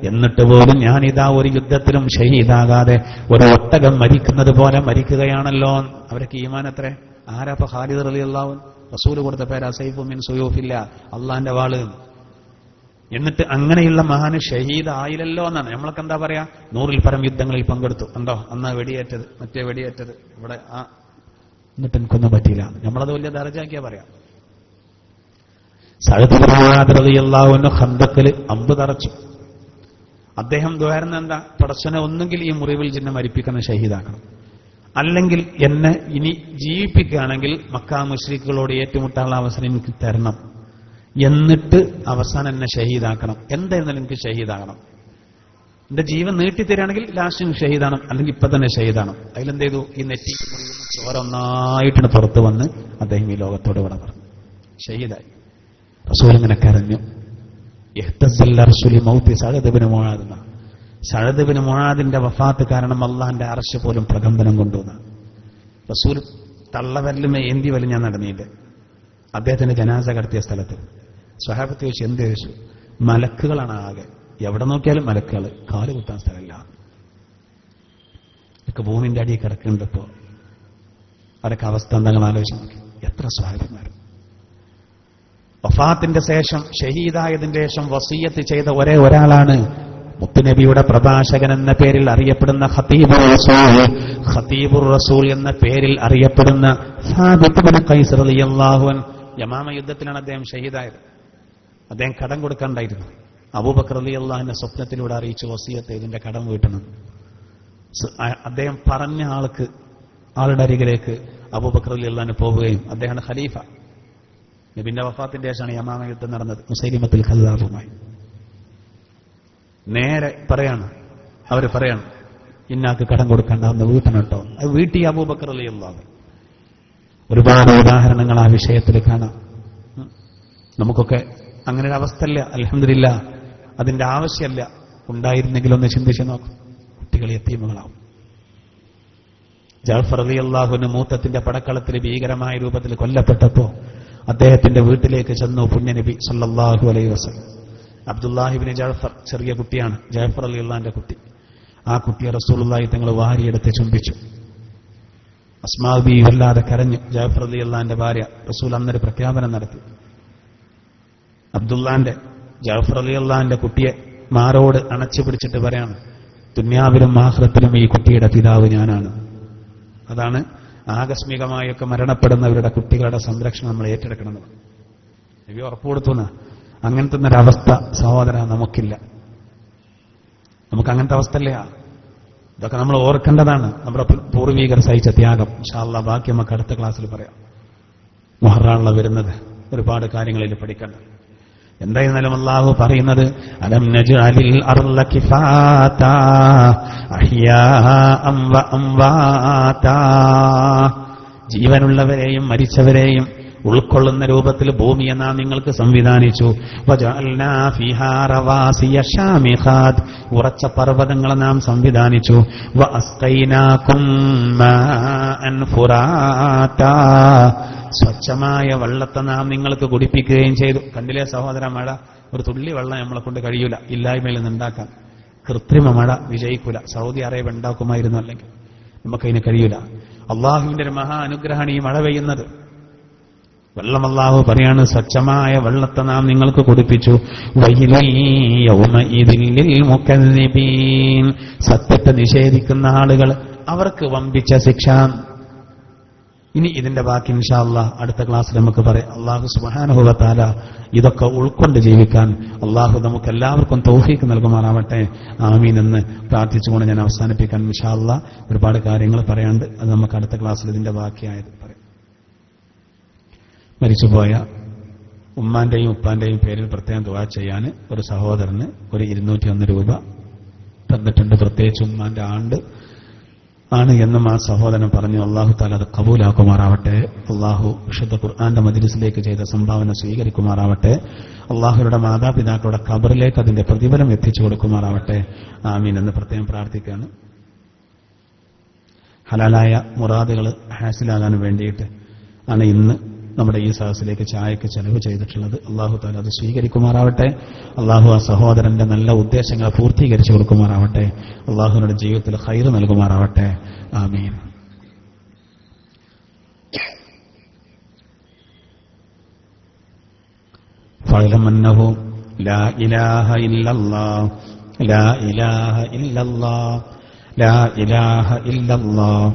എന്നിട്ട് പോലും ഞാനിതാ ഒരു യുദ്ധത്തിലും ഷഹീദാകാതെ ഒരു ഒട്ടകം മരിക്കുന്നത് പോലെ മരിക്കുകയാണല്ലോ. അവരൊക്കെ ഈമാൻ എത്രേ. ആരാപ്പ ഖാലിദ് റളിയല്ലാഹു അൻഹു? റസൂല് കൊടുത്ത പേരാ സൈഫു മിൻ സുയൂഫില്ല, അള്ളാന്റെ വാള്. എന്നിട്ട് അങ്ങനെയുള്ള മഹാന് ഷഹീദായില്ലല്ലോ എന്നാണ്. നമ്മളൊക്കെ എന്താ പറയാ, 100-ൽ പരം യുദ്ധങ്ങളിൽ പങ്കെടുത്തു. കണ്ടോ അന്നാ വെടിയേറ്റത്, മറ്റേ വെടിയേറ്റത് ഇവിടെ എന്നിട്ട് എനിക്കൊന്നും പറ്റിയില്ല. നമ്മളത് വലിയ ദർജാക്കിയാ പറയാം. സഅദ് ഇബ്നു മുആദ് റളിയല്ലാഹു അൻഹു ഖന്തഖിൽ അമ്പ് തറച്ചു. അദ്ദേഹം ദ്വാരുന്ന എന്താ, പടച്ചവനെ ഒന്നുകിൽ ഈ മുറിവിൽ ജിന്നെ മരിപ്പിക്കണം, ഷഹീദാക്കണം, അല്ലെങ്കിൽ എന്നെ ഇനി ജീവിപ്പിക്കുകയാണെങ്കിൽ മക്ക മുശ്രിക്കുകളോട് ഏറ്റുമുട്ടാനുള്ള അവസരം എനിക്ക് തരണം, എന്നിട്ട് അവസാനം എന്നെ ഷഹീദാക്കണം. എന്തായിരുന്നാലും എനിക്ക് ഷഹീദാകണം. എന്റെ ജീവൻ നീട്ടിത്തരാണെങ്കിൽ ലാസ്റ്റിന് ഷഹീദാണ്, അല്ലെങ്കിൽ ഇപ്പൊ തന്നെ ഷഹീദാണ്. അതിലെന്ത് ചെയ്തു, ഈ നെറ്റി ചോര ഒന്നായിട്ടാണ് പുറത്തു വന്ന് അദ്ദേഹം ഈ ലോകത്തോട് ഇവിടെ പറഞ്ഞു, ഷഹീദായി. റസൂൽ ഇങ്ങനെ കരഞ്ഞു. സഅദ് ഇബ്നു മുആദിന്റെ വഫാത്ത് കാരണം അള്ളാന്റെ അർശ് പോലും പ്രകമ്പനം കൊണ്ടുവന്ന റസൂൽ തള്ളവരലും ഏന്തി വലിഞ്ഞാൽ നടന്നില്ല. അദ്ദേഹത്തിന്റെ ജനാസ കടത്തിയ സ്ഥലത്ത് സ്വഹാബത്ത് ചോദിച്ചു, എന്ത് ചോദിച്ചു? മലക്കുകളാണ് ആകെ, എവിടെ നോക്കിയാലും മലക്കുകൾ, കാല് കുത്താൻ സ്ഥലമില്ല. ഒക്കെ ഭൂമിന്റെ അടിയിൽ കിടക്കുന്നുണ്ട്. ഇപ്പോ അവരൊക്കെ അവസ്ഥ എന്തെങ്കിലും ആലോചിച്ച് നോക്കി. എത്ര സ്വഹാബിമാർ വഫാത്തിന്റെ ശേഷം, ഷഹീദായതിന്റെ ശേഷം വസിയ്യത്ത് ചെയ്ത ഒരേ ഒരാളാണ് മുത്തുനബിയുടെ പ്രഭാഷകൻ എന്ന പേരിൽ അറിയപ്പെടുന്ന ഖതീബുർ റസൂൽ എന്ന പേരിൽ അറിയപ്പെടുന്ന സാബിത്ത് ഇബ്നു ഖൈസ് റളിയല്ലാഹു അൻഹു. യമാമ യുദ്ധത്തിലാണ് അദ്ദേഹം ഷഹീദായത്. അദ്ദേഹം കടം കൊടുക്കാണ്ടായിരുന്നു. അബൂബക്കർ റളിയല്ലാഹു അൻഹു സ്വപ്നത്തിലൂടെ അറിയിച്ചു, വസിയ്യത്ത് ഇതിന്റെ കടം വീട്ടണം. അദ്ദേഹം പറഞ്ഞ ആളുടെ അരികിലേക്ക് അബൂബക്കർ റളിയല്ലാഹു അൻഹു പോവുകയും, അദ്ദേഹമാണ് ഖലീഫ. നബിന്റെ വഫാത്തിന്റെ ശേഷമാണ് യമാമ യുദ്ധം നടന്നത് മുസൈലിമത്തുൽ കദ്ദാബുമായി. നേരെ പറയാണ്, അവർ പറയാണ്, ഇന്നാക്ക് കടം കൊടുക്കണ്ട, ഒന്ന് വീട്ടണം കേട്ടോ. അത് വീട്ടി അബൂബക്കർ റളിയല്ലാഹു അൻഹു. ഒരുപാട് ഉദാഹരണങ്ങൾ ആ വിഷയത്തിൽ കാണാം. നമുക്കൊക്കെ അങ്ങനെ ഒരു അവസ്ഥയല്ല, അൽഹംദുലില്ലാഹ്. അതിന്റെ ആവശ്യമല്ല. ഉണ്ടായിരുന്നെങ്കിൽ ഒന്ന് ചിന്തിച്ചു നോക്കും, കുട്ടികൾ യതീമുകളാവും. ജഅഫർ റളിയല്ലാഹു അൻഹു മൂത്തത്തിന്റെ പടക്കളത്തിൽ ഭീകരമായ രൂപത്തിൽ കൊല്ലപ്പെട്ടപ്പോ അദ്ദേഹത്തിന്റെ വീട്ടിലേക്ക് ചെന്നു പുണ്യനബി സല്ലല്ലാഹു അലൈഹി വസല്ലം. അബ്ദുല്ലാഹി ഇബ്നു ജഅഫർ ചെറിയ കുട്ടിയാണ്, ജഅഫർ റളിയല്ലാഹുവിന്റെ കുട്ടി. ആ കുട്ടിയെ റസൂലുള്ളാഹി തങ്ങൾ വാരിയെടുത്ത് ചുംബിച്ചു. അസ്മാ ബീവി വല്ലാതെ കരഞ്ഞു. ജഅഫർ റളിയല്ലാഹുവിന്റെ ഭാര്യ. റസൂൽ അന്നൊരു പ്രഖ്യാപനം നടത്തി. ജഅഫർ റളിയല്ലാഹുവിന്റെ കുട്ടിയെ മാറോട് അണച്ചു പിടിച്ചിട്ട് പറയാണ്, ദുനിയാവിലും ആഖിറത്തിലും ഈ കുട്ടിയുടെ പിതാവ് ഞാനാണ്. അതാണ് ആകസ്മികമായൊക്കെ മരണപ്പെടുന്നവരുടെ കുട്ടികളുടെ സംരക്ഷണം നമ്മൾ ഏറ്റെടുക്കണമെന്ന് നബി ഉറപ്പ് കൊടുത്തുന്ന. അങ്ങനത്തെ ഒരവസ്ഥ സഹോദര നമുക്കില്ല. നമുക്ക് അങ്ങനത്തെ അവസ്ഥയില്ല. ഇതൊക്കെ നമ്മൾ ഓർക്കേണ്ടതാണ്. നമ്മുടെ പൂർവീകർ സഹിച്ച ത്യാഗം. ഇൻഷാ അല്ലാഹ് ബാക്കി നമുക്ക് അടുത്ത ക്ലാസ്സിൽ പറയാം. മുഹറം വരുന്നത് ഒരുപാട് കാര്യങ്ങളിൽ പഠിക്കേണ്ട. എന്തായിരുന്നാലും അല്ലാഹു പറയുന്നത്, അലം നജ്അലിൽ അർള കിഫാതാ അഹ്യാഅൻ വ അംവാതാ. ജീവനുള്ളവരെയും മരിച്ചവരെയും ഉൾക്കൊള്ളുന്ന രൂപത്തിൽ ഭൂമിയെ നാം നിങ്ങൾക്ക് സംവിധാനിച്ചു. വജഅൽനാ ഫീഹാ റവാസിയ ശാമിഖാത്, ഉറച്ച പർവ്വതങ്ങളെ നാം സംവിധാനിച്ചു. വഅസ്ഖൈനാകും മാഅൻ ഫുറാതാ, സ്വച്ഛമായ വെള്ളത്തെ നാം നിങ്ങൾക്ക് കുടിപ്പിക്കുകയും ചെയ്തു. കണ്ടില്ലേ സഹോദര, മഴ ഒരു തുള്ളി വെള്ളം നമ്മളെ കൊണ്ട് കഴിയൂല, ഇല്ലായ്മയിൽ നിന്നുണ്ടാക്കാൻ. കൃത്രിമ മഴ വിജയിക്കൂല. സൗദി അറേബ്യ ഉണ്ടാക്കുമായിരുന്നു, അല്ലെങ്കിൽ നമുക്കതിന് കഴിയൂല. അള്ളാഹുവിന്റെ ഒരു മഹാ അനുഗ്രഹമാണ് ഈ മഴ പെയ്യുന്നത്. വെള്ളം അല്ലാഹു പറയാണ്, സ്വച്ഛമായ വെള്ളത്തെ നാം നിങ്ങൾക്ക് കുടിപ്പിച്ചു. സത്യത്തെ നിഷേധിക്കുന്ന ആളുകൾ, അവർക്ക് വമ്പിച്ച ശിക്ഷ. ഇനി ഇതിന്റെ ബാക്കി ഇൻഷാ അല്ലാഹ് അടുത്ത ക്ലാസ്സിൽ നമുക്ക് പറയാം. അല്ലാഹു സുബ്ഹാനഹു വ തആല ഇതൊക്കെ ഉൾക്കൊണ്ട് ജീവിക്കാൻ അല്ലാഹു നമുക്ക് എല്ലാവർക്കും തൗഫീഖ് നൽകുമാറാവട്ടെ. ആമീൻ എന്ന് പ്രാർത്ഥിച്ചുകൊണ്ട് ഞാൻ അവസാനിപ്പിക്കാൻ. ഇൻഷാ അല്ലാഹ് ഒരുപാട് കാര്യങ്ങൾ പറയാനുണ്ട്, അത് നമുക്ക് അടുത്ത ക്ലാസ്സിൽ ഇതിന്റെ ബാക്കിയായത് പറയാം. മരിച്ചുപോയ ഉമ്മാന്റെയും ഉപ്പാന്റെയും പേരിൽ പ്രത്യേകം ദുആ ചെയ്യാൻ ഒരു സഹോദരന് ഒരു 201 രൂപ തന്നിട്ടുണ്ട്. പ്രത്യേകിച്ച് ഉമ്മാന്റെ ആണ്ട് ആണ് എന്നും ആ സഹോദരൻ പറഞ്ഞു. അല്ലാഹു തആല അത് കബൂലാക്കുമാറാവട്ടെ. അല്ലാഹു വിശുദ്ധ ഖുർആന്റെ മജ്ലിസിലേക്ക് ചെയ്ത സംഭാവന സ്വീകരിക്കുമാറാവട്ടെ. അല്ലാഹുവിന്റെ മാതാപിതാക്കളുടെ ഖബറിലേക്ക് അതിന്റെ പ്രതിഫലം എത്തിച്ചു കൊടുക്കുമാറാവട്ടെ. ആമീൻ എന്ന് പ്രത്യേകം പ്രാർത്ഥിക്കുകയാണ്. ഹലാലായ മുറാദുകൾ ഹാസിലാകാൻ വേണ്ടിയിട്ട് ആണ് ഇന്ന് നമ്മുടെ ഈ സദസ്സിലേക്ക് ചായക്ക് ചെലവ് ചെയ്തിട്ടുള്ളത്. അല്ലാഹു തആല അത് സ്വീകരിക്കുമാറാവട്ടെ. അല്ലാഹു ആ സഹോദരന്റെ നല്ല ഉദ്ദേശങ്ങളെ പൂർത്തീകരിച്ചു കൊടുക്കുമാറാവട്ടെ. അല്ലാഹുവിന്റെ ജീവിതത്തിൽ ഖൈർ നൽകുമാറാവട്ടെ. ആമീൻ. ഫഅലം അന്നഹു ലാ ഇലാഹ ഇല്ലല്ലാഹ് ലാ ഇലാഹ ഇല്ലല്ലാഹ് ലാ ഇലാഹ ഇല്ലല്ലാഹ്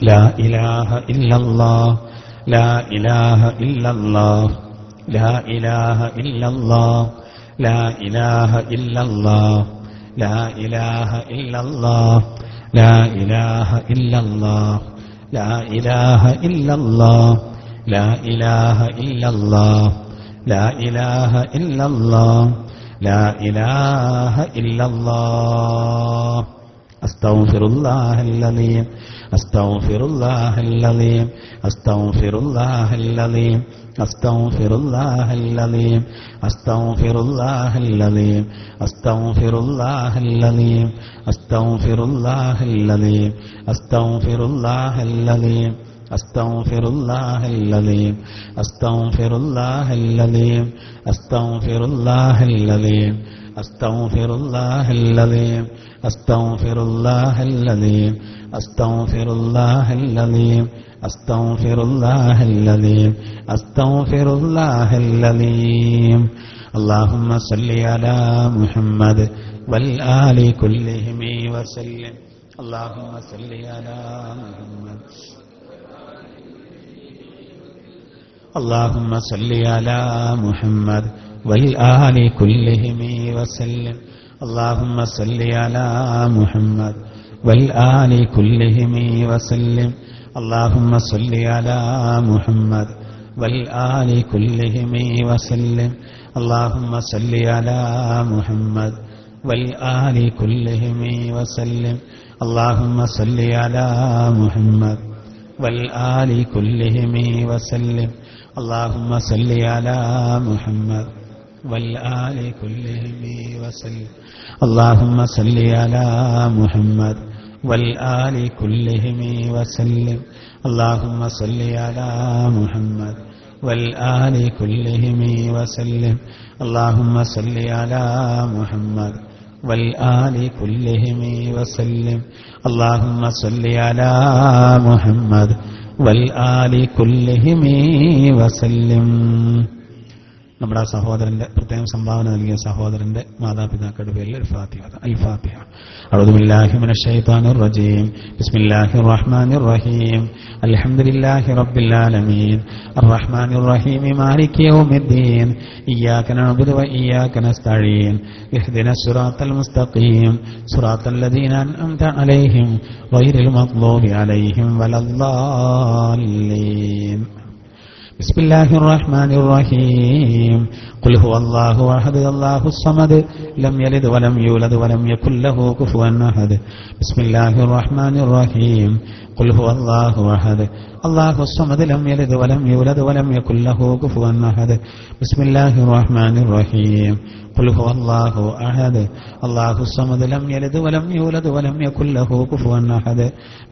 ലാ ഇലാഹ ഇല്ലല്ലാഹ് لا إله إلا الله لا إله إلا الله لا إله إلا الله لا إله إلا الله لا إله إلا الله لا إله إلا الله لا إله إلا الله لا إله إلا الله لا إله إلا الله أستغفر الله العظيم أستغفر الله العظيم أستغفر الله العظيم أستغفر الله العظيم أستغفر الله العظيم أستغفر الله العظيم أستغفر الله العظيم أستغفر الله العظيم أستغفر الله العظيم أستغفر الله العظيم أستغفر الله العظيم أستغفر الله العظيم أستغفر الله العظيم أستغفر الله العظيم أستغفر الله العظيم أستغفر الله العظيم. اللهم صل على محمد والآل كلهم وسلم. اللهم صل على محمد اللهم صل على محمد والآل كلهم وسلم. اللهم صل على محمد والآل كلهم وسلم. اللهم صل على محمد والآل كلهم وسلم. اللهم صل على محمد والآل كلهم وسلم. اللهم صل على محمد والآل كلهم وسلم. اللهم صل على محمد والآل كلهم وسلم. اللهم صل على محمد والآل كلهم وسلم. اللهم صل على محمد والآل كلهم وسلم. اللهم صل على محمد والآل كلهم وسلم. اللهم صل على محمد والآل كلهم وسلم. നമ്മുടെ ആ സഹോദരന്റെ പ്രത്യേകം സംഭാവന നൽകിയ സഹോദരന്റെ മാതാപിതാക്കളുടെ പേരിൽ അൽ-ഫാത്തിഹ. അഊദു ബില്ലാഹി മിനശ് ശൈത്വാനിർ റജീം. ബിസ്മില്ലാഹിർ റഹ്മാനിർ റഹീം. അൽഹംദുലില്ലാഹി റബ്ബിൽ ആലമീൻ അർറഹ്മാനിർ റഹീം മാലികി യൗമിദ്ദീൻ ഇയ്യാക നഅ്ബുദു വ ഇയ്യാക നസ്തഈൻ ഇഹ്ദിനസ് സിറാത്തൽ മുസ്തഖീം സിറാത്തൽ ലദീന അൻഅംത അലൈഹിം ഗൈറിൽ മഗ്ദൂബി അലൈഹിം വലദ്ദാല്ലീൻ. بسم الله الرحمن الرحيم. قل هو الله أحد الله الصمد لم يلد ولم يولد ولم يكن له كفوا أحد. بسم الله الرحمن الرحيم. قل هو الله أحد الله الصمد لم يلد ولم يولد ولم يكن له كفوا أحد بسم الله الرحمن الرحيم قل هو الله أحد الله الصمد لم يلد ولم يولد ولم يكن له كفوا أحد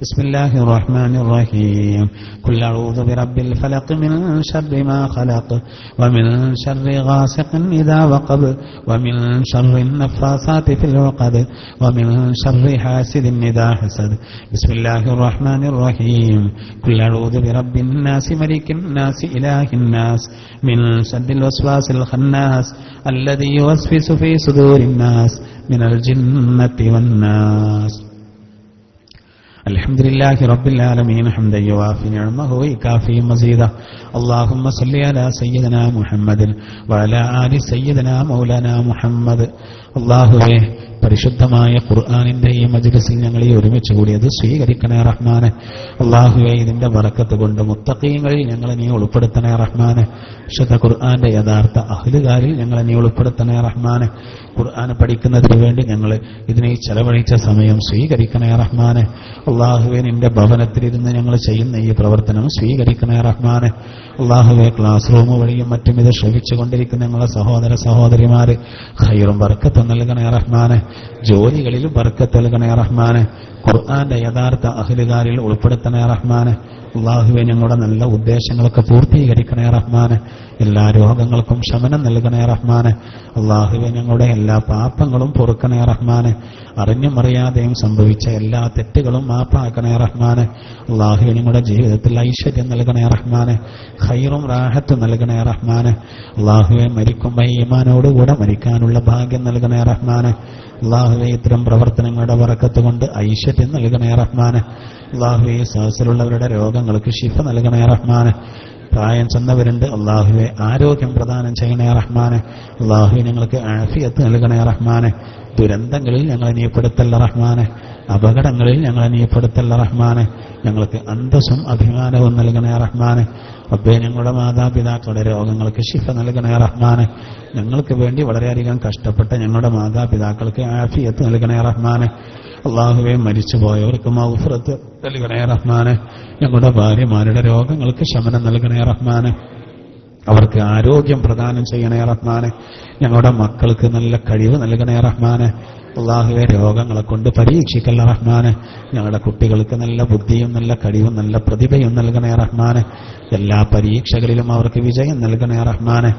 بسم الله الرحمن الرحيم قل أعوذ برب الفلق من شر ما خلق ومن شر غاسق إذا وقب ومن شر النفاثات في العقد ومن شر حاسد إذا حسد بسم الله الرحمن الرحيم قل أعوذ برب الناس ملك الناس إله الناس من شر الوسواس الخناس الذي يوسوس في صدور الناس من الجنة والناس الحمد لله رب العالمين حمدا يوافي نعمه ويكافي مزيدا اللهم صل على سيدنا محمد وعلى آل سيدنا مولانا محمد അല്ലാഹുവേ പരിശുദ്ധമായ ഖുർആനിന്റെ ഈ മജ്ലിസിൽ ഞങ്ങളെ ഒരുമിച്ച് കൂടിയത് സ്വീകരിക്കണേ റഹ്മാനെ. അല്ലാഹുവേ ഇതിന്റെ ബറക്കത്ത് കൊണ്ട് മുത്തഖീങ്ങളിൽ ഞങ്ങളെ നീ ഉൾപ്പെടുത്തണേ റഹ്മാനെ. വിശുദ്ധ ഖുർആന്റെ യഥാർത്ഥ അഹ്ലുകാരിൽ ഞങ്ങളെ നീ ഉൾപ്പെടുത്തണേ റഹ്മാനെ. ഖുർആൻ പഠിക്കുന്നതിന് വേണ്ടി ഞങ്ങൾ ഇതിനെ ചെലവഴിച്ച സമയം സ്വീകരിക്കണേ റഹ്മാനെ. അല്ലാഹുവേ നിന്റെ ഭവനത്തിലിരുന്ന് ഞങ്ങൾ ചെയ്യുന്ന ഈ പ്രവർത്തനം സ്വീകരിക്കണേ റഹ്മാനെ. അല്ലാഹുവേ ക്ലാസ് റൂം വഴിയും മറ്റും ഇത് ശ്രവിച്ചുകൊണ്ടിരിക്കുന്ന ഞങ്ങളെ സഹോദര സഹോദരിമാര് ഖൈറും ബർക്കത്തും നൽകണേ റഹ്മാനെ. ജോലികളിൽ ബർക്കത്ത് നൽകണേ റഹ്മാനെ. ഖുർആന്റെ യഥാർത്ഥ അഹ്ലുകാരിൽ ഉൾപ്പെടുത്തണേ റഹ്മാനെ. അല്ലാഹുവേ ഞങ്ങളുടെ നല്ല ഉദ്ദേശങ്ങളൊക്കെ പൂർത്തീകരിക്കണേ റഹ്മാനെ. എല്ലാ രോഗങ്ങൾക്കും ശമനം നൽകണേ റഹ്മാനെ. അല്ലാഹുവേ ഞങ്ങളുടെ എല്ലാ പാപങ്ങളും പൊറുക്കണേ റഹ്മാനെ. അറിഞ്ഞും അറിയാതെയും സംഭവിച്ച എല്ലാ തെറ്റുകളും മാപ്പാക്കണേ റഹ്മാനെ. അല്ലാഹുവേ ഞങ്ങളുടെ ജീവിതത്തിൽ ഐശ്വര്യം നൽകണേ റഹ്മാനെ. ഖൈറും റാഹത്തും നൽകണേ റഹ്മാനെ. അല്ലാഹുവേ മരിക്കുമ്പോൾ ഈമാനോടുകൂടെ മരിക്കാനുള്ള ഭാഗ്യം നൽകണേ റഹ്മാനെ. അല്ലാഹുവേ ഇത്തരം പ്രവർത്തനങ്ങളുടെ ബറക്കത്ത് കൊണ്ട് ഐശ്വര്യം നൽകണേ റഹ്മാനെ. അല്ലാഹുവേ സഹസിലുള്ളവരുടെ രോഗങ്ങൾക്ക് ശിഫ നൽകണേ റഹ്മാനെ. പ്രായം ചെന്നവരുണ്ട്, അല്ലാഹുവേ ആരോഗ്യം പ്രദാനം ചെയ്യണേ റഹ്മാനെ. അല്ലാഹുവേ ഞങ്ങൾക്ക് ആഫിയത്ത് നൽകണേ റഹ്മാനെ. ദുരന്തങ്ങളിൽ ഞങ്ങളെ നീ പെടുത്തല്ല റഹ്മാനെ. അപകടങ്ങളിൽ ഞങ്ങളെ നീ പെടുത്തല്ല റഹ്മാനെ. ഞങ്ങൾക്ക് അന്തസ്സും അഭിമാനവും നൽകണേ റഹ്മാനെ. റബ്ബേ ഞങ്ങളുടെ മാതാപിതാക്കളുടെ രോഗങ്ങൾക്ക് ശിഫ നൽകണേ റഹ്മാനെ. ഞങ്ങൾക്ക് വേണ്ടി വളരെയധികം കഷ്ടപ്പെട്ട ഞങ്ങളുടെ മാതാപിതാക്കൾക്ക് ആഫിയത്ത് നൽകണേ റഹ്മാനെ. അല്ലാഹുവേ മരിച്ചുപോയവർക്ക് മഗ്ഫിറത്ത് നൽകണേ റഹ്മാനെ. ഞങ്ങളുടെ ഭാര്യമാരുടെ രോഗങ്ങൾക്ക് ശമനം നൽകണേ റഹ്മാനെ. അവർക്ക് ആരോഗ്യം പ്രദാനം ചെയ്യണേ റഹ്മാനെ. ഞങ്ങളുടെ മക്കൾക്ക് നല്ല കഴിവ് നൽകണേ റഹ്മാനെ. അല്ലാഹുവേ രോഗങ്ങളെ കൊണ്ട് പരീക്ഷിക്കല്ല റഹ്മാനെ. ഞങ്ങളുടെ കുട്ടികൾക്ക് നല്ല ബുദ്ധിയും നല്ല കഴിവും നല്ല പ്രതിഭയും നൽകണേ റഹ്മാനെ. എല്ലാ പരീക്ഷകളിലും അവർക്ക് വിജയം നൽകണേ റഹ്മാനെ.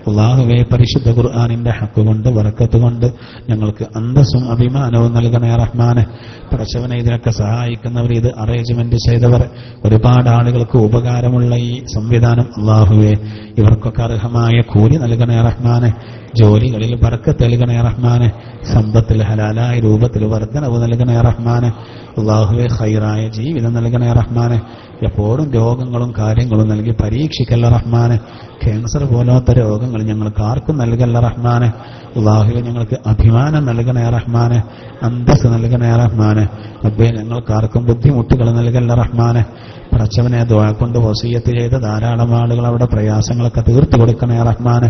അല്ലാഹുവേ പരിശുദ്ധ ഖുർആനിന്റെ ഹക്ക് കൊണ്ട് ബറക്കത്ത് കൊണ്ട് ഞങ്ങൾക്ക് അന്തസ്സും അഭിമാനവും നൽകണേ റഹ്മാനെ. പടച്ചവനെ ഇതിനൊക്കെ സഹായിക്കുന്നവർ, ഇത് അറേഞ്ച്മെന്റ് ചെയ്തവർ, ഒരുപാട് ആളുകൾക്ക് ഉപകാരമുള്ള ഈ സംവിധാനം അല്ലാഹുവേ ഇവർക്കൊക്കെ അർഹമായ കൂലി നൽകണേ റഹ്മാനെ. ജോലികളിൽ ബർക്കത്ത് നൽകണേ റഹ്മാനെ. സമ്പത്തിൽ ഹലാലായ രൂപത്തിൽ വർധനവ് നൽകണേ റഹ്മാനെ. അല്ലാഹുവേ ഖൈറായ ജീവിതം നൽകണേ റഹ്മാനെ. എപ്പോഴും രോഗങ്ങളും കാര്യങ്ങളും നൽകി പരീക്ഷിക്കല്ല റഹ്മാനെ. ക്യാൻസർ പോലത്തെ രോഗങ്ങൾ ഞങ്ങൾക്ക് ആർക്കും നൽകല്ല റഹ്മാനെ. അല്ലാഹുവേ ഞങ്ങൾക്ക് അഭിമാനം നൽകണേ റഹ്മാനെ. അന്തസ് നൽകണേ റഹ്മാനെ. റബ്ബേ ഞങ്ങൾക്ക് ആർക്കും ബുദ്ധിമുട്ടുകൾ നൽകല്ല റഹ്മാനെ. പടച്ചവനെ ദുആ കൊണ്ട് വസിയത്ത് ചെയ്ത ധാരാളം ആളുകൾ അവിടെ പ്രയാസങ്ങളൊക്കെ തീർത്തു കൊടുക്കണേ റഹ്മാനെ.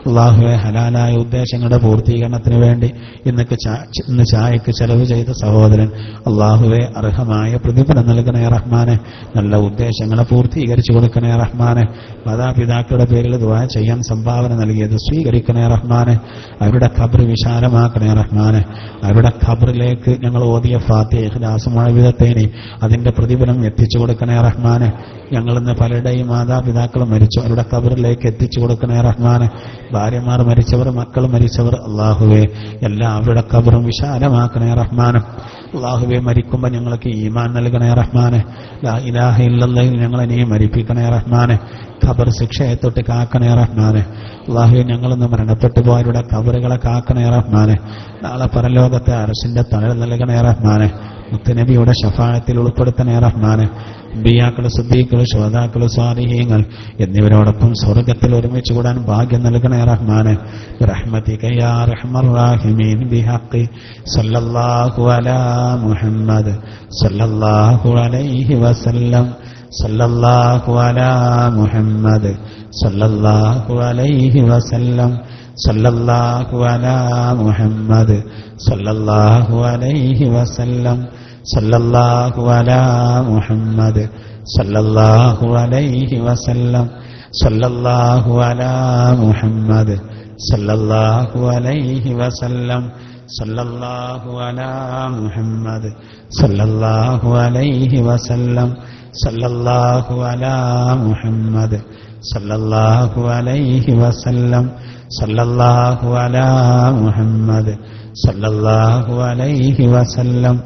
അല്ലാഹുവേ ഹലാലായ ഉദ്ദേശങ്ങളുടെ പൂർത്തീകരണത്തിന് വേണ്ടി ഇന്ന് ചായക്ക് ചെലവ് ചെയ്ത സഹോദരൻ അല്ലാഹുവേ അർഹമായ പ്രതിഫലം നൽകണേ റഹ്മാനെ. നല്ല ഉദ്ദേശങ്ങളെ പൂർത്തീകരിച്ചു കൊടുക്കണേ റഹ്മാനെ. മാതാപിതാക്കളുടെ പേരിൽ ദുആ ചെയ്യാൻ സംഭാവന നൽകിയത് സ്വീകരിക്കണേ റഹ്മാനെ. അവരുടെ ഖബർ വിശാലമാക്കണേ റഹ്മാനെ. അവരുടെ ഖബറിലേക്ക് ഞങ്ങൾ ഓതിയ ഫാത്തിഹ ഇഖ്ലാസ് മുഅവ്വിദത്തൈനി അതിന്റെ പ്രതിഫലം എത്തിച്ചു കൊടുക്കണേ റഹ്മാനെ. ഞങ്ങളിന്ന് പലരുടെയും മാതാപിതാക്കൾ മരിച്ചു, അവരുടെ ഖബറിലേക്ക് എത്തിച്ചു കൊടുക്കണേ റഹ്മാനെ. ഭാര്യമാർ മരിച്ചവർ, മക്കൾ മരിച്ചവർ അല്ലാഹുവേ എല്ലാം അവരുടെ ഖബറും വിശാലമാക്കണേ റഹ്മാനെ. അല്ലാഹുവേ മരിക്കുമ്പോൾ ഞങ്ങൾക്ക് ഈമാൻ നൽകണേ റഹ്മാനെ. ലാ ഇലാഹ ഇല്ലല്ലാഹ് ഞങ്ങളെ നീ മരിപ്പിക്കണേ റഹ്മാനെ. ഖബർ ശിക്ഷയെ തൊട്ട് കാക്കണേ റഹ്മാനെ. അല്ലാഹുവേ ഞങ്ങളിന്ന് മരണപ്പെട്ടു പോയവരുടെ ഖബറുകളെ കാക്കണേ റഹ്മാനെ. നാളെ പരലോകത്തെ അർശിന്റെ തണൽ നൽകണേ റഹ്മാനെ. മുത്തുനബിയുടെ ശഫാഅത്തിൽ ഉൾപ്പെടുത്തണേ റഹ്മാനെ. അമ്പിയാക്കള്, സിദ്ദീഖുകള്, ശുഹദാക്കള്, സ്വാലിഹീങ്ങൾ എന്നിവരോടൊപ്പം സ്വർഗത്തിൽ ഒരുമിച്ച് കൂടാൻ ഭാഗ്യം നൽകണേ റഹ്മാനെ. ബിറഹ്മതിക യാ അർഹമർ റഹീമീൻ ബിഹഖി സല്ലല്ലാഹു അലാ മുഹമ്മദ് സല്ലല്ലാഹു അലൈഹി വസല്ലം സല്ലല്ലാഹു അലാ മുഹമ്മദ് സല്ലല്ലാഹു അലൈഹി വസല്ലം സല്ലല്ലാഹു അലാ മുഹമ്മദ് സല്ലല്ലാഹു അലൈഹി വസല്ലം സല്ലല്ലാഹു അലാ മുഹമ്മദ് സല്ലല്ലാഹു അലൈഹി വസല്ലം സല്ലല്ലാഹു അലാ മുഹമ്മദ് സല്ലല്ലാഹു അലൈഹി വസല്ലം സല്ലല്ലാഹു അലാ മുഹമ്മദ് സല്ലല്ലാഹു അലൈഹി വസല്ലം സല്ലല്ലാഹു അലാ മുഹമ്മദ് സല്ലല്ലാഹു അലൈഹി വസല്ലം സല്ലല്ലാഹു അലാ മുഹമ്മദ് സല്ലല്ലാഹു അലൈഹി വസല്ലം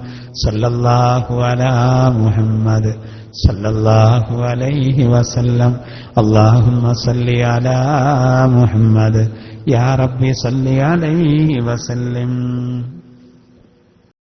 സല്ലല്ലാഹു അലാ മുഹമ്മദ് സല്ലല്ലാഹു അലൈഹി വസല്ലം അല്ലാഹുമ്മ സല്ലി അലാ മുഹമ്മദ് യാ റബ്ബി സല്ലി അലൈഹി വസല്ലം.